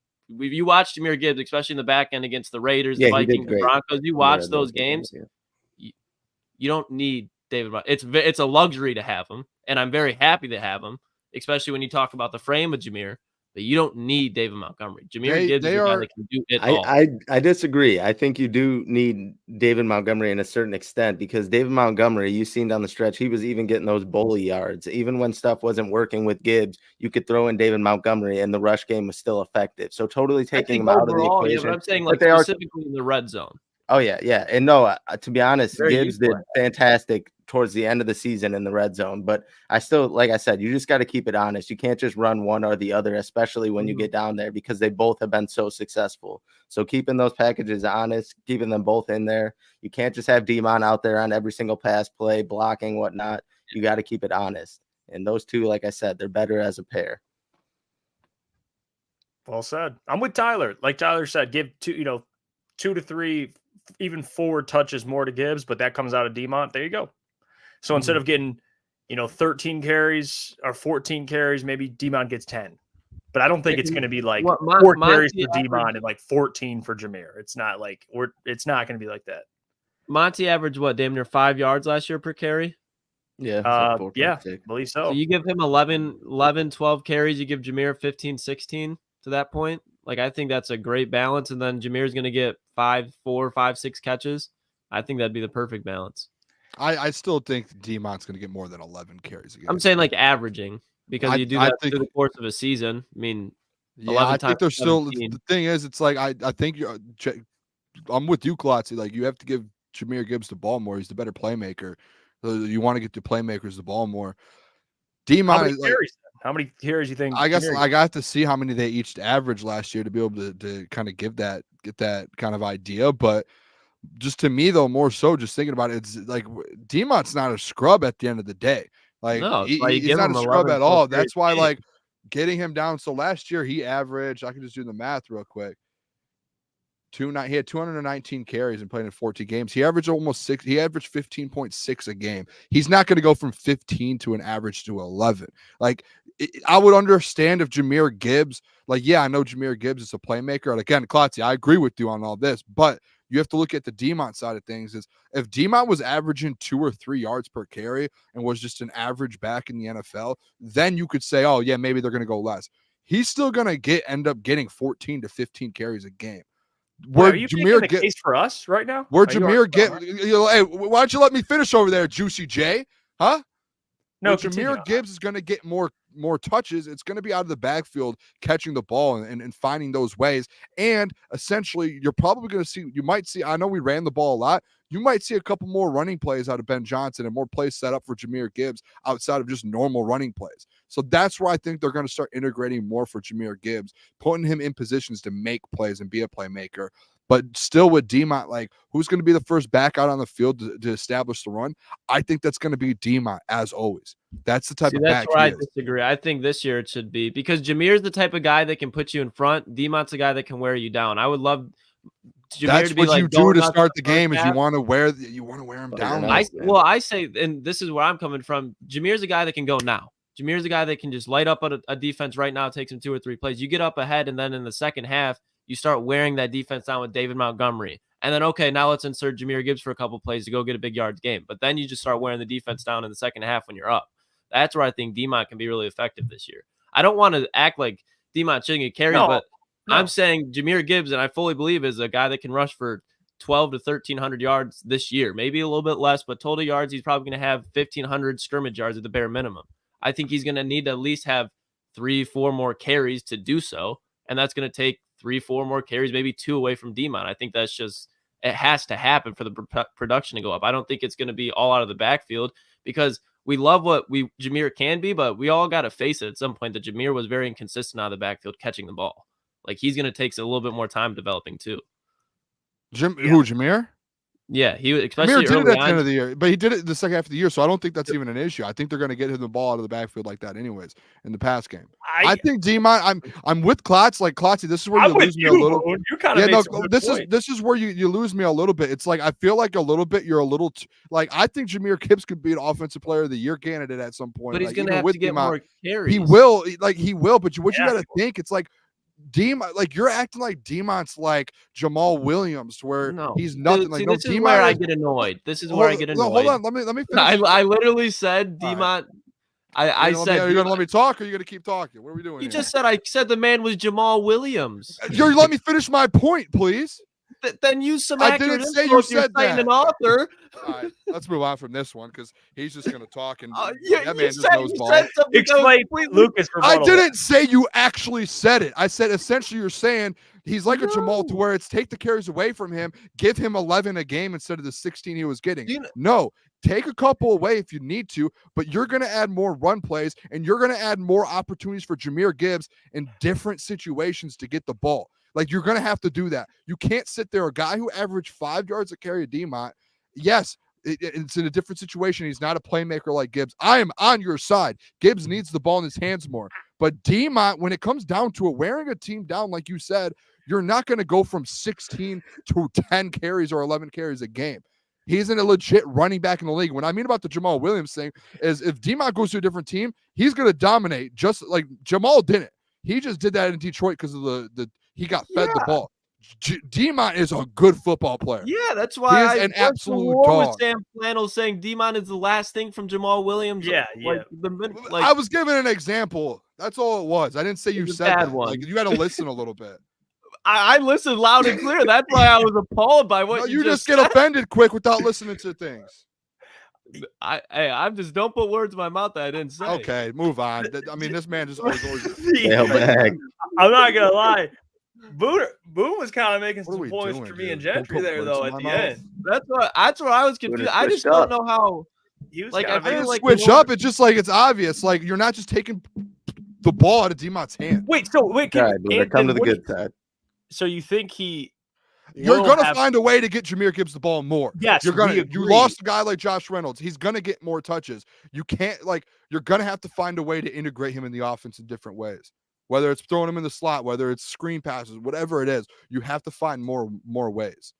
S6: watch Jahmyr Gibbs, especially in the back end against the Raiders, the Vikings, the Broncos. You watch those games. You don't need David. It's a luxury to have him, and I'm very happy to have him, especially when you talk about the frame of Jahmyr. But you don't need David Montgomery. Jahmyr Gibbs is a guy that can do it all.
S2: I disagree. I think you do need David Montgomery in a certain extent because David Montgomery, you've seen down the stretch, he was even getting those bully yards. Even when stuff wasn't working with Gibbs, you could throw in David Montgomery and the rush game was still effective. So totally taking him out of the equation.
S6: Yeah, but I'm saying like specifically in the red zone.
S2: Oh, yeah. And no, to be honest, Gibbs did fantastic towards the end of the season in the red zone. But I still, like I said, you just got to keep it honest. You can't just run one or the other, especially when you get down there because they both have been so successful. So keeping those packages honest, keeping them both in there. You can't just have DeMont out there on every single pass play, blocking, whatnot. You got to keep it honest. And those two, like I said, they're better as a pair.
S1: Well said. I'm with Tyler. Like Tyler said, give 2 to 3, even 4 touches more to Gibbs, but that comes out of DeMont. There you go. So instead of getting, 13 carries or 14 carries, maybe DeMont gets 10. But I don't think it's going to be like 4 carries for DeMont and like 14 for Jahmyr. It's not like it's not going to be like that.
S6: Monty averaged damn near 5 yards last year per carry?
S2: Yeah.
S1: I believe so.
S6: So you give him 11, 12 carries, you give Jahmyr 15, 16 to that point. Like, I think that's a great balance. And then Jahmyr's going to get 5, 4, 5, 6 catches. I think that'd be the perfect balance.
S3: I still think DeMont's going to get more than 11 carries a game.
S6: I'm saying like averaging because you do that through the course of a season. I mean, 11
S3: I think they're
S6: 17.
S3: still. The thing is, it's like I think I'm with you, Klotz. Like you have to give Jahmyr Gibbs the ball more. He's the better playmaker. So you want to get the playmakers the ball more. DeMont.
S1: How many carries you think?
S3: I guess I got to see how many they each averaged last year to be able to kind of get that kind of idea. But just to me, though, more so just thinking about it, it's like DeMont's not a scrub at the end of the day. Like he's not a scrub at all. That's why like getting him down. So last year he averaged, I can just do the math real quick. He had 219 carries and played in 14 games. He averaged almost 6. He averaged 15.6 a game. He's not going to go from 15 to an average to 11. Like I would understand if Jahmyr Gibbs, like, yeah, I know Jahmyr Gibbs is a playmaker. And again, Klotz, I agree with you on all this, but you have to look at the DeMont side of things. Is if DeMont was averaging 2 or 3 yards per carry and was just an average back in the NFL, then you could say, oh yeah, maybe they're going to go less. he's still going to end up getting 14 to 15 carries a game.
S1: Where are you making the case for us right now?
S3: Where Jahmyr Gibbs, hey, why don't you let me finish over there, Juicy J? Huh?
S1: No,
S3: Jahmyr Gibbs is going to get more touches. It's going to be out of the backfield catching the ball and finding those ways. And essentially, you're probably going to see, you might see, I know we ran the ball a lot. You might see a couple more running plays out of Ben Johnson and more plays set up for Jahmyr Gibbs outside of just normal running plays. So that's where I think they're going to start integrating more for Jahmyr Gibbs, putting him in positions to make plays and be a playmaker. But still with Demont, like, who's going to be the first back out on the field to establish the run? I think that's going to be Demont, as always. That's the type of back.
S6: That's where I disagree. I think this year it should be, because Jahmyr's the type of guy that can put you in front. Demont's a guy that can wear you down. I would love Jahmyr
S3: that's
S6: to be
S3: what
S6: like
S3: you do to start the
S6: game
S3: is you want to wear him down.
S6: I say, and this is where I'm coming from, Jahmyr's a guy that can go now. Jahmyr's a guy that can just light up a defense right now, takes him 2 or 3 plays. You get up ahead, and then in the second half, you start wearing that defense down with David Montgomery. And then, okay, now let's insert Jahmyr Gibbs for a couple plays to go get a big yards game. But then you just start wearing the defense down in the second half when you're up. That's where I think Demont can be really effective this year. I don't want to act like Demont shouldn't get carries, but I'm saying Jahmyr Gibbs, and I fully believe, is a guy that can rush for 12 to 1,300 yards this year. Maybe a little bit less, but total yards, he's probably going to have 1,500 scrimmage yards at the bare minimum. I think he's going to need to at least have 3-4 more carries to do so, and that's going to take 3-4 more carries, maybe 2 away from Demont. I think that's just, it has to happen for the production to go up. I don't think it's going to be all out of the backfield, because we love what Jahmyr can be, but we all got to face it at some point that Jahmyr was very inconsistent out of the backfield catching the ball. Like, he's going to take a little bit more time developing too.
S3: Who, Jahmyr?
S6: Yeah, he especially
S3: Jahmyr did it at the end of the year, but he did it the second half of the year, so I don't think that's even an issue. I think they're going to get him the ball out of the backfield like that anyways in the pass game. I think Demont, I'm with Klotz. Like, Klotzy, this is where you lose me a little.
S1: You kind of
S3: this is where you lose me a little bit. It's like, I feel like a little bit you're a little like, I think Jahmyr Gibbs could be an offensive player of the year candidate at some point.
S6: But he's
S3: like,
S6: going to have to get more carries.
S3: He will, but you got to think, it's like, like, you're acting like Demont's like Jamal Williams, where he's nothing.
S6: Like, this is where I get annoyed. This is where I get annoyed.
S3: Hold on, let me finish.
S6: I literally said Demont. I said,
S3: are you gonna let me talk, or are you gonna keep talking? What are we doing?
S6: You just said, I said the man was Jamal Williams.
S3: You let me finish my point, please.
S6: Then use some.
S3: I didn't say you said that.
S6: An author.
S3: All right, let's move on from this one, because he's just going to talk, and
S6: that man
S3: just knows ball.
S1: Explain, Lucas.
S3: I didn't say you actually said it. I said essentially you're saying he's like a Jamal, to where it's take the carries away from him, give him 11 a game instead of the 16 he was getting. No, take a couple away if you need to, but you're going to add more run plays, and you're going to add more opportunities for Jahmyr Gibbs in different situations to get the ball. Like, you're going to have to do that. You can't sit there. A guy who averaged 5 yards a carry a Demont, yes, it's in a different situation. He's not a playmaker like Gibbs. I am on your side. Gibbs needs the ball in his hands more. But Demont, when it comes down to it, wearing a team down, like you said, you're not going to go from 16 to 10 carries or 11 carries a game. He's in a legit running back in the league. What I mean about the Jamal Williams thing is, if Demont goes to a different team, he's going to dominate, just like Jamal didn't. He just did that in Detroit because of he got fed the ball. Demont is a good football player.
S6: Yeah, that's why
S3: he is an absolute dog.
S6: With Sam Flannel saying Demont is the last thing from Jamal Williams.
S1: Yeah.
S3: I was giving an example. That's all it was. I didn't say you said that. Like, you got to listen a little bit.
S6: I listened loud and clear. That's why I was appalled by what
S3: you just get offended quick without listening to things.
S6: I'm just, don't put words in my mouth that I didn't say.
S3: Okay, move on. I mean, this man just always.
S2: Mailbag.
S1: I'm not gonna lie. Boone was kind of making some points for me and Gentry there, though, at the end.
S6: That's what I was confused. I just don't know how.
S3: Like, I feel like switch up. It's just like, it's obvious. Like, you're not just taking the ball out of Demont's hand.
S1: Wait,
S2: come to the good side.
S1: So you think
S3: you're going to find a way to get Jahmyr Gibbs the ball more.
S1: Yes,
S3: you're going to. You lost a guy like Josh Reynolds. He's going to get more touches. You can't, you're going to have to find a way to integrate him in the offense in different ways. Whether it's throwing him in the slot, whether it's screen passes, whatever it is, you have to find more ways.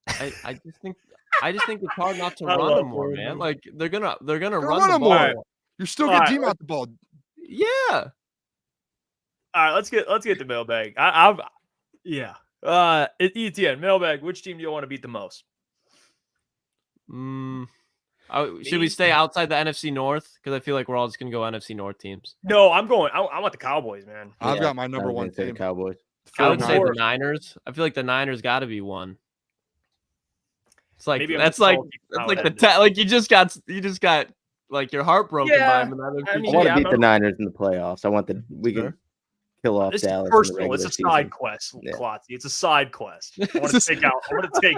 S6: I just think it's hard not to run him more, man. Like, they're gonna run the ball.
S3: Right. You're still getting Demont the ball.
S6: Yeah.
S1: All right, let's get the mailbag. ETN mailbag. Which team do you want to beat the most?
S6: Should we stay outside the NFC North? Because I feel like we're all just gonna go NFC North teams.
S1: No, I'm going. I want the Cowboys, man.
S3: I've
S2: Yeah,
S3: got my
S2: I
S3: number
S2: was
S3: one
S2: gonna say the
S3: team.
S2: Cowboys.
S6: I would say the
S1: 49ers.
S6: Niners. I feel like the Niners got to be one. It's like
S1: Maybe I'm
S6: that's
S1: just
S6: like
S1: salty
S6: that's
S1: how
S6: like
S1: it
S6: the
S1: ended.
S6: like you just got like your heart broken
S1: Yeah,
S6: by them.
S1: I
S2: I
S1: mean,
S2: want to
S1: yeah,
S2: beat the
S1: I'm-
S2: Niners in the playoffs. I want we can kill off
S1: This is
S2: Dallas. In the
S1: personal.
S2: regular
S1: It's a
S2: season.
S1: side quest,
S2: Yeah.
S1: Klotz. It's a side quest. I want to take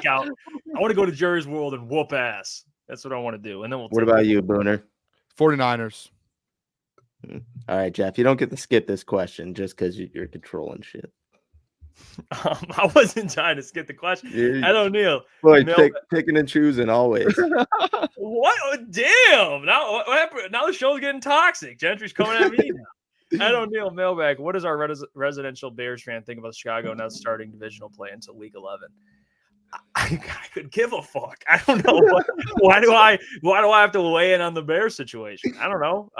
S1: out. I want to go to Jerry's World and whoop ass. That's what I want to do. And then we'll.
S2: What about you, Booner?
S3: 49ers.
S2: All right, Jeff. You don't get to skip this question just because you're controlling shit.
S1: I wasn't trying to skip the question.
S2: You're,
S1: I don't know.
S2: boy,
S1: Mail-
S2: picking and choosing always.
S1: What? Oh, damn! Now what happened? Now the show's getting toxic. Gentry's coming at me now. I don't know. Mailbag. What does our residential Bears fan think about Chicago now starting divisional play until Week 11? I could give a fuck. I don't know. Why do I have to weigh in on the Bears situation? I don't know.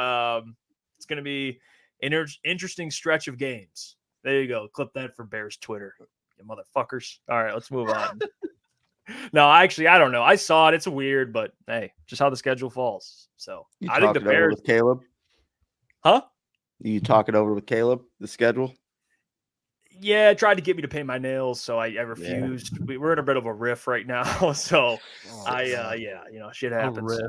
S1: It's going to be an interesting stretch of games. There you go. Clip that for Bears Twitter, you motherfuckers. All right, let's move on. No, actually, I don't know. I saw it. It's weird, but hey, just how the schedule falls. So
S2: You
S1: I think the
S2: talk it over
S1: Bears.
S2: with Caleb.
S1: Huh?
S2: You talk it over with Caleb. The schedule.
S1: Yeah, tried to get me to paint my nails, so I refused. We're in a bit of a riff right now, so shit happens.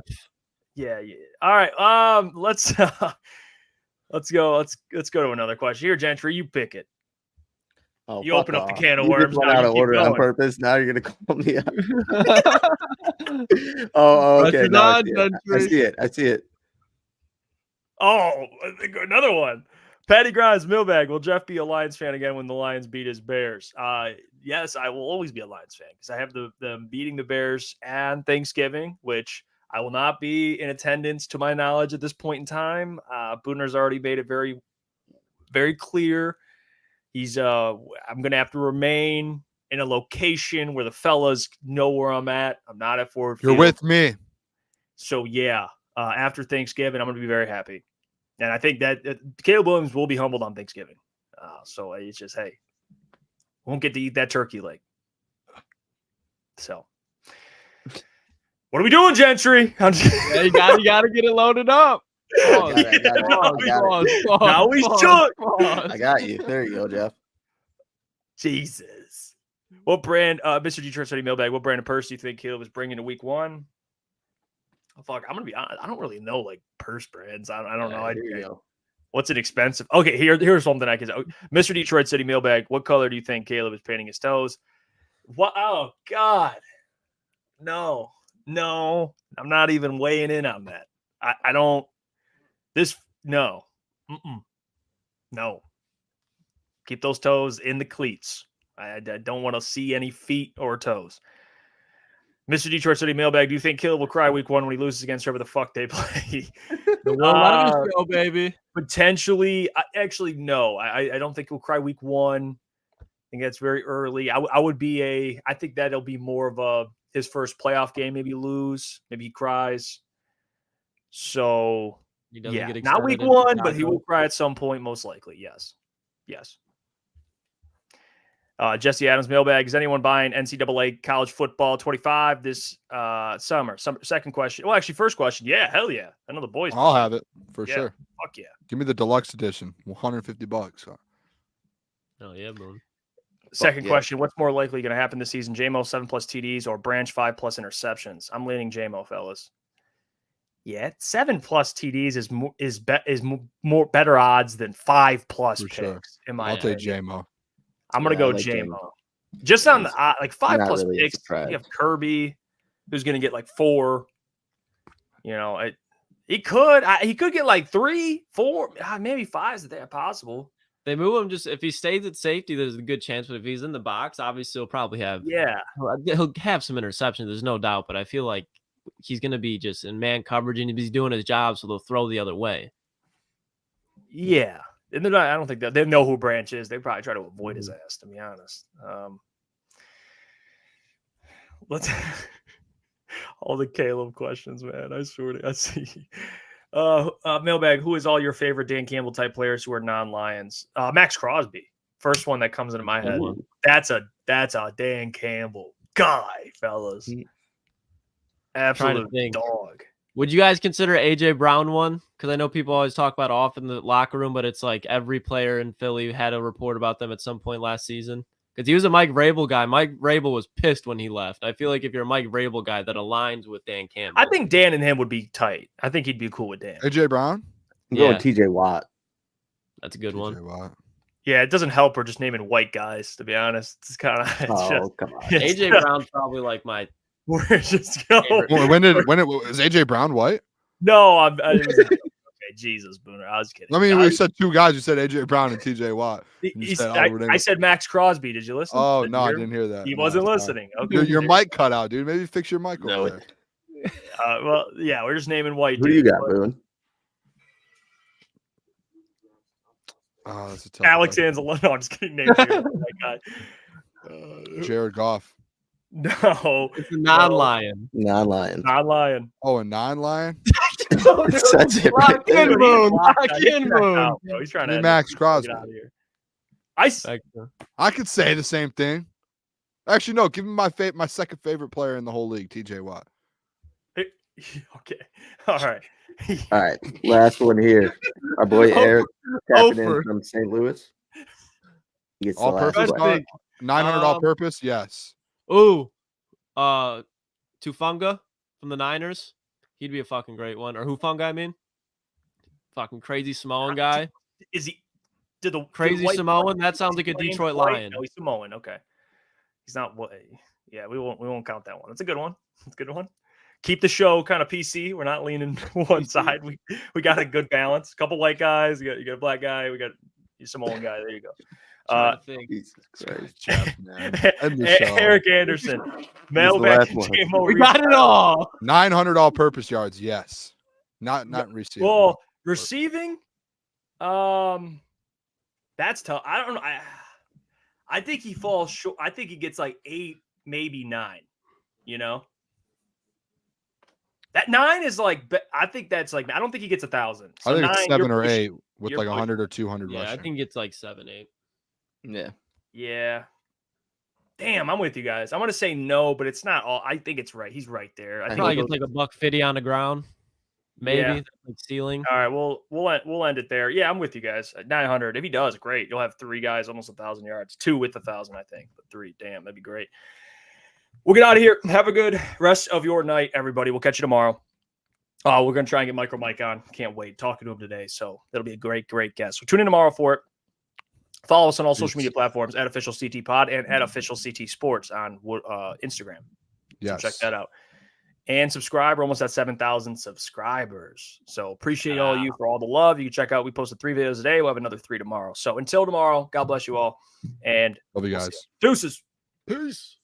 S1: Yeah. All right, let's go. Let's go to another question. Here, Gentry, you pick it.
S2: Oh,
S1: You
S2: fuck
S1: open up the
S2: off.
S1: can of
S2: You
S1: worms.
S2: just went
S1: now
S2: out
S1: you
S2: of
S1: keep
S2: order on
S1: going.
S2: purpose. Now you're gonna call me out. Oh, okay. No, I see it.
S1: Oh, another one. Patty Grimes, Mailbag. Will Jeff be a Lions fan again when the Lions beat his Bears? Yes, I will always be a Lions fan because I have them beating the Bears and Thanksgiving, which I will not be in attendance to my knowledge at this point in time. Booner's already made it very, very clear. I'm going to have to remain in a location where the fellas know where I'm at. I'm not at Ford Field.
S3: You're with me.
S1: So, yeah, after Thanksgiving, I'm going to be very happy. And I think that Caleb Williams will be humbled on Thanksgiving. So it's just, hey, won't get to eat that turkey leg. So, what are we doing, Gentry?
S6: Yeah, you gotta get it loaded up.
S1: Now we shook.
S2: I got you. There you go, Jeff.
S1: Jesus. What brand, Mr. Detroit City Mailbag, what brand of purse do you think Caleb is bringing to Week 1? Oh, fuck, I'm going to be honest. I don't really know, like, purse brands. I don't know. What's it expensive? Okay, here's something I can say. Mr. Detroit City Mailbag, what color do you think Caleb is painting his toes? What? Oh, God. No, I'm not even weighing in on that. I don't. No. No. Keep those toes in the cleats. I don't want to see any feet or toes. Mr. Detroit City Mailbag, do you think Caleb will cry Week 1 when he loses against whoever the fuck they play?
S6: Go, baby.
S1: Potentially. No. I don't think he'll cry Week 1. I think that's very early. I think that'll be more of his first playoff game. Maybe lose. Maybe he cries. So, yeah, not Week 1, but he will cry at some point, most likely. Yes. Jesse Adams Mailbag. Is anyone buying NCAA college football 25 this summer? Second question. Well, actually, first question. Yeah, hell yeah. I know the boys.
S3: I'll have it for sure.
S1: Fuck yeah.
S3: Give me the deluxe edition, $150.
S6: Oh yeah, bro.
S1: Second question. What's more likely going to happen this season? JMO 7+ TDs or Branch 5+ interceptions? I'm leaning JMO, fellas. Yeah, 7+ TDs is more better odds than 5+ picks.
S3: Sure.
S1: In my
S3: I'll take
S1: opinion.
S3: JMO.
S1: I'm gonna go
S2: like
S1: JMO. Just on the 5+
S2: really
S1: picks. You have Kirby, who's gonna get like 4. You know, he could get like 3, 4, maybe 5 if they're possible.
S6: They move him if he stays at safety, there's a good chance. But if he's in the box, obviously he'll probably have he'll have some interceptions. There's no doubt. But I feel like he's gonna be just in man coverage and he's doing his job, so they'll throw the other way.
S1: Yeah. And I don't think that they know who Branch is. They probably try to avoid his ass, to be honest. Let's all the Caleb questions, man. I see. Mailbag, who is all your favorite Dan Campbell type players who are non-Lions? Max Crosby. First one that comes into my head. That's a Dan Campbell guy, fellas. Absolute dog.
S6: Would you guys consider AJ Brown one? Because I know people always talk about off in the locker room, but it's like every player in Philly had a report about them at some point last season. Because he was a Mike Vrabel guy. Mike Vrabel was pissed when he left. I feel like if you're a Mike Vrabel guy, that aligns with Dan Campbell.
S1: I think Dan and him would be tight. I think he'd be cool with Dan.
S3: AJ Brown?
S2: I'm going TJ Watt.
S6: That's a good one.
S3: Watt.
S1: Yeah, it doesn't help. We're just naming white guys, to be honest. It's kind of.
S2: Come on.
S6: AJ Brown's probably like my.
S1: We're just going.
S3: When it was AJ Brown white?
S1: No, okay, Jesus, Booner. I was kidding.
S3: I mean, we said two guys. You said AJ Brown and TJ Watt.
S1: I said Max Crosby. Did you listen?
S3: Oh, no, I didn't hear that.
S1: He wasn't listening. Okay.
S3: Your mic cut out, dude. Maybe fix your mic over there.
S1: Well, yeah, we're just naming white.
S2: Who do you got, Boone?
S3: Oh, that's a tough
S1: Alex
S3: one.
S1: Anzalone. No, I'm just kidding. Name oh my God.
S3: Jared Goff.
S1: No.
S6: It's a non-lion.
S2: Non-lion.
S1: Non-lion.
S3: Oh, a non-lion?
S2: That's it right
S6: Lock in,
S2: there.
S6: Boone. Lock in, Boone.
S1: He's trying to
S3: Max Crosby.
S1: get out of here.
S3: I could say the same thing. Actually, no. Give me my second favorite player in the whole league, TJ Watt.
S1: Okay. All right.
S2: All right. Last one here. Our boy Eric tapping in from St. Louis. He gets the
S3: All
S2: last
S3: purpose.
S2: one.
S3: 900 all purpose. Yes.
S6: Ooh. Tufunga from the Niners. He'd be a fucking great one. Or Hufunga, I mean. Fucking crazy Samoan guy.
S1: Is he? Did the
S6: Crazy Samoan? That sounds like a Detroit Lion.
S1: No, he's Samoan. Okay. He's not. Yeah, we won't count that one. That's a good one. That's a good one. Keep the show kind of PC. We're not leaning one side. We got a good balance. A couple white guys. You got a black guy. We got a Samoan guy. There you go.
S2: Jesus Christ.
S3: Jeff, man.
S1: Eric Anderson. Mailbag.
S6: We got it all.
S3: 900 all-purpose yards. Yes. Not receiving.
S1: Well, receiving. That's tough. I don't know. I think he falls short. I think he gets like 8, maybe 9. You know. That 9 is like, I think that's like, I don't think he gets 1,000. So
S3: I think
S1: 9,
S3: it's 7 or 8 with like 100 or 200
S6: Yeah,
S3: rushing.
S6: I think it's like 7, 8.
S2: Yeah.
S1: Yeah. Damn, I'm with you guys. I'm going to say no, but it's not all. I think it's right. He's right there. I think
S6: probably gets like $150 on the ground. Maybe.
S1: Yeah.
S6: Like ceiling.
S1: All right, we'll end it there. Yeah, I'm with you guys. At 900. If he does, great. You'll have 3 guys, almost 1,000 yards. 2 with 1,000, I think. But 3, damn, that'd be great. We'll get out of here. Have a good rest of your night, everybody. We'll catch you tomorrow. We're going to try and get Mike on. Can't wait. Talking to him today. So that'll be a great, great guest. So tune in tomorrow for it. Follow us on all social media platforms at Official CT Pod and at Official CT Sports on Instagram.
S3: Yes.
S1: So check that out. And subscribe. We're almost at 7,000 subscribers. So appreciate all you for all the love. You can check out. We posted 3 videos a day. We'll have another 3 tomorrow. So until tomorrow, God bless you all. And
S3: Love you guys.
S1: Deuces. Peace.